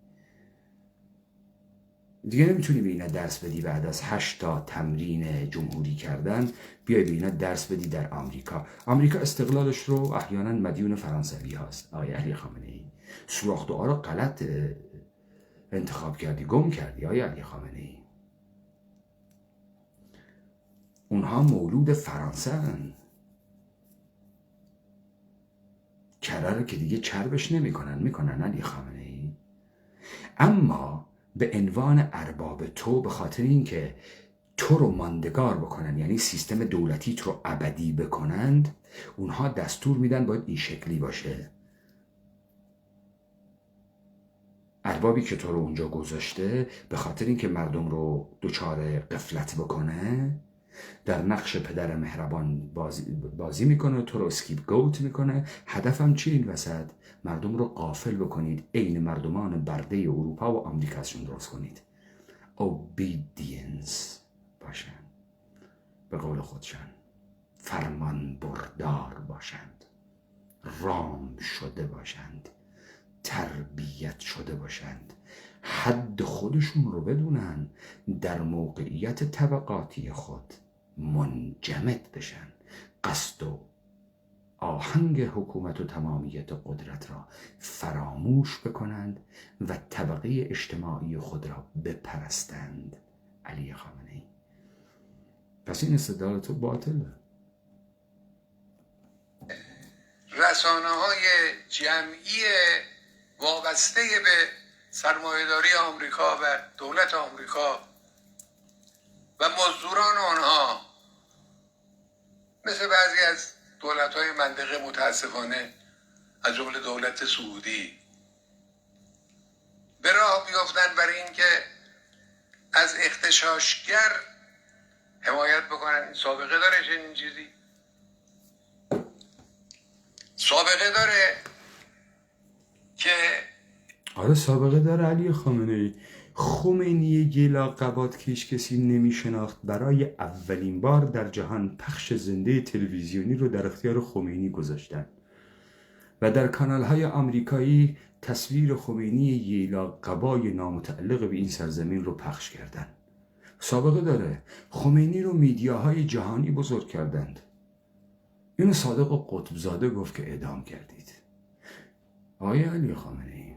دیگه نمیتونی به اینا درس بدی بعد از 8 تا تمرین جمهوری کردن بیای به اینا درس بدی در آمریکا. آمریکا استقلالش رو احیانا مدیون فرانسوی هاست. آقای علی خامنه ای سوراخ دعا رو غلط انتخاب کردی، گم کردی آقای علی خامنه ای. اونها مولود فرانسه هن. کره رو که دیگه چربش میکنن علی خامنه ای. اما به عنوان ارباب تو، به خاطر اینکه تو رو ماندگار بکنن، یعنی سیستم دولتی تو رو ابدی بکنند، اونها دستور میدن باید این شکلی باشه. اربابی که تو رو اونجا گذاشته به خاطر اینکه مردم رو دچار غفلت بکنه، در نقش پدر مهربان بازی میکنه، تو رو اسکیپ گوت میکنه. هدفم چی این وسط؟ مردم رو غافل بکنید، عین مردمان برده اروپا و آمریکاشون درست کنید. اوبیدینس باشن، به قول خودشان فرمان بردار باشند، رام شده باشند، تربیت شده باشند، حد خودشون رو بدونن، در موقعیت طبقاتی خود منجمد بشن، قصد و آهنگ حکومت و تمامیت قدرت را فراموش بکنند و طبقه اجتماعی خود را بپرستند. علی خامنه ای پس این استدلال تو باطله. رسانه‌های جمعی وابسته به سرمایه‌داری آمریکا و دولت آمریکا و مزدوران آنها مثل بعضی از دولت‌های منطقه متاسفانه از جمله دولت سعودی به راه بیفتن برای اینکه از اغتشاشگر حمایت بکنن. این سابقه داره چنین چیزی؟ سابقه داره که آره سابقه داره علی خمینی گیلا قبات که هیچ کسی نمی شناخت برای اولین بار در جهان پخش زنده تلویزیونی رو در اختیار خمینی گذاشتن و در کانال های آمریکایی تصویر خمینی گیلا قبای نامتعلق به این سرزمین رو پخش کردن. سابقه داره. خمینی رو میدیاهای جهانی بزرگ کردند. اینو صادق قطبزاده گفت که اعدام کردید. آقای علی خامنه‌ای،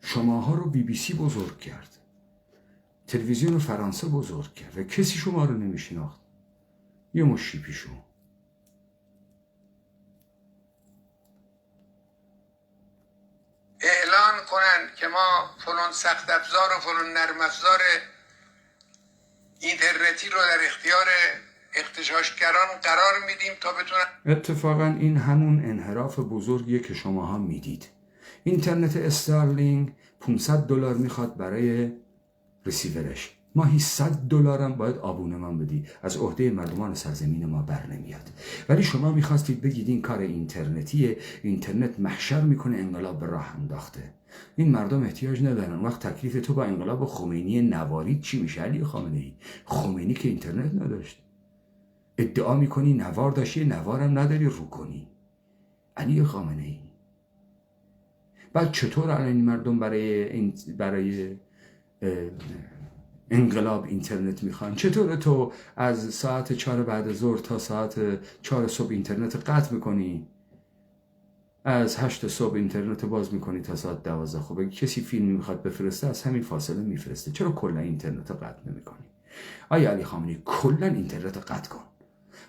شماها رو BBC بزرگ کرد، تلویزیون فرانسه بزرگ کرد و کسی شما رو نمیشناخت. یه مشی پیشو اعلان کنن که ما فلان سخت افزار و فلان نرم افزار اینترنتی رو در اختیار اغتشاشگران قرار میدیم تا بتونن. اتفاقا این همون انحراف بزرگیه که شماها میدید. اینترنت استارلینگ $500 میخواد برای رسیورش، ماهی $100 هم باید آبونمان بدی. از عهده مردمان سرزمین ما بر نمیاد. ولی شما میخواستید بگید این کار اینترنتیه، اینترنت محشر میکنه، انقلاب به راه انداخته. این مردم احتیاج ندارن. وقت تکلیف تو با انقلاب خمینی نوارید چی میشه علی خامنه‌ای؟ خمینی که اینترنت نداشت. ادعا میکنی نوار داشتی، نوارم نداری رو کنی. علی خامنه‌ای بعد چطور الان این مردم برای انقلاب اینترنت میخوان؟ چطور تو از ساعت 4 بعد ظهر تا ساعت 4 صبح اینترنت قطع میکنی، از 8 صبح اینترنت باز میکنی تا ساعت 12؟ خب کسی فیلم میخواد بفرسته از همین فاصله میفرسته، چرا کلا اینترنت قطع نمیکنی؟ آیا علی خامنه‌ای کلا اینترنت قطع کن،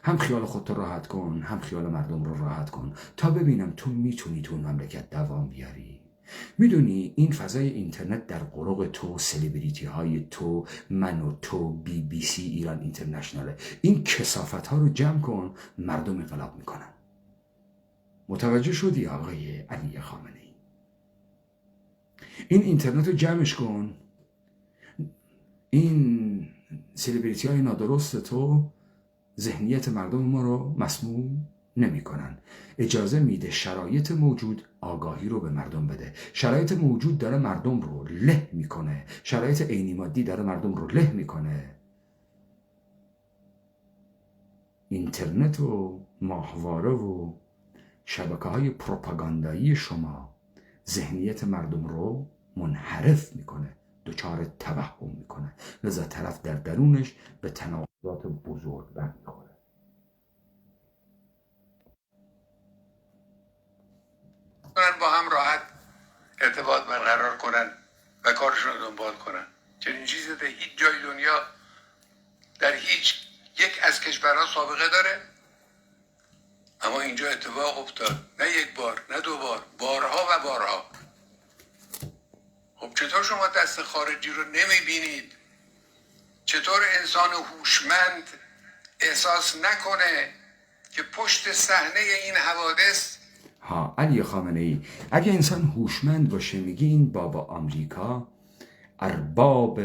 هم خیال خودت راحت کن، هم خیال مردم رو راحت کن تا ببینم تو میتونی تو مملکت دوام بیاری. میدونی این فضای اینترنت در قرق تو، سلبریتی های تو، من و تو، BBC ایران اینترنشناله. این کثافت ها رو جمع کن، مردم انقلاب میکنن. متوجه شدی آقای علی خامنه‌ای؟ این اینترنت رو جمعش کن. این سلبریتی های نادرست تو ذهنیت مردم ما رو مسموم نمی کنن. اجازه میده شرایط موجود آگاهی رو به مردم بده. شرایط موجود داره مردم رو له میکنه، شرایط عینی مادی داره مردم رو له میکنه. اینترنت و ماهواره و شبکه های پروپاگاندایی شما ذهنیت مردم رو منحرف میکنه، دچار توهم میکنه، لذا طرف در درونش به تناقضات بزرگ برمیخوره. با هم راحت ارتباط برقرار کنن و کارشون رو دنبال کنن. چنین چیزی در هیچ جای دنیا، در هیچ یک از کشورها سابقه داره، اما اینجا اتفاق افتاد. نه یک بار، نه دو بار، بارها و بارها. خب چطور شما دست خارجی رو نمیبینید؟ چطور انسان هوشمند احساس نکنه که پشت صحنه این حوادث علی خامنه‌ای اگه انسان هوشمند باشه، میگه این بابا آمریکا ارباب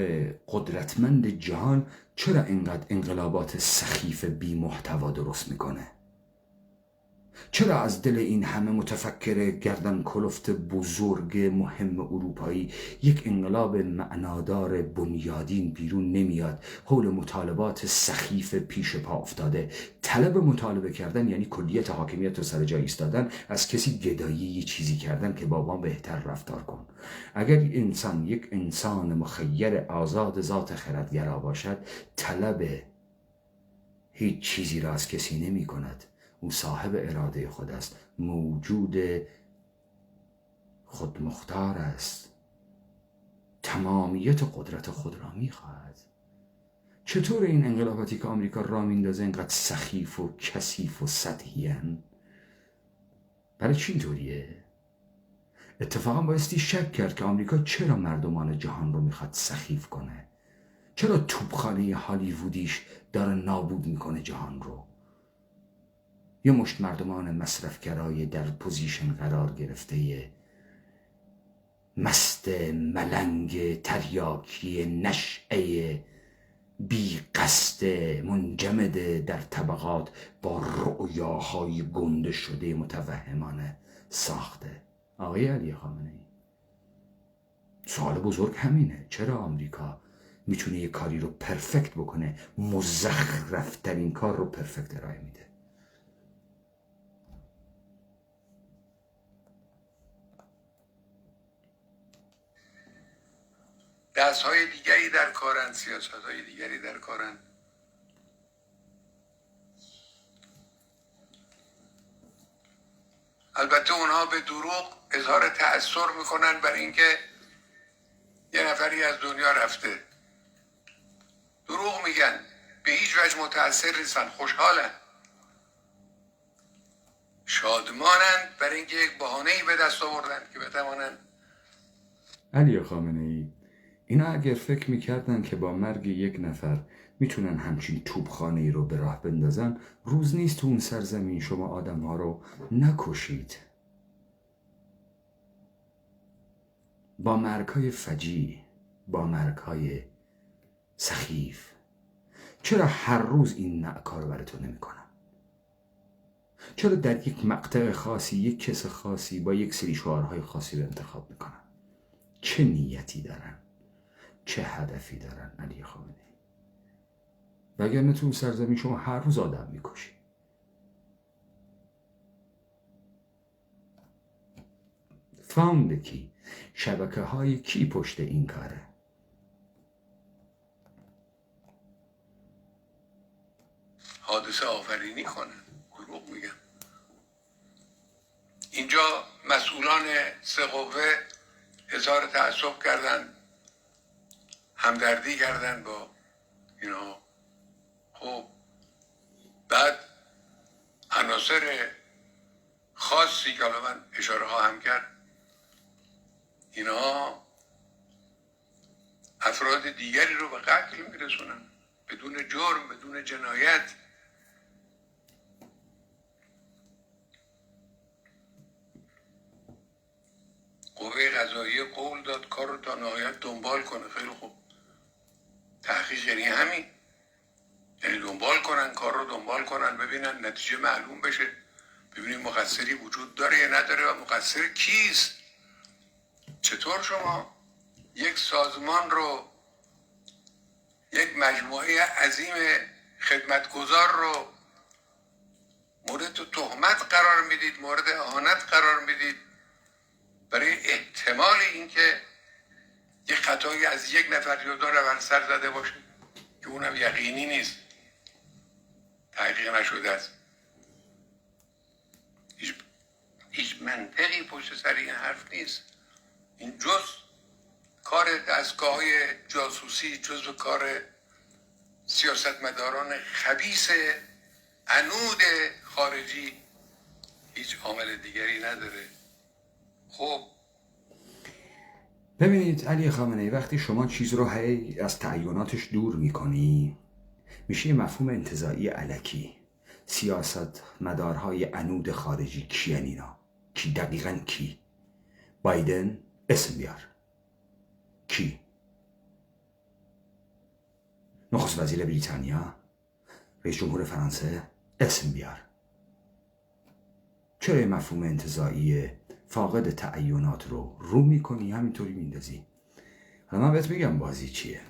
قدرتمند جهان چرا اینقدر انقلابات سخیف بی محتوا درست میکنه؟ چرا از دل این همه متفکر گردن کلفت بزرگ مهم اروپایی یک انقلاب معنادار بنیادین بیرون نمیاد؟ حول مطالبات سخیف پیش پا افتاده. طلب مطالبه کردن یعنی کلیت حاکمیت رو سر جای ایستادن، از کسی گدایی یه چیزی کردن که بابا بهتر رفتار کن. اگر انسان یک انسان مخیر آزاد ذات خردگرا باشد، طلب هیچ چیزی را از کسی نمی کند. او صاحب اراده خود است، موجود خودمختار است، تمامیت قدرت خود را می‌خواهد. چطور این انقلاباتی که آمریکا را میندازه اینقدر سخیف و کثیف و سطحی هستند؟ برای چی اینطوریه؟ اتفاقا بایستی شک کرد که آمریکا چرا مردمان جهان رو میخواد سخیف کنه. چرا توپخانه هالیوودیش داره نابود میکنه جهان رو. یه مشت مردمان مصرفگرای در پوزیشن قرار گرفته، مست ملنگ تریاکی نشعه بی قصد منجمد در طبقات با رؤیاهای گنده شده متوهمانه ساخته. آقای علی خامنه‌ای، سوال بزرگ همینه، چرا آمریکا میتونه یه کاری رو پرفکت بکنه، مزخرفترین کار رو پرفکت ارائه میده؟ دست‌های دیگری در کارن، سیاست‌های دیگری در کارن. البته اونها به دروغ اظهار تأثیر میکنن بر اینکه یه نفری از دنیا رفته. دروغ میگن، به هیچ وجه متأثر نیستن، خوشحالن، شادمانن برای اینکه یک بهانه‌ای به دست آوردن که بتوانن. علی خامنه‌ای، اینا اگر فکر میکردن که با مرگ یک نفر میتونن همچین توپخانه‌ای رو به راه بندازن، روز نیست تو اون سرزمین شما آدم‌ها رو نکشید. با مرگ‌های فجیع، با مرگ‌های سخیف، چرا هر روز این کار رو براتون نمی‌کنن؟ چرا در یک مقطع خاصی یک کس خاصی با یک سری شعارهای خاصی رو انتخاب میکنن؟ چه نیتی دارن؟ چه هدفی دارن علی خامنه‌ای؟ وگرنه تو اون سرزمین شما هر روز آدم میکشی. فاوند کی؟ شبکه های کی پشت این کاره؟ حادثه آفرینی کنن، دروغ میگن. اینجا مسئولان سه قوه اظهار تأسف کردن، همدردی کردن با اینا. خب بعد عناصر خاصی که حالا من اشاره خواهم کرد، اینا افراد دیگری رو به قتل میرسونن بدون جرم، بدون جنایت. قوه قضاییه قول داد کار رو تا نهایت دنبال کنه. خیلی خوب، تحقیق یعنی همین، یعنی دنبال کنن، کار رو دنبال کنن، ببینن نتیجه معلوم بشه، ببینیم مقصری وجود داره یا نداره و مقصر کیست. چطور شما یک سازمان رو، یک مجموعه عظیم خدمتگزار رو مورد تهمت قرار میدید، مورد اهانت قرار میدید برای احتمال اینکه یک خطایی از یک نفر یا دو نفر سر زده باشه که اونم یقینی نیست، تحقیق نشده است. هیچ منطقی پشت سر این حرف نیست. این جز کار دستگاه‌های جاسوسی، جز کار سیاستمداران خبیث عنود خارجی، هیچ عامل دیگری نداره. خب ببینید علی خامنه‌ای، وقتی شما چیز رو هی از تعییناتش دور میکنی، میشه یه مفهوم انتزاعی الکی. سیاست مدارهای عنود خارجی کیان اینا؟ کی دقیقاً کی؟ بایدن؟ اسم بیار. کی؟ نخست وزیر بریتانیا؟ رئیس جمهور فرانسه؟ اسم بیار. چرا یه مفهوم انتزاعی فاقد تعیینات رو میکنی همینطوری میندازی؟ حالا من بهت میگم بازی چیه.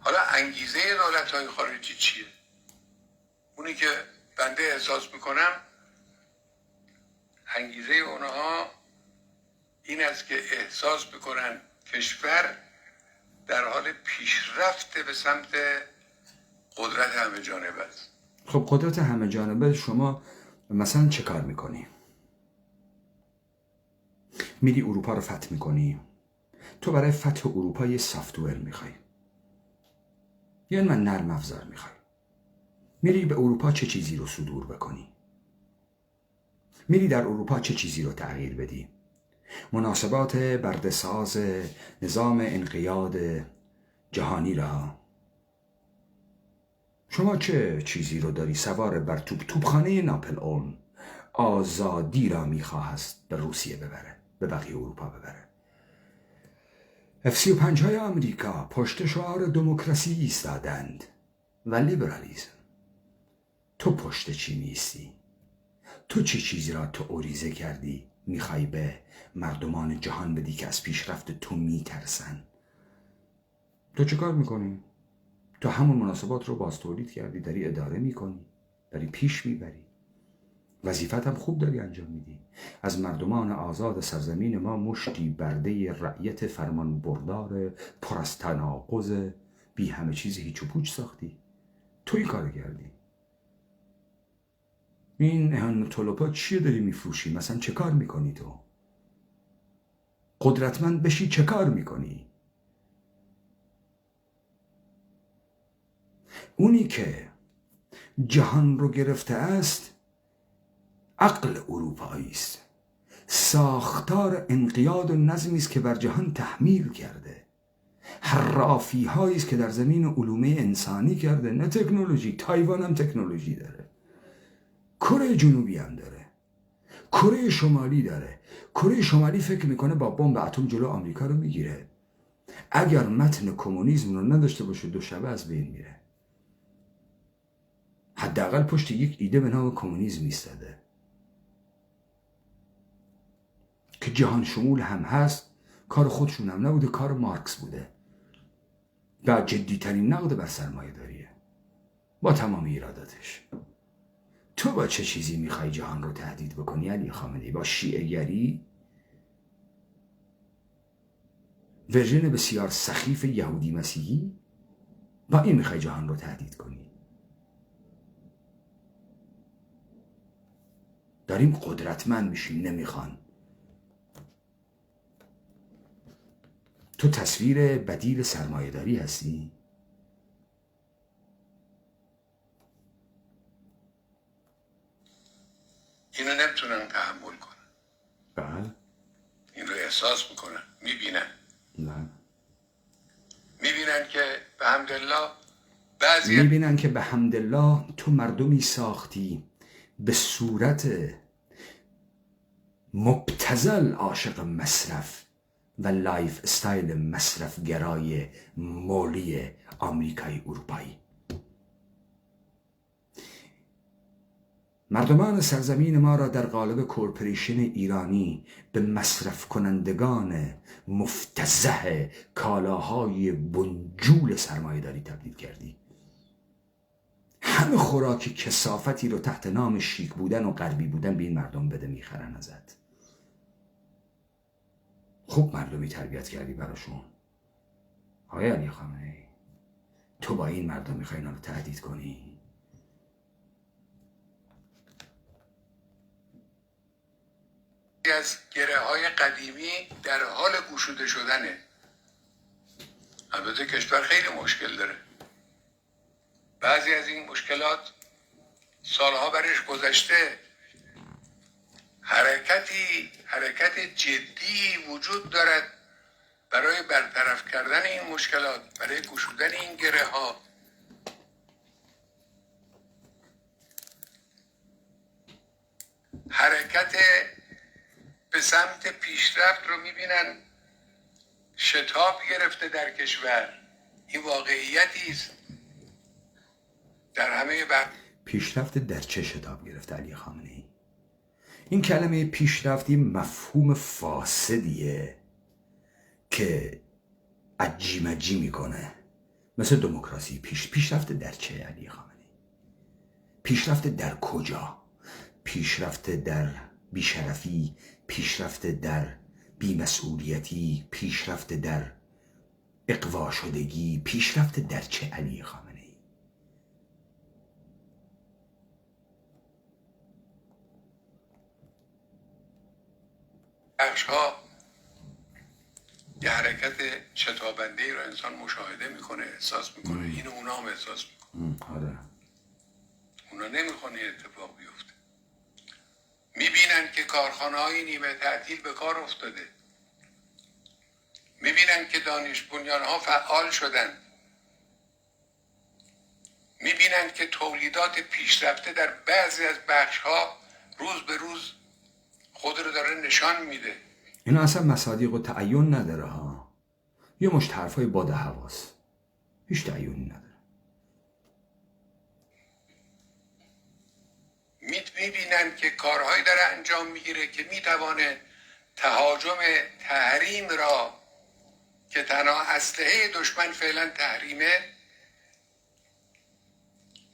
حالا انگیزه دولت‌های خارجی چیه؟ اونی که بنده احساس میکنم انگیزه اونها این است که احساس بکنن کشور در حال پیشرفت به سمت قدرت همه جانبه است. خب قدرت همه جانبه شما مثلا چه کار میکنی؟ میری اروپا رو فتح میکنی. تو برای فتح اروپا یه سافتور میخوای، یعنی من نرم افزار میخوای. میری به اروپا چه چیزی رو صدور بکنی؟ میری در اروپا چه چیزی رو تغییر بدی؟ مناسبات برده‌ساز نظام انقیاد جهانی را. شما چه چیزی رو داری سوار بر توپخانه ناپل اون آزادی را میخواهست به روسیه ببره، به بقیه اروپا ببره. F-35 های آمریکا پشت شعار دموکراسی ایستادند و لیبرالیسم. تو پشت چی میستی؟ تو چه چیزی را تو اوریزه کردی میخوای به مردمان جهان بدی که از پیشرفت تو میترسن؟ تو چه کار میکنی؟ تو همون مناسبات رو باز تولید کردی، داری اداره میکنی، داری پیش میبری، وظیفت هم خوب داری انجام میدی. از مردمان آزاد سرزمین ما مشتی برده رعیت فرمان بردار پر از تناقض بی همه چیز هیچ و پوچ ساختی. تو این کار کردی. این اهان طلبات چیه داری میفروشی؟ مثلا چه کار میکنی تو؟ قدرتمند بشی چه کار میکنی؟ اونی که جهان رو گرفته است عقل اروپایی است، ساختار انقیاد و نظمی است که بر جهان تحمیل کرده، حرافی هایی است که در زمین علوم انسانی کرده، نه تکنولوژی. تایوان هم تکنولوژی داره، کره جنوبی هم داره، کره شمالی داره. کره شمالی فکر میکنه با بمب اتم جلو آمریکا رو میگیره. اگر متن کمونیسم رو نداشته باشه دو شبه از بین میره. حداقل پشت یک ایده به نام کمونیسم ایستاده که جهان شمول هم هست. کار خودشون هم نبوده، کار مارکس بوده و جدیترین نقد بر سرمایه داریه با تمام ایراداتش. تو با چه چیزی میخوای جهان رو تهدید بکنی علی خامنه‌ای؟ با شیعه گری؟ ورژن بسیار سخیف یهودی مسیحی؟ با این میخوای جهان رو تهدید کنی؟ داریم قدرتمند میشیم، نمیخوان. تو تصویر بدیل سرمایه داری هستی؟ اینو نمیتونن تحمل کنن. بله. این رو احساس میکنن، میبینن. نه. میبینن که به حمدالله بعضی میبینن که به حمدالله تو مردمی ساختی به صورت مبتذل عاشق مصرف و لایف استایل مصرف گرای مولی آمریکایی اروپایی. مردمان سرزمین ما را در قالب کورپوریشن ایرانی به مصرف کنندگان مفتضح کالاهای بنجول سرمایه داری تبدیل کردی. همه خوراک کثافتی رو تحت نام شیک بودن و غربی بودن به این مردم بده، میخرن ازت. خوب مردمی تربیت کردی براشون. آقای علی خامنه‌ای، تو با این مردم میخوای اینا رو تهدید کنی؟ از گره های قدیمی در حال گشوده شدنه. البته کشور خیلی مشکل داره. بعضی از این مشکلات سالها برش گذشته. حرکت جدی وجود دارد برای برطرف کردن این مشکلات، برای گشودن این گره ها. حرکت به سمت پیشرفت رو میبینن شتاب گرفته در کشور. این واقعیتی است در همه پیشرفت در چه شتاب گرفته علی خامنه‌ای؟ این کلمه پیشرفت این مفهوم فاسدیه که عجیمجی میکنه، مثل دموکراسی. پیشرفت در چه علی خامنه‌ای؟ پیشرفت در کجا؟ پیشرفت در بیشرفی، پیشرفت در بیمسئولیتی، پیشرفت در اغوا شدگی، پیشرفت در چه علی خامنه‌ای؟ بخش‌ها یه حرکت شتابنده ای رو انسان مشاهده میکنه، احساس میکنه. اینو اونا هم احساس میکنه. آره. نمیخونه اتفاق بیفته. میبینن که کارخانه های نیمه تعطیل به کار افتاده، میبینن که دانش بنیان ها فعال شدن، میبینن که تولیدات پیشرفته در بعضی از بخش ها روز به روز خود رو داره نشان میده. اینا اصلا مصادیق و تعین نداره ها، یه مشت حرفای باد هواست، هیچ تعیینی نداره. میبینن که کارهایی داره انجام میگیره که میتوانه تهاجم تحریم را که تنها اسلحه دشمن فعلا تحریمه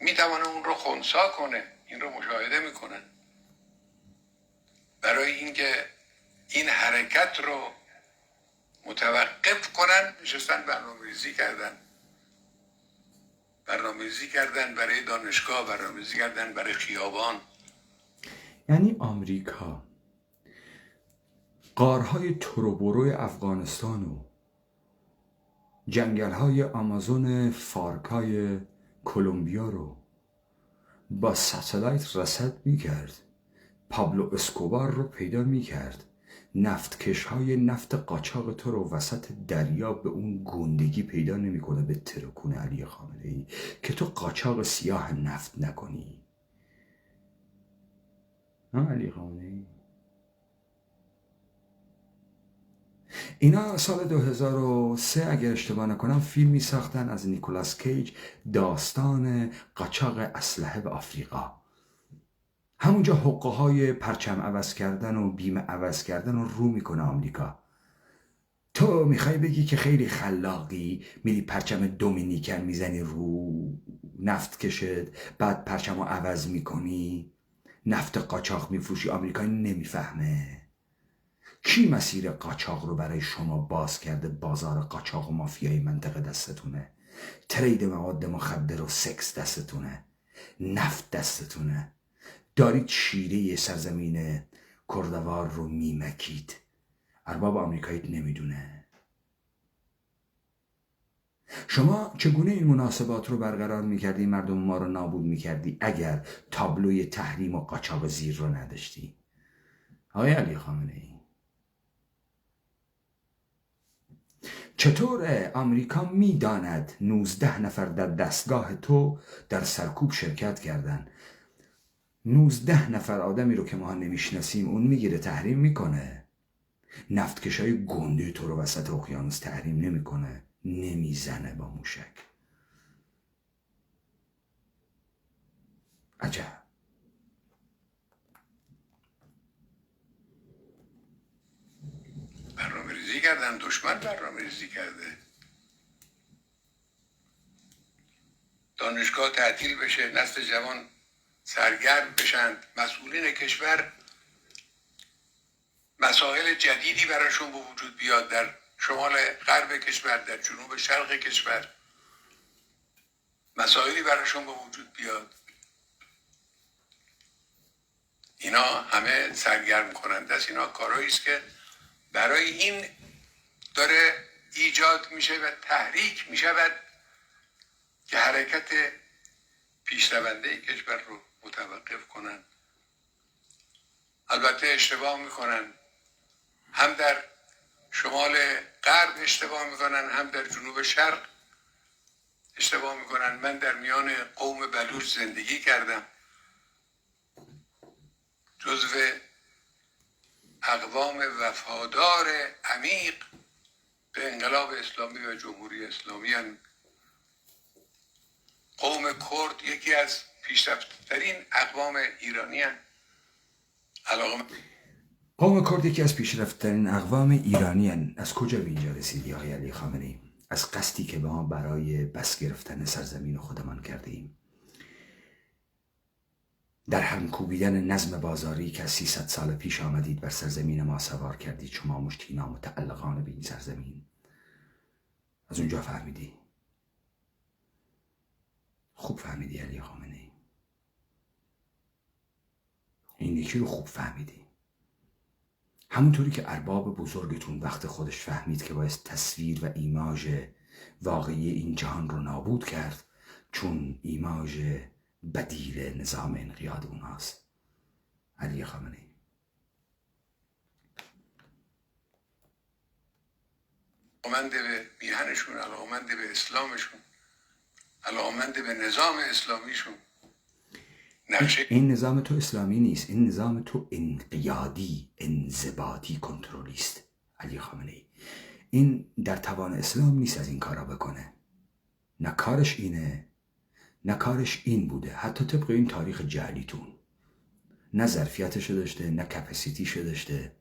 میتوانه اون رو خنثی کنه. این رو مشاهده میکنن. برای اینکه این حرکت رو متوقف کنن نشستن برنامه‌ریزی کردن برای دانشگاه، برنامه‌ریزی کردن برای خیابان. یعنی آمریکا غارهای تروبروی افغانستان و جنگل‌های آمازون فارکای کلمبیا رو با ستلایت رصد می‌کرد، پابلو اسکوبار رو پیدا می‌کرد، نفتکش‌های نفت قاچاق تو رو وسط دریا به اون گندگی پیدا نمی‌کنه به ترکون علی خامنه‌ای که تو قاچاق سیاه نفت نکنی. علی خامنه‌ای اینا سال 2003 اگر اشتباه نکنم فیلمی ساختن از نیکولاس کیج، داستان قاچاق اسلحه به آفریقا. همونجا حقه های پرچم عوض کردن و بیمه عوض کردن رو میکنه آمریکا. تو میخوای بگی که خیلی خلاقی، میری پرچم دومینیکن میزنی رو نفت کشد، بعد پرچم رو عوض میکنی، نفت قاچاق میفروشی. آمریکایی نمیفهمه. کی مسیر قاچاق رو برای شما باز کرده؟ بازار قاچاق و مافیای منطقه دستتونه، ترید مواد مخدر و سکس دستتونه، نفت دستتونه. دارید شیره سرزمین کردوار رو میمکید. ارباب آمریکایی نمیدونه. شما چگونه این مناسبات رو برقرار میکردی؟ مردم ما رو نابود میکردی اگر تابلوی تحریم و قاچاق زیر رو نداشتی. آقای علی خامنه‌ای، چطور آمریکا میداند 19 نفر در دستگاه تو در سرکوب شرکت کردن؟ 19 نفر آدمی رو که ما نمیشناسیم اون میگیره تحریم میکنه. نفتکشای گنده تو رو وسط اقیانوس تحریم نمیکنه، نمیزنه با موشک. عجب. برنامه‌ریزی کردن، دشمن برنامه‌ریزی کرده دانشگاه تعطیل بشه، نسل جوان سرگرم بشن، مسئولین کشور مسائل جدیدی براشون به وجود بیاد در شمال غرب کشور، در جنوب شرق کشور مسائلی براشون به وجود بیاد. اینا همه سرگرم کننده است. اینا کارهایی است که برای این داره ایجاد میشه و تحریک میشود که حرکت پیشرونده کشور رو متوقف کنن. البته اشتباه میکنن، هم در شمال غرب اشتباه میکنن، هم در جنوب شرق اشتباه میکنن. من در میان قوم بلوچ زندگی کردم، جزو اقوام وفادار عمیق به انقلاب اسلامی و جمهوری اسلامی هستند. قوم کرد یکی از پیشرفته‌ترین اقوام ایرانی هستند. قوم کرد یکی از پیشرفته‌ترین اقوام ایرانی هستند. از کجا به اینجا رسیدی آقای علی خامنه‌ای؟ از قصدی که به ما برای بس گرفتن سرزمین خودمان کرده ایم، در هم کوبیدن نظم بازاری که 300 سال پیش آمدید بر سرزمین ما سوار کردید. شما مشتینا متعلقانه به این سرزمین. از اونجا فهمیدی؟ خوب فهمیدی علی خامنه‌ای، این یکی رو خوب فهمیدی. همونطوری که ارباب بزرگتون وقت خودش فهمید که باید تصویر و ایماژ واقعی این جهان رو نابود کرد، چون ایماژ بدیل نظام انقیاد اوناست. علی خامنه ای. علاقمند به میهنشون، علاقمند به اسلامشون، علاقمند به نظام اسلامیشون. این نظام تو اسلامی نیست، این نظام تو انقیادی، انضباطی، کنترلیست. علی خامنه ای این در توان اسلام نیست از این کارا بکنه. نه کارش اینه، نه کارش این بوده، حتی طبق این تاریخ جعلیتون. نه ظرفیتشو داشته، نه کپاسیتیشو داشته.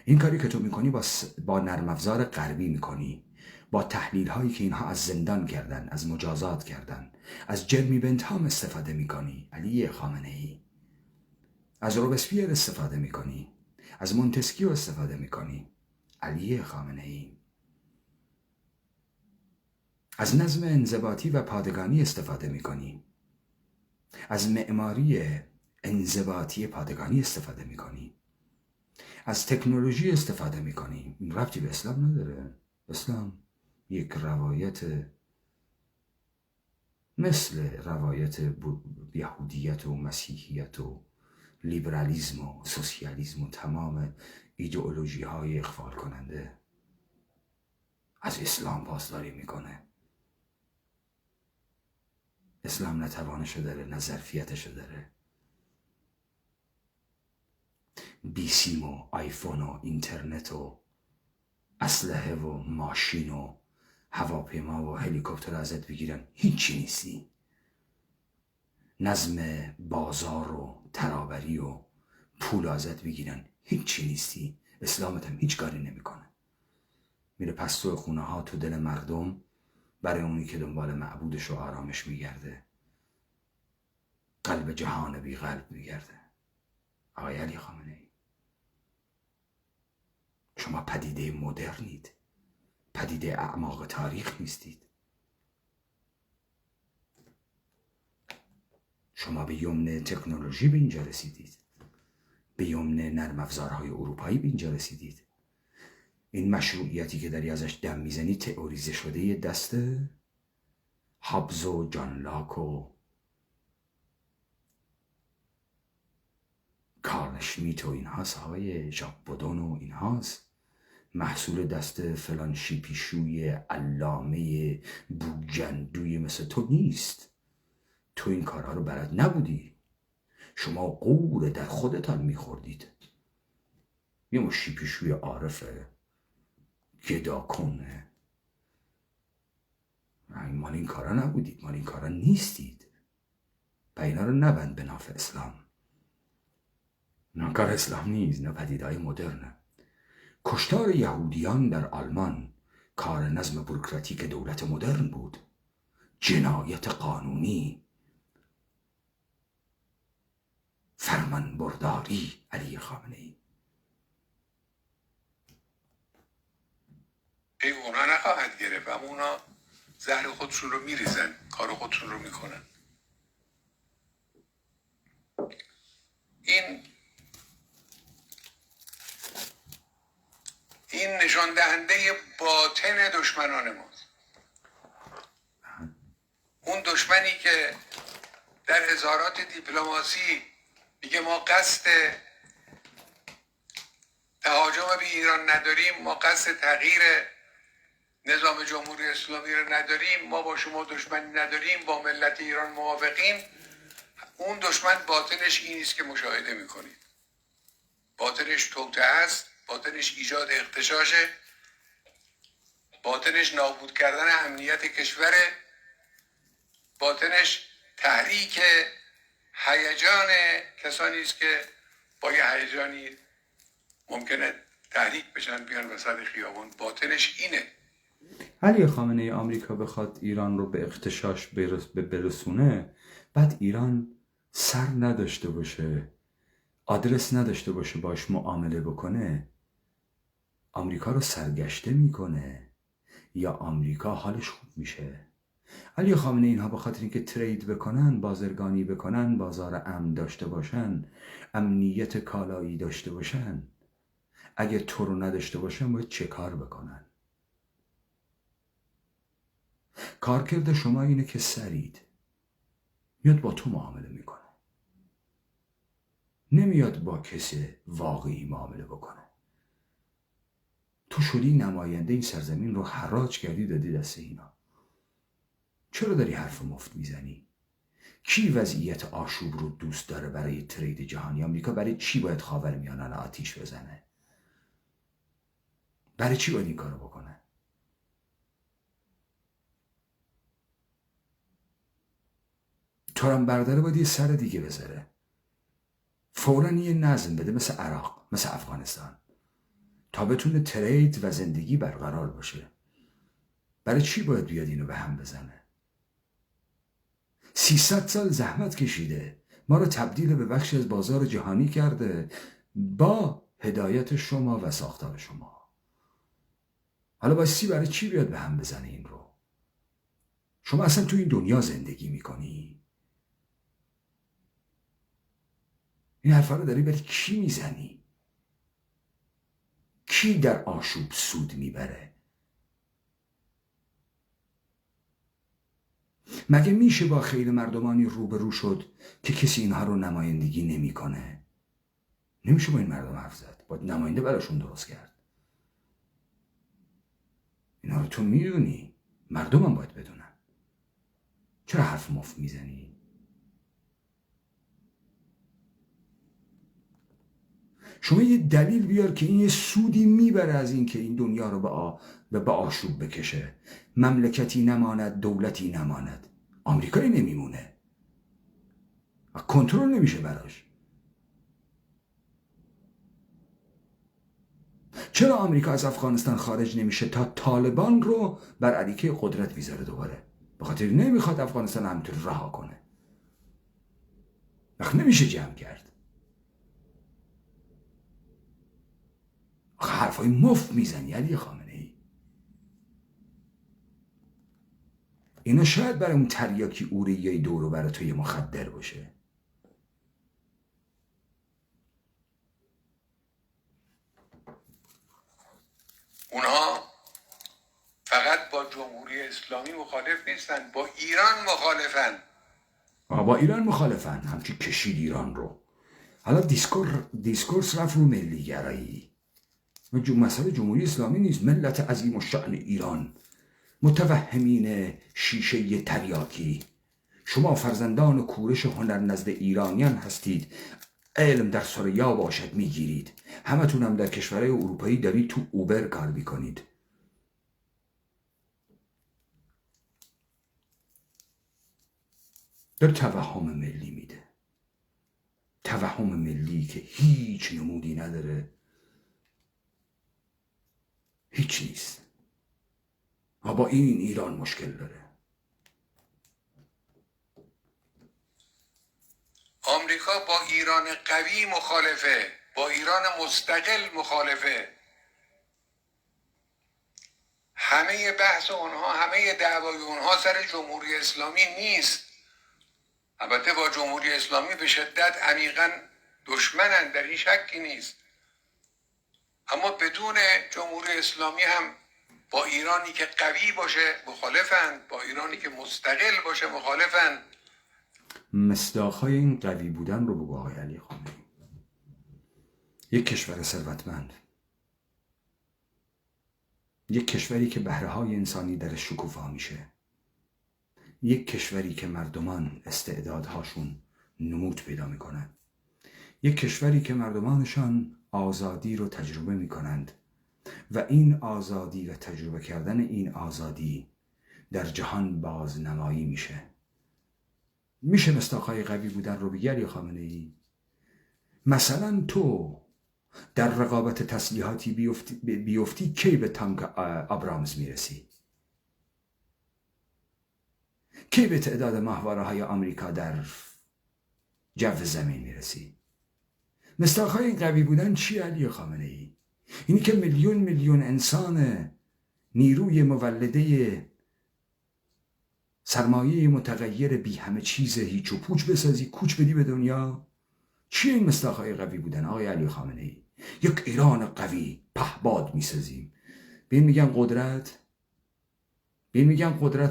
این کاری که تو میکنی با نرم افزار غربی میکنی، با تحلیل هایی که اینها از زندان کردن، از مجازات کردن، از جرمی بنتهام استفاده میکنی. علی خامنه ای از روبسپیر استفاده میکنی، از مونتسکیو استفاده میکنی. علی خامنه ای از نظم انضباطی و پادگانی استفاده میکنی، از معماری انضباطی پادگانی استفاده میکنی، از تکنولوژی استفاده میکنی. این ربطی به اسلام نداره. اسلام یک روایت مثل روایت یهودیت و مسیحیت و لیبرالیسم و سوسیالیسم و تمام ایدئولوژی های اغفال کننده از اسلام پاسداری میکنه. اسلام نه توانشو داره، نه ظرفیتشو داره. بیسیم و آیفون و اینترنت و اسلحه و ماشین و هواپیما و هلیکوپتر ازت بگیرن هیچی نیستی. نظم بازار و ترابری و پول ازت بگیرن هیچی نیستی. اسلامت هم هیچ کاری نمیکنه. میره پس تو خونه ها، تو دل مردم، برای اونی که دنبال معبودش و آرامش میگرده. قلب جهان بی قلب میگرده. آقای علی خامنه ای شما پدیده مدرنید، پدیده اعماق تاریخ نیستید. شما به یمن تکنولوژی به اینجا رسیدید، به یمن نرم افزارهای اروپایی به اینجا رسیدید. این مشروعیتی که داری ازش دم میزنی تئوریزه شده دست هابز و جان لاک و کارل اشمیت و اینهاست، آقای ژاک بودون و اینهاست. محصول دست فلان شیپیشوی علامه بوگندوی مثل تو نیست. تو این کارها رو بلد نبودی. شما قور در خودتان میخوردید. یه مش شیپیشوی عارفه گدا کنه. مال این کارا نبودید، مال این کارا نیستید. و اینا رو نبند به ناف اسلام. اینا کار اسلام نیست، اینا پدیده‌های مدرنه. کشتار یهودیان در آلمان کار نظم بوروکراتیک دولت مدرن بود. جنایت قانونی، فرمان برداری. علی خامنه ای اونا نخواهد گرفت، اما اونا زهر خودشون رو میریزن، کار خودشون رو میکنن. این نشان دهنده باطن دشمنان ماست. اون دشمنی که در اظهارات دیپلماسی میگه ما قصد تهاجم به ایران نداریم، ما قصد تغییر نظام جمهوری اسلامی رو نداریم، ما با شما دشمنی نداریم، با ملت ایران موافقیم. اون دشمن باطنش این است که مشاهده میکنید. باطنش توطئه است، باطنش ایجاد اغتشاشه، باطنش نابود کردن امنیت کشوره، باطنش تحریک هیجان کسانی است که با یه هیجانی ممکنه تحریک بشن بیان وسط خیابون. باطنش اینه. علی خامنه ای آمریکا بخواد ایران رو به اغتشاش برسونه، بعد ایران سر نداشته باشه، آدرس نداشته باشه باش معامله بکنه، آمریکا رو سرگشته میکنه یا آمریکا حالش خوب میشه؟ علی خامنه اینها به خاطر اینکه ترید بکنن، بازرگانی بکنن، بازار امن داشته باشن، امنیت کالایی داشته باشن، اگه تو رو نداشته باشن باید چه کار بکنن؟ کارکرد شما اینه که سرید. میاد با تو معامله میکنه، نمیاد با کسی واقعی معامله بکنه. تو شدی نماینده این سرزمین رو حراج کردی دادی دست اینا. چرا داری حرف مفت میزنی؟ کی وضعیت آشوب رو دوست داره برای ترید جهانی؟ آمریکا برای چی باید خاورمیانه رو آتیش بزنه؟ برای چی باید این کارو بکنه؟ تورم برداره باید یه سر دیگه بذاره، فوراً یه نظم بده، مثل عراق، مثل افغانستان، تا بتونه ترید و زندگی برقرار باشه. برای چی باید بیاد اینو به هم بزنه؟ 300 سال زحمت کشیده، ما رو تبدیل به بخشی از بازار جهانی کرده با هدایت شما و ساختار شما. حالا بایستی برای چی بیاد به هم بزنه این رو؟ شما اصلا تو این دنیا زندگی میکنی؟ این حرفا رو داری برای کی میزنی؟ کی در آشوب سود میبره؟ مگه میشه با خیل مردمانی روبرو شد که کسی اینها رو نمایندگی نمیکنه؟ نمیشه با این مردم حرف زد، باید نماینده براشون درست کرد. اینا رو تو میدونی، مردم هم باید بدونن. چرا حرف مفت میزنی؟ شما یه دلیل بیار که این یه سودی میبره از این که این دنیا رو به آشوب بکشه. مملکتی نماند، دولتی نماند، آمریکایی نمیمونه، کنترل نمیشه براش. چرا آمریکا از افغانستان خارج نمیشه تا طالبان رو بر علیه قدرت بیاره دوباره؟ به خاطر نمیخواد افغانستان همینطور رها کنه. وقت نمیشه جمع کرد. حرفای مفت میزنی علی خامنه ای. اینا شاید برای اون تریاکی اوریای دورو برای توی مخدر باشه. اونها فقط با جمهوری اسلامی مخالف نیستن، با ایران مخالفن. با ایران مخالفن، همچی کشید ایران رو. حالا دیسکورس رفت رو ملیگرایی. مسئله جمهوری اسلامی نیست، ملت عظیم و شأن ایران، متوهمین شیشه تریاکی. شما فرزندان کورش هنر نزد ایرانیان هستید، علم در ثریا باشد میگیرید، همتون هم در کشورهای اروپایی دارید تو اوبر کار میکنید. در توهم ملی میده، توهم ملی که هیچ نمودی نداره، هیچ نیست. با این ایران مشکل داره. آمریکا با ایران قوی مخالفه، با ایران مستقل مخالفه. همه بحث اونها، همه دعوای اونها سر جمهوری اسلامی نیست. البته با جمهوری اسلامی به شدت عمیقاً دشمنن، در این شکی نیست، اما بدون جمهوری اسلامی هم با ایرانی که قوی باشه مخالفن، با ایرانی که مستقل باشه مخالفن. مصداق‌های این قوی بودن رو بگو آقای علی خامنه‌ای. یک کشور ثروتمند، یک کشوری که بهره‌های انسانی درش شکوفا میشه، یک کشوری که مردمان استعدادهاشون نمود پیدا میکنن، یک کشوری که مردمانشان آزادی رو تجربه میکنند و این آزادی و تجربه کردن این آزادی در جهان بازنمایی میشه مصداق‌های قوی بودن رو بگی علی خامنه‌ای؟ مثلا تو در رقابت تسلیحاتی بیفتی کی به تانک آبرامز میرسی؟ کی به تعداد ماهواره‌های آمریکا در جو زمین میرسی؟ مصداق‌های این قوی بودن چی علی خامنه‌ای؟ اینی که میلیون انسان نیروی مولده سرمایه متغیر بی همه چیز هیچ و پوچ بسازی، کوچ بدی به دنیا؟ چی این مصداق‌های قوی بودن آقای علی خامنه‌ای؟ یک ایران قوی پهباد میسازیم. بین میگن قدرت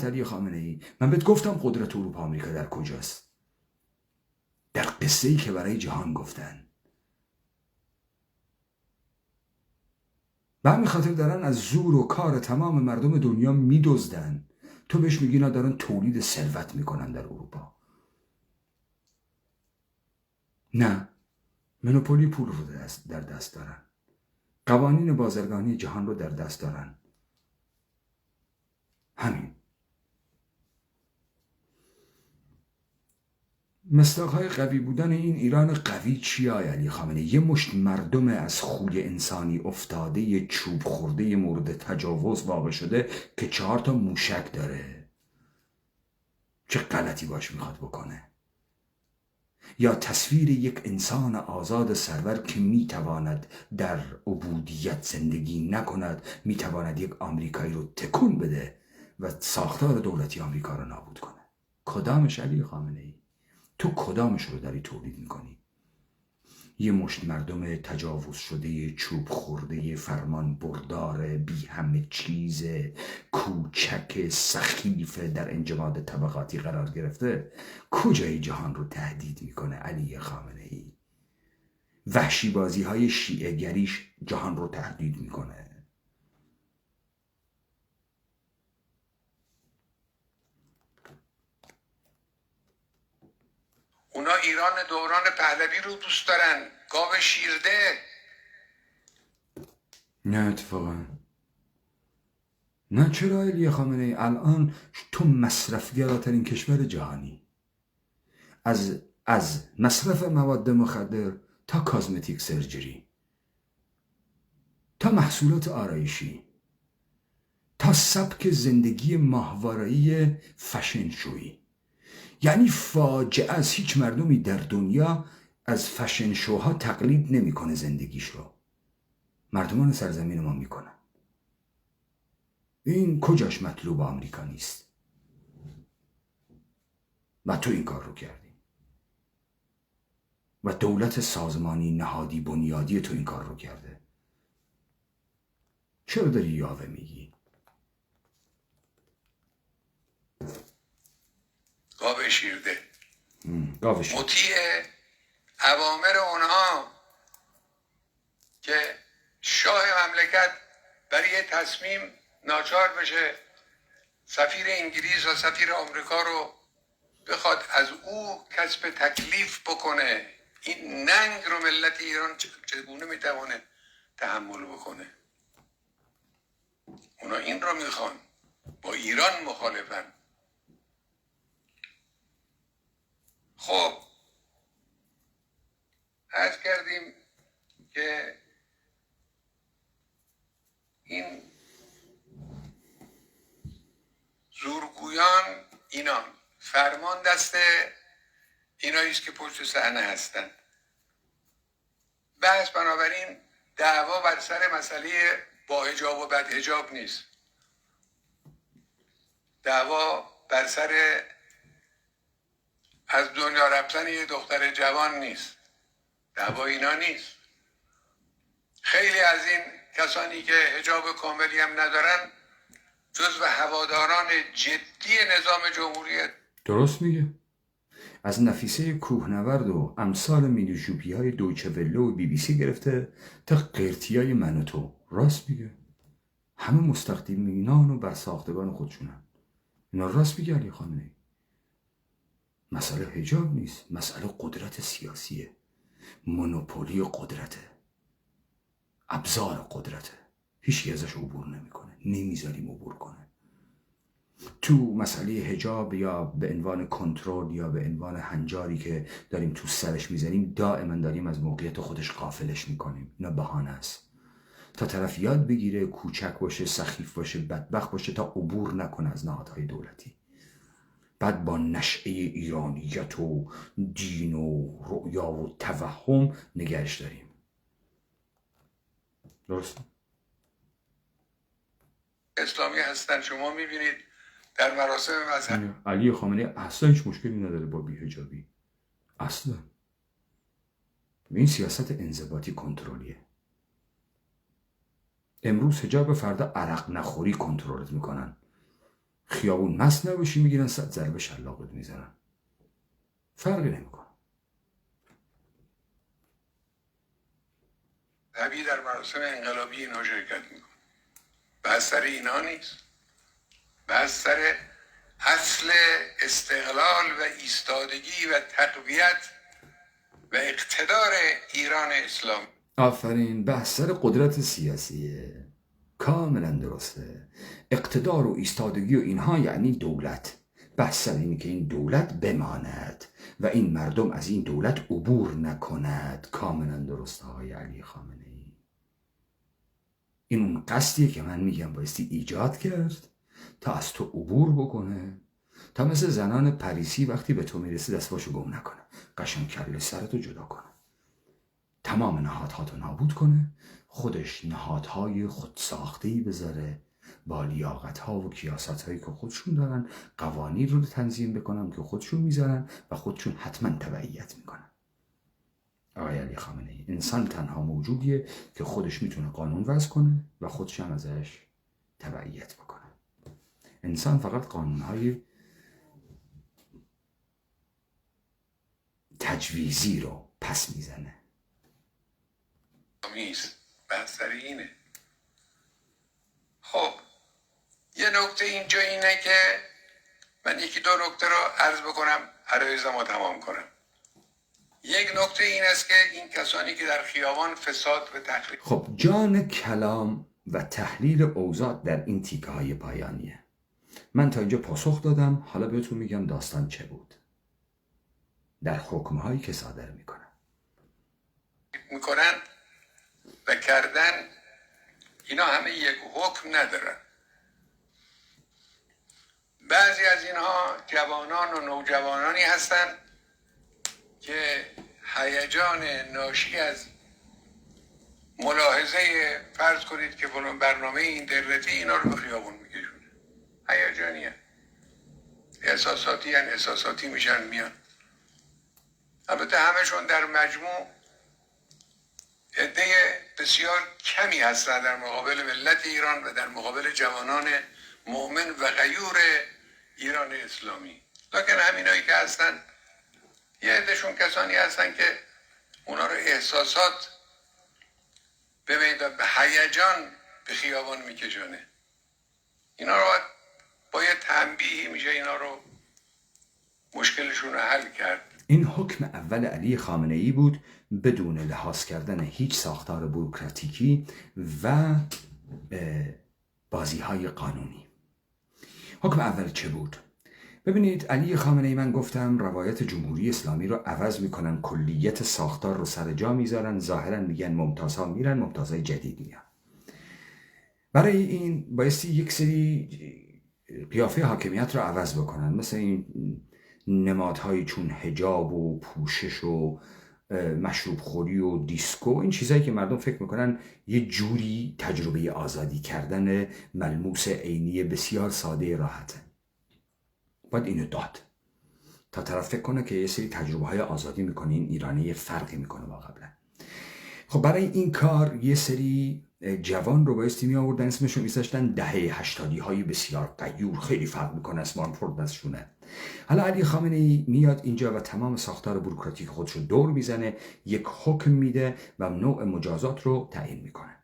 علی خامنه‌ای. من بهت گفتم قدرت اروپا آمریکا در کجاست. در قصه‌ای که برای جهان گفتن. به همین خاطر دارن از زور و کار تمام مردم دنیا میدزدن. تو بهش میگی اینا دارن تولید ثروت میکنن در اروپا. نه، مونوپولی پول رو در دست دارن. قوانین بازرگانی جهان رو در دست دارن. همین. مصداق‌های قوی بودن این ایران قوی چیه علی خامنه‌ای؟ یه مشت مردم از خوی انسانی افتاده، یه چوب خورده مورد تجاوز واقع شده که 4 تا موشک داره. چه غلطی باش میخواد بکنه؟ یا تصویر یک انسان آزاد سرور که میتواند در عبودیت زندگی نکند، میتواند یک آمریکایی رو تکون بده و ساختار دولتی آمریکا رو نابود کنه. کدامش علی خامنه‌ای؟ تو کدامش رو داری تولید میکنی؟ یه مشت مردم تجاوز شده، چوب خورده، فرمان بردار، بی همه چیز، کوچک، سخیف، در انجماد طبقاتی قرار گرفته کجای جهان رو تهدید میکنه علی خامنه‌ای؟ وحشی بازی های شیعه گریش جهان رو تهدید میکنه. اونا ایران دوران پهلوی رو دوست دارن، گاو شیرده. نه اتفاقا نه. چرا علی خامنه‌ای؟ الان تو مصرفگراترین کشور جهانی، از مصرف مواد مخدر تا کازمتیک سرجری، تا محصولات آرایشی، تا سبک زندگی ماهواره‌ای فشن شویی. یعنی فاجعه از هیچ مردمی در دنیا از فشن شوها تقلید نمیکنه زندگیش رو. مردمان سرزمین ما میکنن. این کجاش مطلوب آمریکا نیست؟ و تو این کار رو کردی و دولت سازمانی نهادی بنیادی تو این کار رو کرده. چرا داری یاوه میگی؟ گاو شیرده گاوش مطیع اوامر اونها که شاه مملکت برای یه تصمیم ناچار بشه سفیر انگلیس و سفیر آمریکا رو بخواد از او کسب تکلیف بکنه. این ننگ رو ملت ایران چگونه میتوانه تحمل بکنه؟ اونا این رو میخوان، با ایران مخالفن. خب عرض کردیم که این زورگویان اینان، فرمان دست ایناییست که پشت صحنه هستند. بحث بنابراین دعوا بر سر مسئله با حجاب و بد حجاب نیست. دعوا بر سر از دنیا رفتن یه دختر جوان نیست. دعوا اینا نیست. خیلی از این کسانی که حجاب کاملی هم ندارن جزو هواداران جدی نظام جمهوریت. درست میگه. از نفیسه کوهنورد و امثال میلیشوپی های دویچه وله و بی بی سی گرفته تا قرتی های من و تو. راست میگه. همه مستخدمینان و برساختگان خودشونن. اینا راست میگه علی خامنه‌ای. مسئله حجاب نیست، مسئله قدرت سیاسیه. مونوپولی قدرته، ابزار قدرته. هیچی ازش عبور نمیکنه، نمیذاریم عبور کنه. تو مسئله حجاب یا به عنوان کنترل یا به عنوان هنجاری که داریم تو سرش میزنیم، دائما داریم از موقعیت خودش غافلش میکنیم. اینا بهانه است تا طرف یاد بگیره کوچک باشه، سخیف باشه، بدبخت باشه، تا عبور نکنه از نهادهای دولتی. بعد با نشأه ایرانیت و دین و رؤیا و توهم نگهش داریم. درست؟ اسلامی هستن. شما میبینید در مراسم مذهبی علی خامنه‌ای اصلا هیچ مشکلی نداره با بی‌حجابی. اصلا این سیاست انضباطی کنترلیه. امروز حجاب، فردا عرق نخوری کنترلت میکنن. خیابون مست نباشی میگیرن 100 ضربه شلاقت میزنن. فرقی نمیکنه. طبیعی در مراسم انقلابی اینها شرکت میکنه. بحث سر اینا نیست، بحث سر اصل استقلال و ایستادگی و تقویت و اقتدار ایران اسلامی. آفرین، بحث سر قدرت سیاسیه، کاملا درسته. اقتدار و ایستادگی و اینها یعنی دولت. بحث سر اینه که این دولت بماند و این مردم از این دولت عبور نکند. کاملا درسته های علی خامنه ای. این اون قصدیه که من میگم بایستی ایجاد کرد تا از تو عبور بکنه، تا مثل زنان پریسی وقتی به تو میرسه دستباشو گم نکنه، قشنگ کله سرتو جدا کنه، تمام نهادهاتو نابود کنه، خودش نهادهای خودساخته‌ای بذاره با لیاقت‌ها و کیاست‌هایی که خودشون دارن، قوانین رو تنظیم بکنن که خودشون میذارن و خودشون حتما تبعیت میکنن. آقای علی خامنه ای، انسان تنها موجودیه که خودش میتونه قانون وضع کنه و خودش هم ازش تبعیت بکنه. انسان فقط قانونهای تجویزی رو پس میزنه. بحث سر اینه. خب یه نکته اینجا اینه که من یکی دو نکته رو عرض بکنم عرایزم رو تمام کنم. یک نکته این است که این کسانی که در خیابان فساد و تخریب. خب جان کلام و تحلیل اوضاع در این تیکه های پایانیه. من تا اینجا پاسخ دادم، حالا بهتون میگم داستان چه بود در حکمهایی که صادر میکنن و کردن. اینا همه یک حکم ندارن. بعضی از اینها جوانان و نوجوانانی هستن که هیجان ناشی از ملاحظه فرض کنید که فلان برنامه اینترنتی اینا رو به خیابون میکشونه. هیجانیه، احساساتی میشن میان. البته همشون در مجموع عده بسیار کمی هستن در مقابل ملت ایران و در مقابل جوانان مؤمن و غیور ایران اسلامی. لکن همینایی که هستن یه عدهشون کسانی هستن که اونا رو احساسات به هیجان به خیابان میکشونه. اینا رو با یه تنبیهی میشه اینا رو مشکلشون رو حل کرد. این حکم اول علی خامنه ای بود بدون لحاظ کردن هیچ ساختار بوروکراتیکی و بازی های قانونی. حکم اول چه بود؟ ببینید، علی خامنه ای، من گفتم روایت جمهوری اسلامی رو عوض میکنن، کلیت ساختار رو سر جا میذارن، ظاهرا میگن ممتازها میرن، ممتازهای جدید میان. برای این بایستی یک سری قیافه حاکمیت رو عوض بکنن، مثل این نمادهایی چون حجاب و پوشش و مشروب خوری و دیسکو، این چیزایی که مردم فکر میکنن یه جوری تجربه آزادی کردن ملموس عینی بسیار ساده راحته. باید اینو داد تا طرف فکر کنه که یه سری تجربه های آزادی میکنه، این ایرانی یه فرقی میکنه با قبلا. خب برای این کار یه سری جوان رو بایستی می آوردن، اسمشون میذاشتن دهه 80 های بسیار غیور، خیلی فرق میکنه، اسمان فورد ازشونه. حالا علی خامنه ای میاد اینجا و تمام ساختار بوروکراتیک خودش رو دور میزنه، یک حکم میده و نوع مجازات رو تعیین میکنه.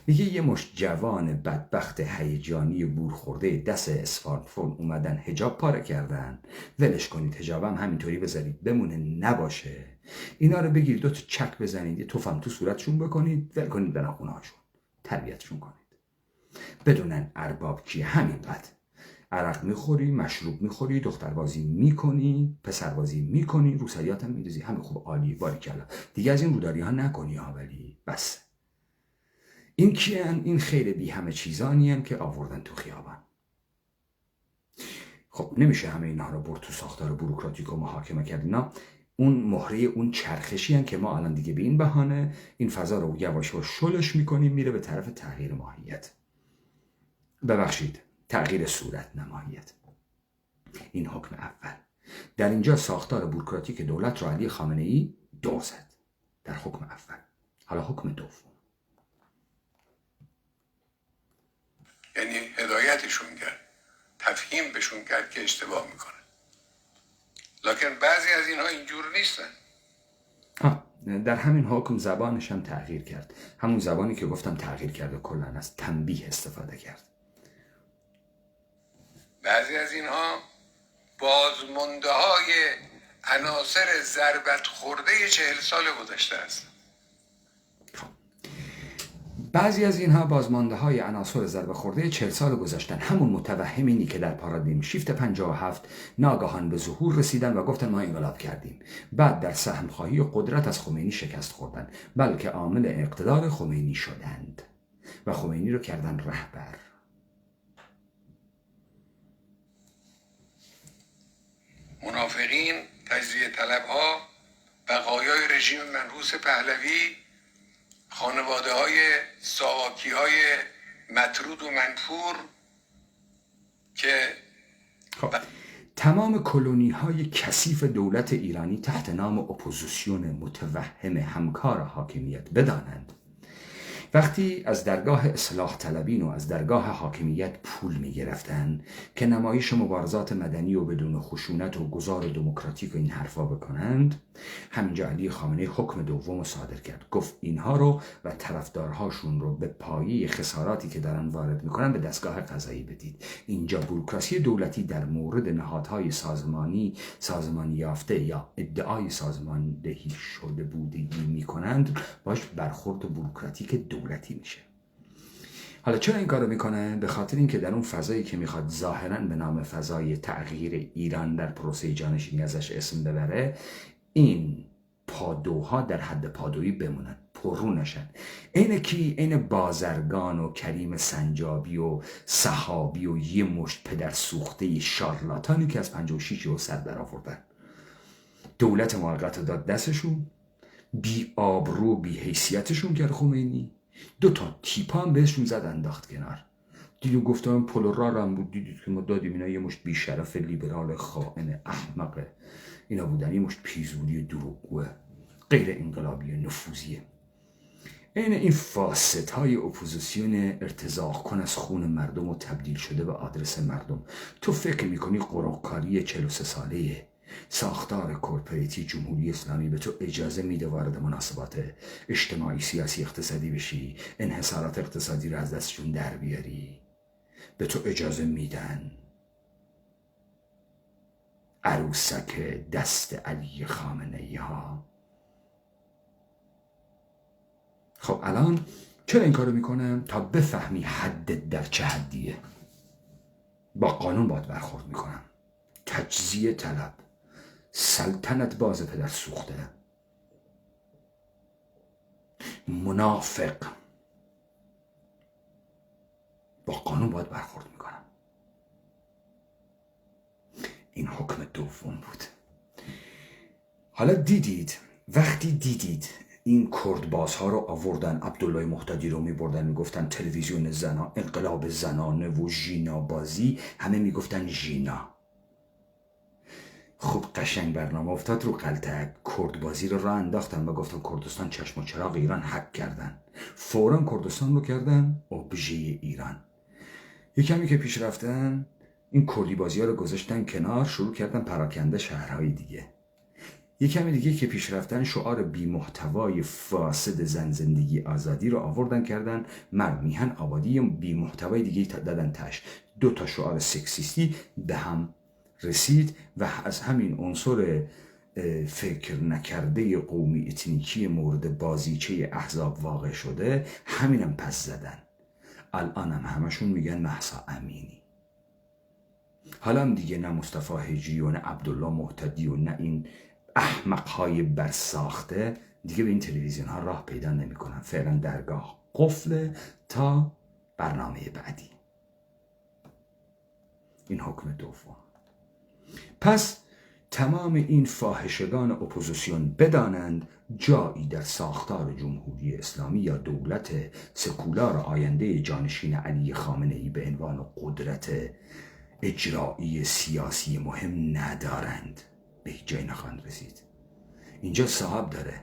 میگه یه مشت جوان بدبخت هیجانی بور خورده دست اسمارتفون اومدن حجاب پاره کردن، ولش کنید، حجابم همینطوری بذارید بمونه نباشه، اینا رو بگیرید دو تا چک بزنید، یه توفم تو صورتشون بکنید، ول کنید برن خونه‌هاشون، تربیتشون کنید بدونن ارباب کیه. همینقدر عرق میخوری، مشروب میخوری، دختربازی میکنی، پسربازی میکنی، روسریات هم میدوزی، همین خوب، عالی، باریکلا، دیگه از این روداری ها نکنی ها. ولی بس. این کیان؟ این خیلی بی همه چیزانی هم که آوردن تو خیابان. خب نمیشه همه اینها رو برد تو ساختار بوروکراتیک و محاکمه کرد. اینا اون مهره اون چرخشی هن که ما الان دیگه به این بهانه این فضا رو یواش یواش شلش میکنیم، میره به طرف تغییر ماهیت، ببخشید تغییر صورت نماییت. این حکم اول. در اینجا ساختار بوروکراتیک دولت رو علی خامنه ای دور زد در حکم اول. حالا حکم دوم، یعنی هدایتشون کرد، تفهیم بهشون کرد که اشتباه میکنه. لکن بعضی از اینها اینجور نیستن. در همین حکم زبانش هم تغییر کرد. همون زبانی که گفتم تغییر کرد و کلاً از تنبیه استفاده کرد. بعضی از اینها بازمانده های عناصر ضربت خورده 40 سال گذشته است. بعضی از اینها بازمانده های عناصر ضربه خورده 40 سال گذشتن، همون متوهمینی که در پارادایم شیفت 57 ناگهان به ظهور رسیدن و گفتن ما انقلاب کردیم، بعد در سهمخواهی قدرت از خمینی شکست خوردن، بلکه عامل اقتدار خمینی شدند و خمینی رو کردن رهبر. منافقین، تجزیه طلبها، بقایای رژیم منحوس پهلوی، خانواده های ساواکی های مطرود و منفور که تمام کلونی های کثیف دولت ایرانی تحت نام اپوزیسیون متوهم همکار حاکمیت بدانند وقتی از درگاه اصلاح طلبین و از درگاه حاکمیت پول می گرفتن که نمایش مبارزات مدنی و بدون خشونت و گذار دموکراتیک و این حرفا بکنند، همینجا علی خامنه‌ای حکم دوم صادر کرد. گفت اینها رو و طرفدارهاشون رو به پایه خساراتی که دارن وارد میکنن به دستگاه قضایی بدید. اینجا بوروکراسی دولتی در مورد نهادهای سازمانی یافته یا ادعای سازماندهی شده بودگی میکنند باش برخورد بوروکراتیک دولتی میشه. حالا چرا این کارو میکنه؟ به خاطر اینکه در اون فضایی که میخواد ظاهراً به نام فضای تغییر ایران در پروسه جانشینی ازش اسم ببره، این پادوها در حد پادویی بمونن، پررو نشن. این کی؟ این بازرگان و کریم سنجابی و صحابی و یه مشت پدر سوخته شارلاتانی که از 56 و سر در آوردن. دولت موقت داد دستشون، بی آبرو بی حیثیتشون کرد خمینی. 2 تیپا هم بهشون زد انداخت کنار. دیدو گفتم پولورا هم بود، دیدید که ما دادیم اینا یه مشت بیشرف لیبرال خائن احمق اینا بودن، یه مشت پیزوری دروغگوه غیر انقلابی نفوذیه. این فاسدهای اپوزیسیون ارتزاق کن از خون مردم و تبدیل شده به آدرس مردم. تو فکر میکنی قرقکاری 43 ساله ساختار کورپوریتی جمهوری اسلامی به تو اجازه میده وارد مناسبات اجتماعی سیاسی اقتصادی بشی، انحصارات اقتصادی رو از دستشون در بیاری؟ به تو اجازه میدن؟ عروسک دست علی خامنه‌ای ها. خب الان چرا این کارو میکنم؟ تا بفهمی حدت در چه حدیه. با قانون باید برخورد میکنم. تجزیه طلب، سلطنت باز پدر سوخته، منافق، با قانون باید برخورد میکنم. این حکم دوم بود. حالا دیدید، وقتی دیدید این کردبازها رو آوردن، عبدالله محتدی رو میبردن میگفتن تلویزیون زنا، انقلاب زنانه و ژینا بازی، همه میگفتن ژینا. خوب قشنگ برنامه افتاد رو قلتک، کردبازی رو راه انداختن و گفتن کردستان چشم و چراغ ایران حک کردن. فوراً کردستان رو کردن ابژه ایران. یه کمی که پیش رفتن این کردی بازی ها رو گذاشتن کنار، شروع کردن پراکنده شهرهای دیگه. یه کمی دیگه که پیش رفتن شعار بی محتوای فاسد زن زندگی آزادی رو آوردن کردن مرد میهن آبادی، بی محتوای دیگه دادن تاش. 2 شعار سکسیستی به هم رسید و از همین عنصر فکر نکرده قومی اتنیکی مورد بازیچه احزاب واقع شده، همینم پس زدن. الان هم همشون میگن مهسا امینی. حالا هم دیگه نه مصطفی هجری و نه عبدالله محتدی و نه این احمقهای برساخته دیگه به این تلویزیون ها راه پیدا نمی کنن. فعلا درگاه قفله تا برنامه بعدی. این حکم دوم. پس تمام این فاحشگان اپوزیسیون بدانند جایی در ساختار جمهوری اسلامی یا دولت سکولار آینده جانشین علی خامنه‌ای به عنوان قدرت اجرایی سیاسی مهم ندارند. به هیچ جایی نخواهند رسید. اینجا صاحب داره.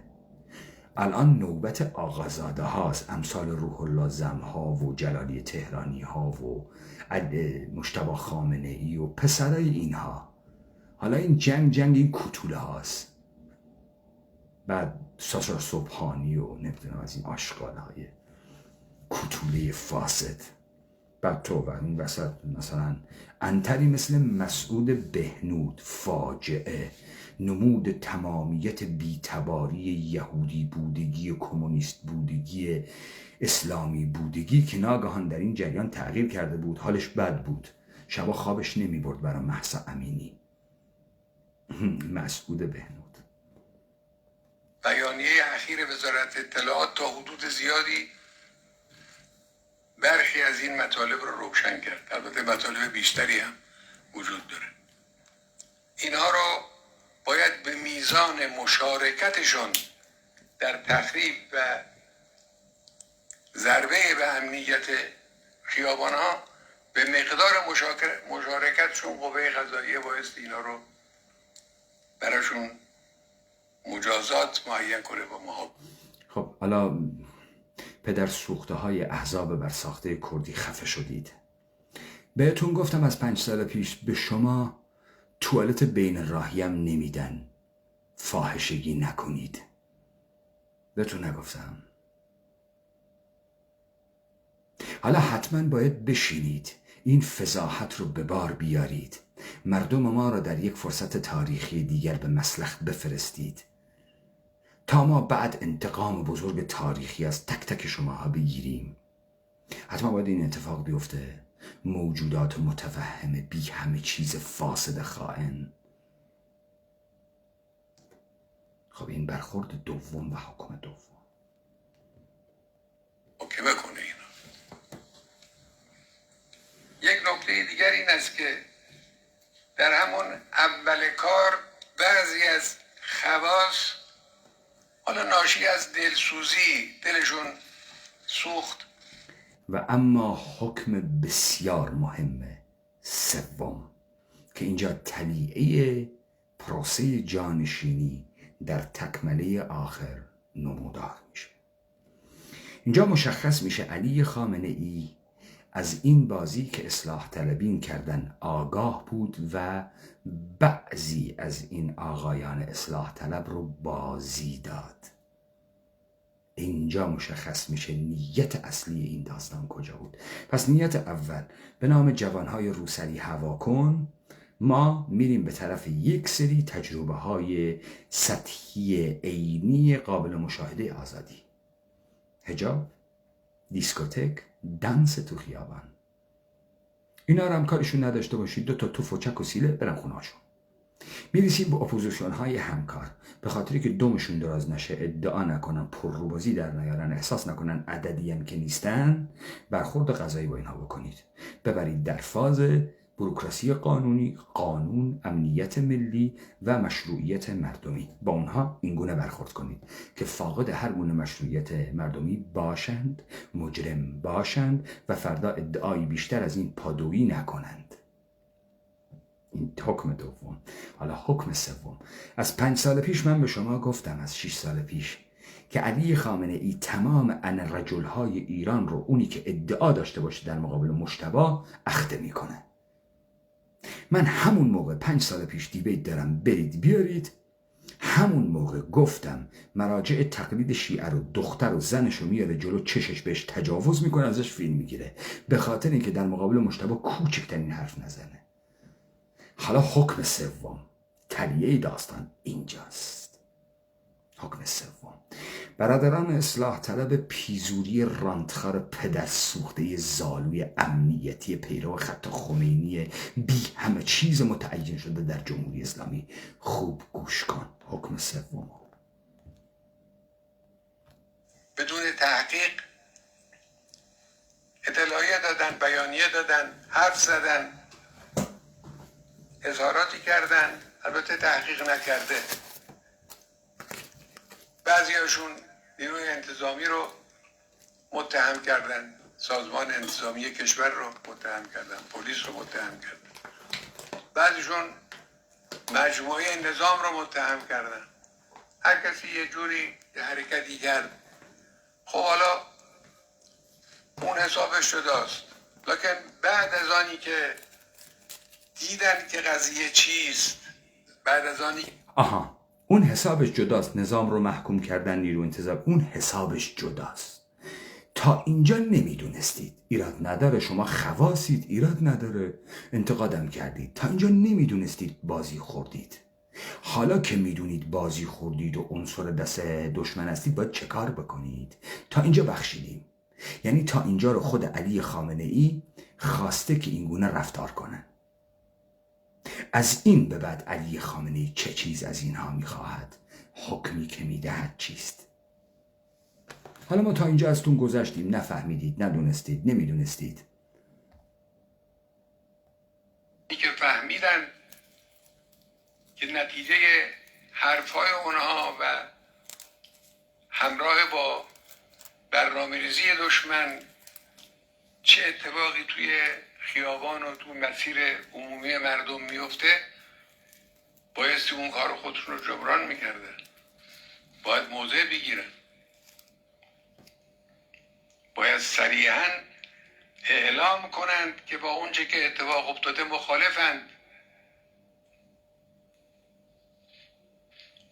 الان نوبت آقازاده هاست، امثال روح الله زمها و جلالی تهرانی ها و مجتبی خامنه‌ای و پسرای اینها. حالا این جنگ این کوتوله هاست. بعد ساشا صبحانی و نمیدونم از این آشغالهای کوتوله فاسد. بعد تو و این وسط مثلا انتری مثل مسعود بهنود، فاجعه، نمود تمامیت بیتباری یهودی بودگی و کمونیست بودگی اسلامی بودگی که ناگهان در این جریان تغییر کرده بود، حالش بد بود، شبا خوابش نمی برد برای مهسا امینی. مسعود بهنود. بیانیه اخیر وزارت اطلاعات تا حدود زیادی برخی از این مطالب رو روشن کرد. البته مطالب بیشتری هم وجود داره. اینها رو باید به میزان مشارکتشون در تخریب و ضربه به امنیت خیابان‌ها به مقدار مشارکتشون قوه قضاییه بایستی اینا رو براشون مجازات معین کنه با محاکمه. خب حالا پدر سوخته های احزاب بر ساخته کردی خفه شدید. بهتون گفتم از 5 سال پیش به شما توالت بین راهیم نمیدن، فاحشگی نکنید. بهتون نگفتم؟ حالا حتما باید بشینید این فضاحت رو به بار بیارید، مردم ما را در یک فرصت تاریخی دیگر به مسلخ بفرستید تا ما بعد انتقام بزرگ تاریخی از تک تک شماها بگیریم. حتما باید این اتفاق بیفته. موجودات متوهم بی همه چیز فاسد خائن. خب این برخورد دوم و حکم دوم محاکمه کنه اینا. یک نکته دیگر این است که در همون اول کار بعضی از خواص حالا ناشی از دلسوزی دلشون سوخت. و اما حکم بسیار مهمه سوم که اینجا تلیعه پروسه جانشینی در تکمله آخر نمودار میشه. اینجا مشخص میشه علی خامنه ای از این بازی که اصلاح طلبین کردن آگاه بود و بعضی از این آقایان اصلاح طلب رو بازی داد. اینجا مشخص میشه نیت اصلی این داستان کجا بود. پس نیت اول به نام جوانهای روسری هوا کن، ما میریم به طرف یک سری تجربه های سطحی عینی قابل مشاهده آزادی، حجاب، دیسکوتک، دنس تو خیابان. اینا رو هم کارشون نداشته باشید 2 تا توف و چک و سیله برن خونهاشون. میرسیم به اپوزیسیون های همکار، به خاطری که دمشون دراز نشه، ادعا نکنن، پرروبازی در نیارن، احساس نکنن عددی هم که نیستن، برخورد قضایی با اینها بکنید. ببرید در فاز بوروکراسی قانونی، قانون، امنیت ملی و مشروعیت مردمی. با اونها اینگونه برخورد کنید که فاقد هر گونه مشروعیت مردمی باشند، مجرم باشند و فردا ادعایی بیشتر از این پادویی نکنند. این حکم دوم. حالا حکم سوم. از 5 سال پیش من به شما گفتم، از 6 سال پیش، که علی خامنه ای تمام انرجل‌های ایران رو، اونی که ادعا داشته باشه در مقابل مجتبی، اخته میکنه. من همون موقع 5 سال پیش دیبیت دارم، برید بیارید. همون موقع گفتم مراجع تقلید شیعه رو، دختر و زنش رو میاره جلو چشش، بهش تجاوز میکنه، ازش فیلم میگیره، به خاطر اینکه در مقابل مجتبی کوچکترین حرف نزنه. حالا حکم سوم، تلیه داستان اینجاست. حکم سوم. برادران اصلاح طلب پیزوری رانتخار پدر سوخته زالوی امنیتی پیرو خط خمینی بی همه چیز متعین شده در جمهوری اسلامی، خوب گوش کن. حکم سوم. بدون تحقیق اطلاعیه دادن، بیانیه دادن، حرف زدن، اظهاراتی کردن، البته تحقیق نکرده. بعضیاشون نیروی انتظامی رو متهم کردن، سازمان انتظامی کشور رو متهم کردن، پلیس رو متهم کردن، بعضیشون مجموعه نظام رو متهم کردن. هر کسی یه جوری یه حرکتی کرد. خب حالا اون حسابش شداست. لکن بعد از آنی که دیدن که قضیه چیست، بعد از آنی اون حسابش جداست. نظام رو محکوم کردن، نیرو انتظار، اون حسابش جداست. تا اینجا نمیدونستید، ایراد نداره، شما خواسید، ایراد نداره، انتقادم کردید. تا اینجا نمیدونستید، بازی خوردید. حالا که میدونید بازی خوردید و عنصر دست دشمن هستید، باید چه کار بکنید؟ تا اینجا بخشیدیم. یعنی تا اینجا رو خود علی خامنه ای خواسته که اینگونه رفتار کنه. از این به بعد علی خامنه ای چه چیز از اینها میخواهد؟ حکمی که میدهد چیست؟ حالا ما تا اینجا ازتون گذشتیم، نفهمیدید، ندونستید، نمیدونستید. ای که فهمیدن که نتیجه حرفای اونها و همراه با برنامه‌ریزی دشمن چه اتفاقی توی خیابان و تو مسیر عمومی مردم میفته، بایستی اون کار خودشون رو جبران میکردن. باید موضع بگیرن، باید صریحاً اعلام کنند که با اونچه که اتفاق افتاده مخالفند.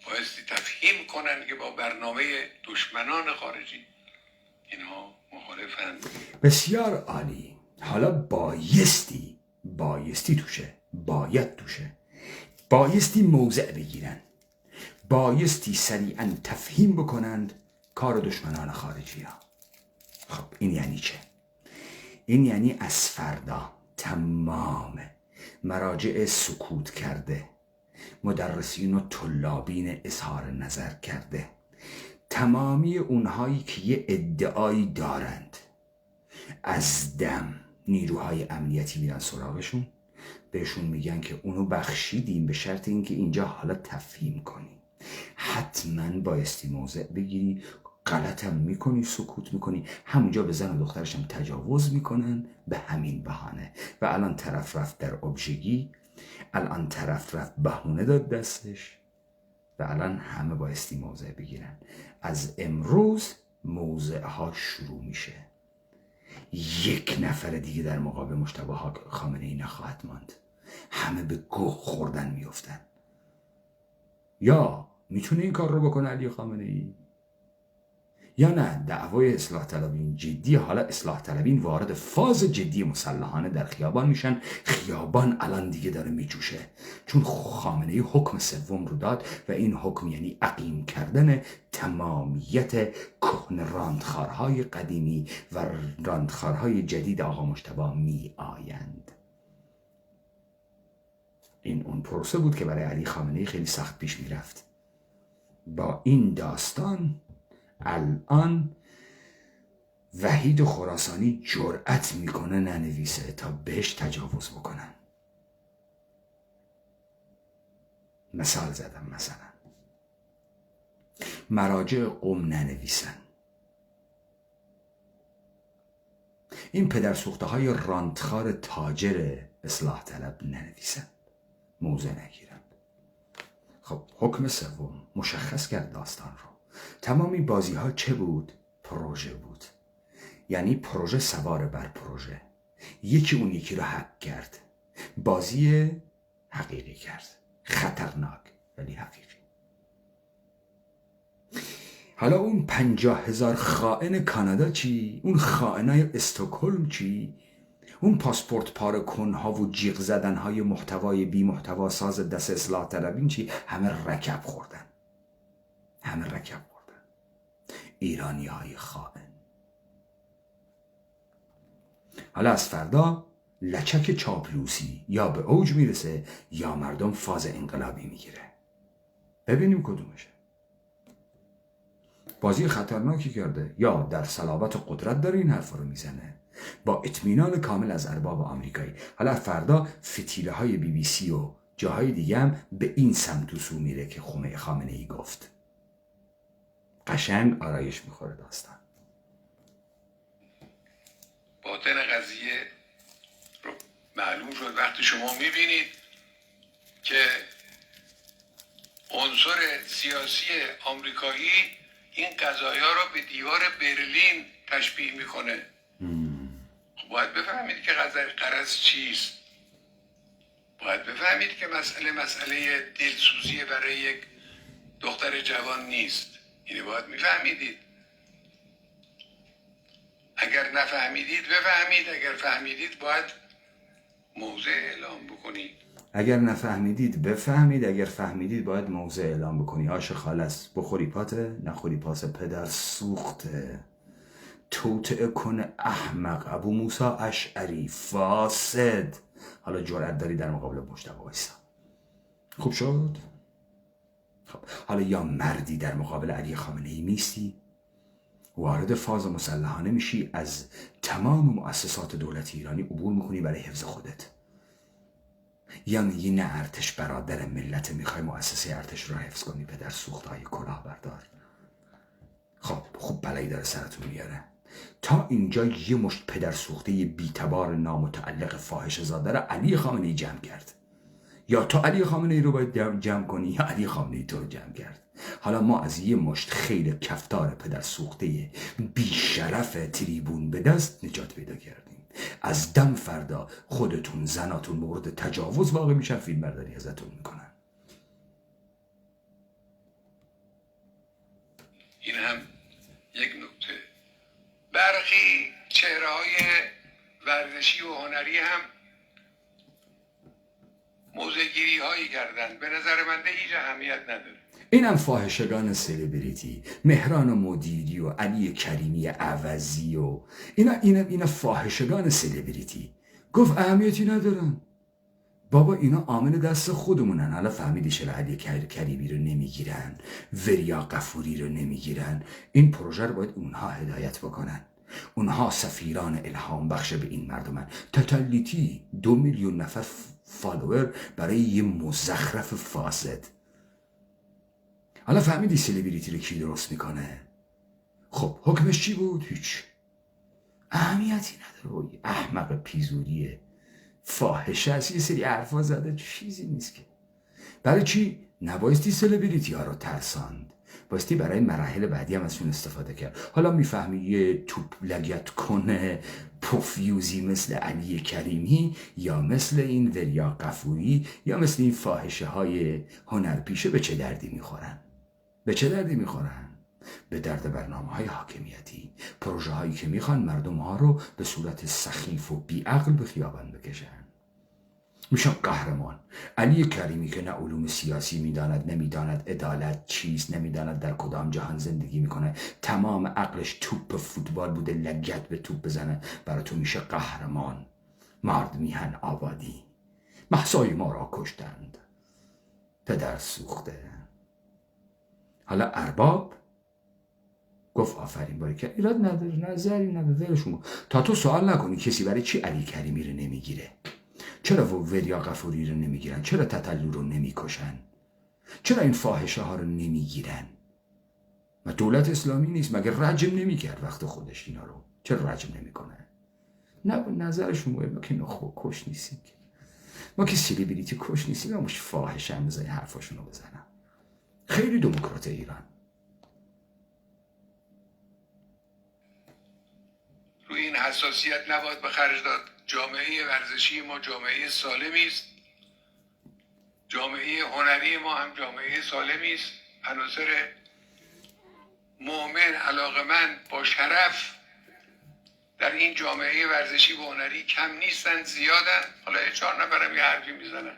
بایستی تفهیم کنند که با برنامه دشمنان خارجی اینها مخالفند. بسیار عالی. حالا بایستی توشه، باید توشه، بایستی موضع بگیرن، بایستی سریعا تفهیم بکنند کار دشمنان خارجی ها. خب این یعنی چه؟ این یعنی از فردا تمام مراجع سکوت کرده، مدرسین و طلابین اظهار نظر کرده، تمامی اونهایی که یه ادعایی دارند، از دم نیروهای امنیتی میرن سراغشون، بهشون میگن که اونو بخشیدیم به شرط اینکه اینجا حالا تفهیم کنی، حتما بایستی موضع بگیری، غلطم میکنی، سکوت میکنی. همونجا به زن و دخترشم تجاوز میکنن به همین بهانه. و الان طرف رفت در ابژگی، الان طرف رفت بهونه داد دستش و الان همه بایستی موضع بگیرن. از امروز موضع ها شروع میشه. یک نفر دیگه در مقابل مجتبی خامنه ای نخواهد ماند. همه به گوه خوردن میفتن. یا میتونه این کار رو بکنه علی خامنه ای، یا نه دعوای اصلاح طلبین جدی. حالا اصلاح طلبین وارد فاز جدی مسلحانه در خیابان میشن. خیابان الان دیگه داره میجوشه، چون خامنه ای حکم سوم رو داد و این حکم یعنی عقیم کردن تمامیت کهنه راندخارهای قدیمی و راندخارهای جدید آقا مجتبی می آیند. این اون پروسه بود که برای علی خامنه ای خیلی سخت پیش میرفت. با این داستان الان وحید خراسانی جرأت میکنه ننویسه تا بهش تجاوز بکنن. مثال زدم، مثلا مراجع قم ننویسن، این پدر سوخته های رانتخار تاجر اصلاح طلب ننویسن، موضع نگیرن. خب حکم سوم مشخص کرد داستان رو. تمامی بازی ها چه بود؟ پروژه بود. یعنی پروژه سوار بر پروژه، یکی اون یکی رو حق کرد، بازی حقیقی کرد، خطرناک ولی حقیقی. حالا اون 50,000 خائن کانادا چی؟ اون خائنای استکهلم چی؟ اون پاسپورت پاره کنها و جیغ زدنهای محتوای بی محتوا ساز دست اصلاح طلبین چی؟ همه رکب خوردن، همه رکب خوردن. ایرانی های خائن. حالا از فردا لچک چاپلوسی یا به اوج میرسه یا مردم فاز انقلابی میگیره. ببینیم کدومشه. بازی خطرناکی کرده، یا در صلابت قدرت داره این حرف رو میزنه با اطمینان کامل از ارباب آمریکایی. حالا فردا فتیله های BBC و جاهای دیگه هم به این سمت و سو میره که خامنه ای گفت. قشنگ آرایش میخوره داستان. باطن قضیه رو معلوم شد وقتی شما میبینید که عنصر سیاسی آمریکایی این قضایا رو به دیوار برلین تشبیه میکنه. خب باید بفهمید که غرض چیست. باید بفهمید که مسئله دلسوزی برای یک دختر جوان نیست. اینو باید میفهمیدید. اگر نفهمیدید بفهمید، اگر فهمیدید باید موضع اعلام بکنید. اگر نفهمیدید بفهمید، اگر فهمیدید باید موضع اعلام بکنی. آش خالص بخوری پاته، نخوری پاس پدر سوخته. توطئه کنه احمق ابو موسی اشعری فاسد. حالا جرأت داری در مقابل مجتبی وایسا. خوب شد؟ خب حالا یا مردی در مقابل علی خامنه‌ای میستی، وارد فاز مسلحانه میشی، از تمام مؤسسات دولت ایرانی عبور میکنی برای حفظ خودت، یا میگی نه ارتش برادر ملت، میخوای مؤسسه ارتش رو حفظ کنی. پدر سوختهای کلاه بردار. خب بلایی داره سرتون میاره. تا اینجا یه مشت پدر سوخته بیتبار نامتعلق فاحشه زاده رو علی خامنه‌ای جمع کرد. یا تو علی خامنه‌ای رو باید جمع کنی یا علی خامنه‌ای تو رو جمع کرد. حالا ما از یه مشت خیل کفتار پدر سوخته بیشرف تریبون به دست نجات پیدا کردیم. از دم فردا خودتون زناتون مورد تجاوز واقع میشن، فیلم برداری ازتون میکنن. این هم یک نکته. برخی چهره‌های ورزشی و هنری هم موضع‌گیری هایی کردن، به نظر من هیچ اهمیت نداره. اینم فاحشگان سلبریتی، مهران مدیری و علی کریمی عوضی و اینا فاحشگان سلبریتی. گفت اهمیتی ندارن. بابا اینا عامل دست خودمونن. حالا فهمیدی چرا علی کریمی رو نمیگیرن، وریا قفوری رو نمیگیرن؟ این پروژه رو باید اونها هدایت بکنن. اونها سفیران الهام بخش به این مردمن. تتلیتی 2 میلیون نفر فالوور برای یه مزخرف فاسد. حالا فهمیدی سلبریتی رو کی درست میکنه؟ خب حکمش چی بود؟ هیچ اهمیتی نداره. احمق پیزوریه، فاحشه است، یه سری حرفا زده، چیزی نیست که. برای چی؟ نبایستی سلبریتی ها رو ترساند، بایستی برای مراحل بعدی هم ازشون استفاده کرد. حالا میفهمی یه توپ لگت کنه پوفیوزی مثل علی کریمی، یا مثل این وریا قفوری، یا مثل این فاحشه های هنرپیشه به چه دردی میخورن؟ به چه دردی میخورن؟ به درد برنامه‌های حاکمیتی، پروژه هایی که میخوان مردم ها رو به صورت سخیف و بیعقل به خیابان بکشن. میشن قهرمان. علی کریمی که نه علوم سیاسی میداند، نمیداند عدالت چیست، نمیداند در کدام جهان زندگی میکنه، تمام عقلش توپ فوتبال بوده، لگت به توپ بزنه، برای تو میشه قهرمان. مرد میهن آبادی. مهسای ما را کشتند. پدر سوخته. حالا ارباب گفت آفرین باریکلا، ایراد نداره، نظری نداره، ولشون. تا تو سوال نکنی کسی برای چی علی کریمی رو نمیگیره، چرا وریا قفوری رو نمیگیرن، چرا تتلو رو نمیکشن، چرا این فاحشه ها رو نمیگیرن؟ و دولت اسلامی نیست مگه رجم نمیکرد وقت خودش اینا رو؟ چرا رجم نمیکنه؟ نه نظرشون باید. ما که کش نیستیم، ما که سلبریتی کش نیستیم، ما مش فاحشه هم بزنی حرفاشون رو بزنم. خیلی دموکرات ایران. روی این حساسیت نباید به خرج داد. جامعه ورزشی ما جامعه سالمی است، جامعه هنری ما هم جامعه سالمی است. عناصر مؤمن علاقمند با شرف در این جامعه ورزشی و هنری کم نیستن، زیادن. حالا 4 نفرم یه حرفی میزنن،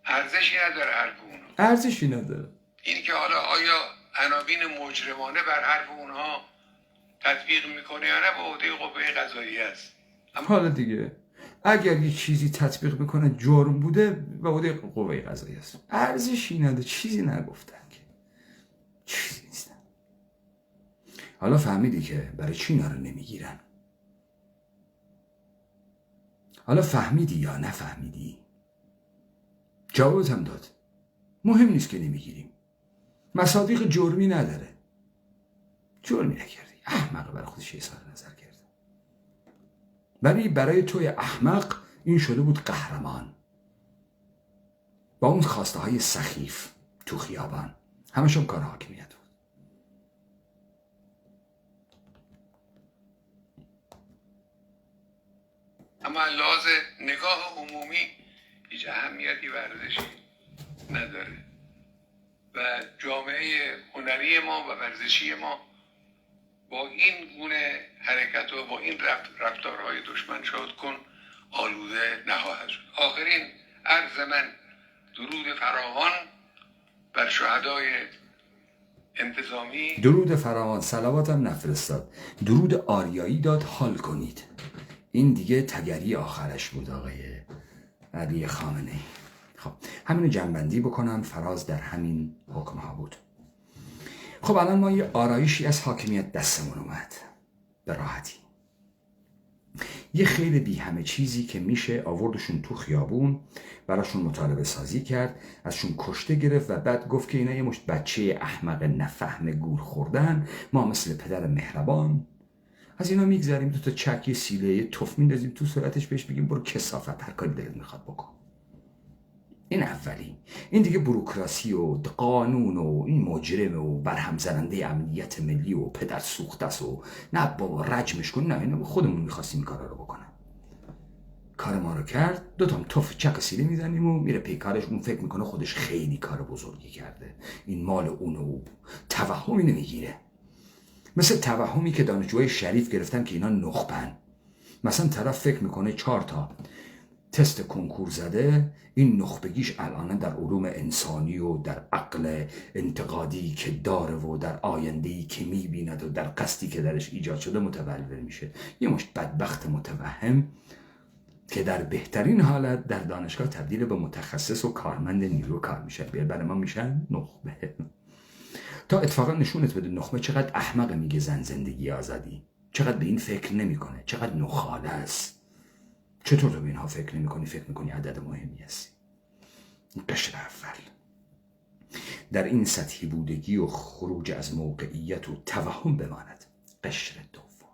ارزشی نداره حرف اونها، ارزشی نداره. این که حالا آیا عناوین مجرمانه بر حرف اونها تطبیق میکنه یا نه به عهده قوه قضاییه است. حالا دیگه اگر یه چیزی تطبیق میکنه جرم بوده به عهده قوه قضاییه است. ارزشی نداره، چیزی نگفتن که، چیزی نیستن. حالا فهمیدی که برای چی اینا رو نمیگیرن؟ حالا فهمیدی یا نفهمیدی؟ جوابت هم داد. مهم نیست که نمیگیریم. مصادیق جرمی نداره. جرمی نکردی. احمق برای خودش اظهار نظر کرده. ولی برای توی احمق این شده بود قهرمان. با اون خواسته های سخیف تو خیابان. همشون کار حاکمیت بود. اما لحاظ نگاه عمومی هیچ اهمیتی ورزشی نداره. و جامعه هنری ما و ورزشی ما با این گونه حرکت و با این رفتارهای دشمن شادکن آلوده نخواهد شد. آخرین عرض من درود فراوان بر شهدای انتظامی. درود فراوان، صلواتم نفرستاد، درود آریایی داد حال کنید. این دیگه تگری آخرش بود آقای علی خامنه‌ای. خب همینو جنبندی بکنم، فراز در همین حکم ها بود. خب الان ما یه آرایشی از حاکمیت دستمون اومد به راحتی. یه خیلی بی همه چیزی که میشه آوردشون تو خیابون، براشون مطالبه سازی کرد، ازشون کشته گرفت و بعد گفت که اینا یه مشت بچه احمق نفهم گور خوردن، ما مثل پدر مهربان از اینا میگذاریم، دو تا چکی سیله یه تف میندازیم تو صورتش، بهش بگیم برو کثافت هر کاری دلت میخواد بکن. این اولی. این دیگه بوروکراسی و قانون و این مجرم و برهم زننده امنیت ملی و پدر سوخته است و نه بابا رجمش کن، نه اینا خودمون میخواستیم این کارا رو بکنن. کار ما رو کرد، دو تا توف چک سیلی میزنیم و میره پیکارش. اون فکر میکنه خودش خیلی کار بزرگی کرده، این مال اون و توهمی نمیگیره. مثل توهمی که دانشجوهای شریف گرفتن که اینا نخبن. مثلا طرف فکر میکنه 4 تا تست کنکور زده، این نخبگیش الان در علوم انسانی و در عقل انتقادی که داره و در آینده‌ای که میبیند و در قصدی که درش ایجاد شده متولد میشه. یه مشت بدبخت متوهم که در بهترین حالت در دانشگاه تبدیل به متخصص و کارمند نیرو کار میشه، برای ما میشن نخبه. تا اتفاقا نشونت بده نخبه چقدر احمق، میگه زن زندگی آزادی، چقدر به این فکر نمیکنه، چقدر نخاله است. چطور تو به اینها فکر نمیکنی؟ فکر میکنی عدد مهمی هستی. قشر اول در این سطحی بودگی و خروج از موقعیت و توهم بماند. قشر دوم،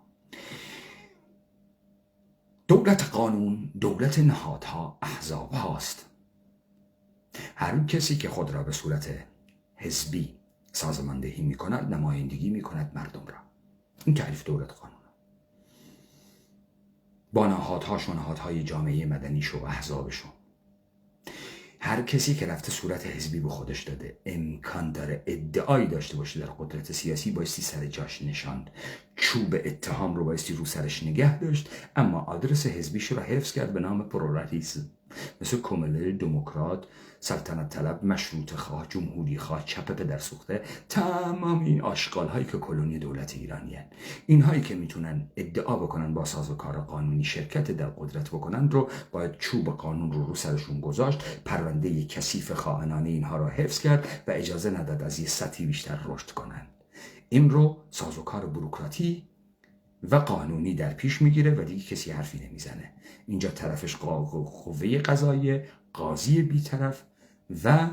دولت قانون، دولت نهادها، احزاب هاست. هر کسی که خود را به صورت حزبی سازماندهی میکند، نمایندگی میکند مردم را. این تعریف دولت قانون. با نهادهاش و نهادهای جامعه مدنیش و احزابشو. هر کسی که رفته صورت حزبی به خودش داده، امکان داره ادعایی داشته باشه در قدرت سیاسی، بایستی سر جاش نشاند، چوب اتهام رو بایستی رو سرش نگه داشت، اما آدرس حزبیش رو حفظ کرد به نام پرورالیسم. مثل کمله، دموکرات، سلطنت طلب، مشروطه خواه، جمهوری خواه، چپ پدر سوخته، تمام این آشغال هایی که کلونی دولت ایرانی هن. این هایی که میتونن ادعا بکنن با سازوکار قانونی شرکت در قدرت بکنن رو باید چوب قانون رو سرشون گذاشت، پرونده کثیف خائنانه اینها رو حفظ کرد و اجازه نداد از یه سطحی بیشتر رشد کنن. این رو سازوکار بوروکراتی و قانونی در پیش میگیره و دیگه کسی حرفی نمیزنه. اینجا طرفش قوه قضاییه، قاضی بیطرف و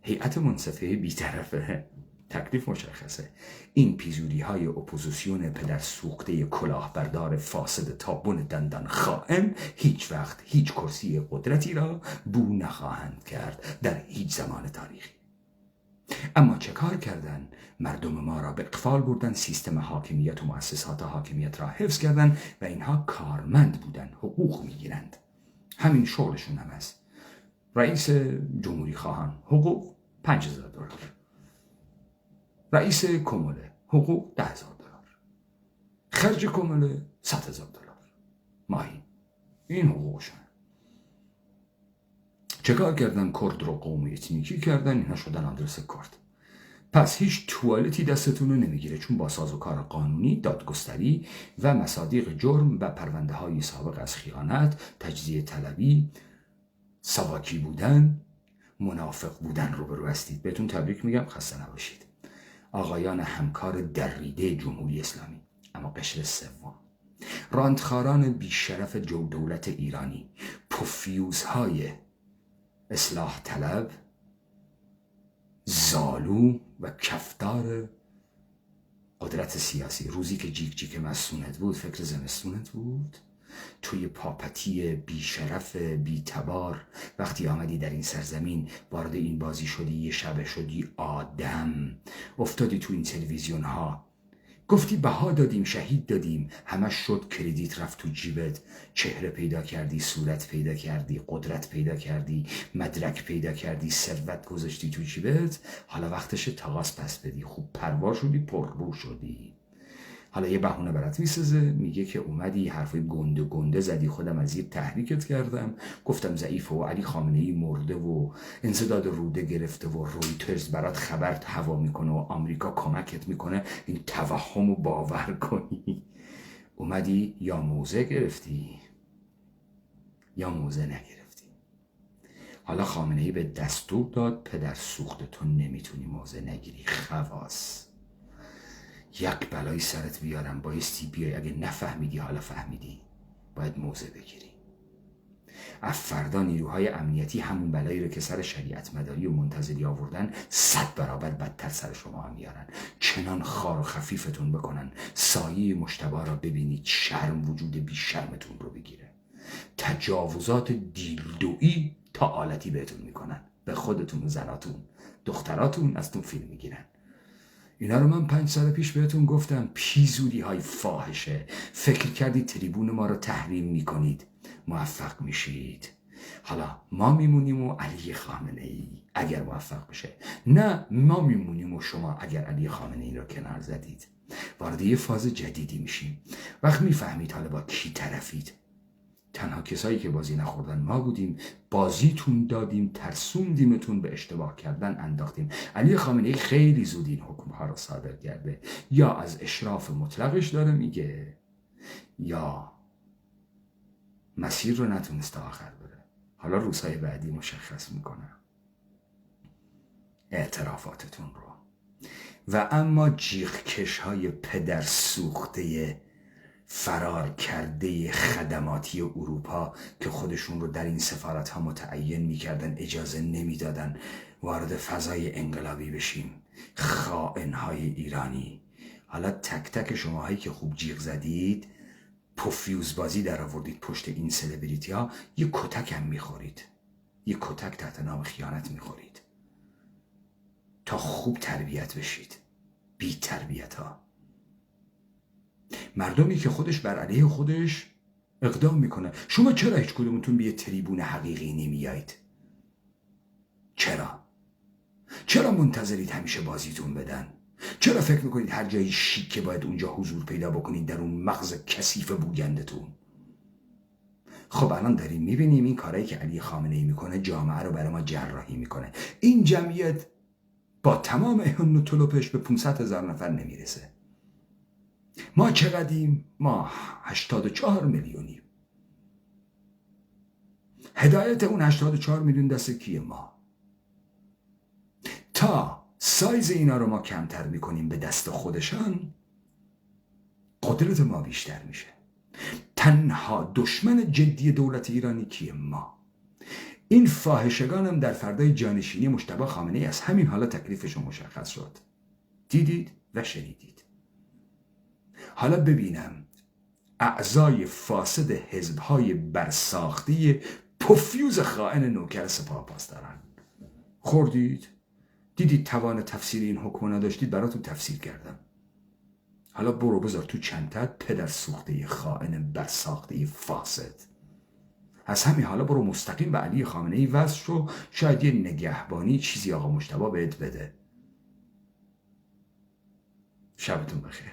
هیئت منصفه بیطرفه. تکلیف مشخصه. این پیزوری های اپوزیسیون پدر سوخته کلاهبردار فاسد تابون دندان خائن هیچ وقت هیچ کرسی قدرتی را بو نخواهند کرد در هیچ زمان تاریخی. اما چه کار کردن؟ مردم ما را به اقفال بردن، سیستم حاکمیت و مؤسسات حاکمیت را حفظ کردن و اینها کارمند بودن، حقوق میگیرند. همین شغلشون هم است. رئیس جمهوری خواهان حقوق $5000، رئیس کمله حقوق $10,000، خرج کمله $100,000 ماهی. این حقوقشون. چه کار کردن؟ کرد رو قوم اتنیکی کردن، اینا شدن آدرس کرد. پس هیچ توالتی دستتون رو نمیگیره، چون با سازوکار قانونی، دادگستری و مصادیق جرم و پرونده های سابق از خیانت، تجزیه طلبی، ساواکی بودن، منافق بودن روبرو هستید. بهتون تبریک میگم، خسته نباشید آقایان همکار دریده جمهوری اسلامی. اما قشر سوم، راندخاران بیشرف دولت ایرانی، پوفیوزهای اصلاح طلب، زالو و کفدار قدرت سیاسی. روزی که جیک جیک مسونت بود فکر زمستونت بود؟ توی پاپتی بیشرف بیتبار وقتی آمدی در این سرزمین وارد این بازی شدی، یه شبه شدی آدم، افتادی تو این تلویزیون ها گفتی بها دادیم، شهید دادیم، همش شد کردیت رفت تو جیبت، چهره پیدا کردی، صورت پیدا کردی، قدرت پیدا کردی، مدرک پیدا کردی، ثروت گذاشتی تو جیبت. حالا وقتش تقاس پس بدی، خوب پروار شدی، پررو شدی. حالا یه بهونه برات میسازه، میگه که اومدی حرفای گنده زدی، خودم از زیر تحریکت کردم، گفتم ضعیفه و علی خامنه‌ای مرده و انسداد روده گرفته و رویترز برات خبر هوا میکنه و آمریکا کمکت میکنه این توهم رو باور کنی. اومدی یا موضع گرفتی یا موضع نگرفتی. حالا خامنه‌ای به دستور داد پدر سوخته تو نمیتونی موضع نگیری، خواص یک بلای سرت بیارم، بایستی بیای، اگه نفهمیدی حالا فهمیدی، باید موضع بگیری. از فردا نیروهای امنیتی همون بلایی رو که سر شریعت مداری و منتظری آوردن 100 برابر بدتر سر شما هم میارن، چنان خار و خفیفتون بکنن سایه مجتبی را ببینید شرم وجود بی شرمتون رو بگیره. تجاوزات دیلدویی تا آلتی بهتون میکنن، به خودتون و زناتون دختراتون ازتون فیلم میگیرن. اینا رو من 5 سال پیش بهتون گفتم، پیزوری های فاحشه. فکر کردید تریبون ما رو تحریم میکنید، موفق میشید. حالا ما میمونیم و علی خامنه‌ای اگر موفق بشه، نه ما میمونیم و شما اگر علی خامنه‌ای رو کنار زدید. وارد یه فاز جدیدی میشیم. وقت میفهمید حالا با کی طرفید. تنها کسایی که بازی نخوردن ما بودیم، بازیتون دادیم، ترسوندیمتون، به اشتباه کردن انداختیم. علی خامنه‌ای خیلی زود این حکم‌ها رو صادر کرده، یا از اشراف مطلقش داره میگه، یا مسیر رو نتونسته آخر بره. حالا روزهای بعدی مشخص میکنه اعترافاتتون رو. و اما جیغکش های پدر سوخته فرار کرده خدماتی اروپا که خودشون رو در این سفارت ها متعین میکردن، اجازه نمیدادن وارد فضای انقلابی بشیم. خائن های ایرانی. حالا تک تک شماهایی که خوب جیغ زدید، پوفیوز بازی در آوردید پشت این سلبریتی ها، یه کتک هم میخورید، یه کتک تحت نام خیانت میخورید تا خوب تربیت بشید. بی تربیت ها، مردمی که خودش بر علیه خودش اقدام میکنه. شما چرا هیچ کدومتون به یه تریبون حقیقی نمیایید؟ چرا منتظرید همیشه بازیتون بدن؟ چرا فکر میکنید هر جایی شیکه باید اونجا حضور پیدا بکنید در اون مغز کثیف بوگندتون؟ خب الان داریم میبینیم این کارهایی که علی خامنه‌ای میکنه جامعه رو برای ما جراحی میکنه. این جمعیت با تمام اهن و طلوپش به 500,000 نفر نمیرسه. ما چقدیم؟ ما 84 میلیونیم. هدایت اون 84 میلیون دست کیه؟ ما. تا سایز اینا رو ما کمتر میکنیم به دست خودشان، قدرت ما بیشتر میشه. تنها دشمن جدی دولت ایرانی کیه؟ ما. این فاحشگان هم در فردای جانشینی مجتبی خامنه‌ای از همین حالا تکلیفشون مشخص شد. دیدید و شنیدید. حالا ببینم اعضای فاسد حزب‌های برساخته پوفیوز خائن نوکر سپاه پاسداران خوردید؟ دیدید توان تفسیر این حکم نداشتید، براتون تفسیر کردم. حالا برو بذار تو چنتت پدر سوخته خائن برساخته فاسد. از همین حالا برو مستقیم به علی خامنه‌ای وصل شو، شاید یه نگهبانی چیزی آقا مجتبی بهت بده. شبتون بخیر.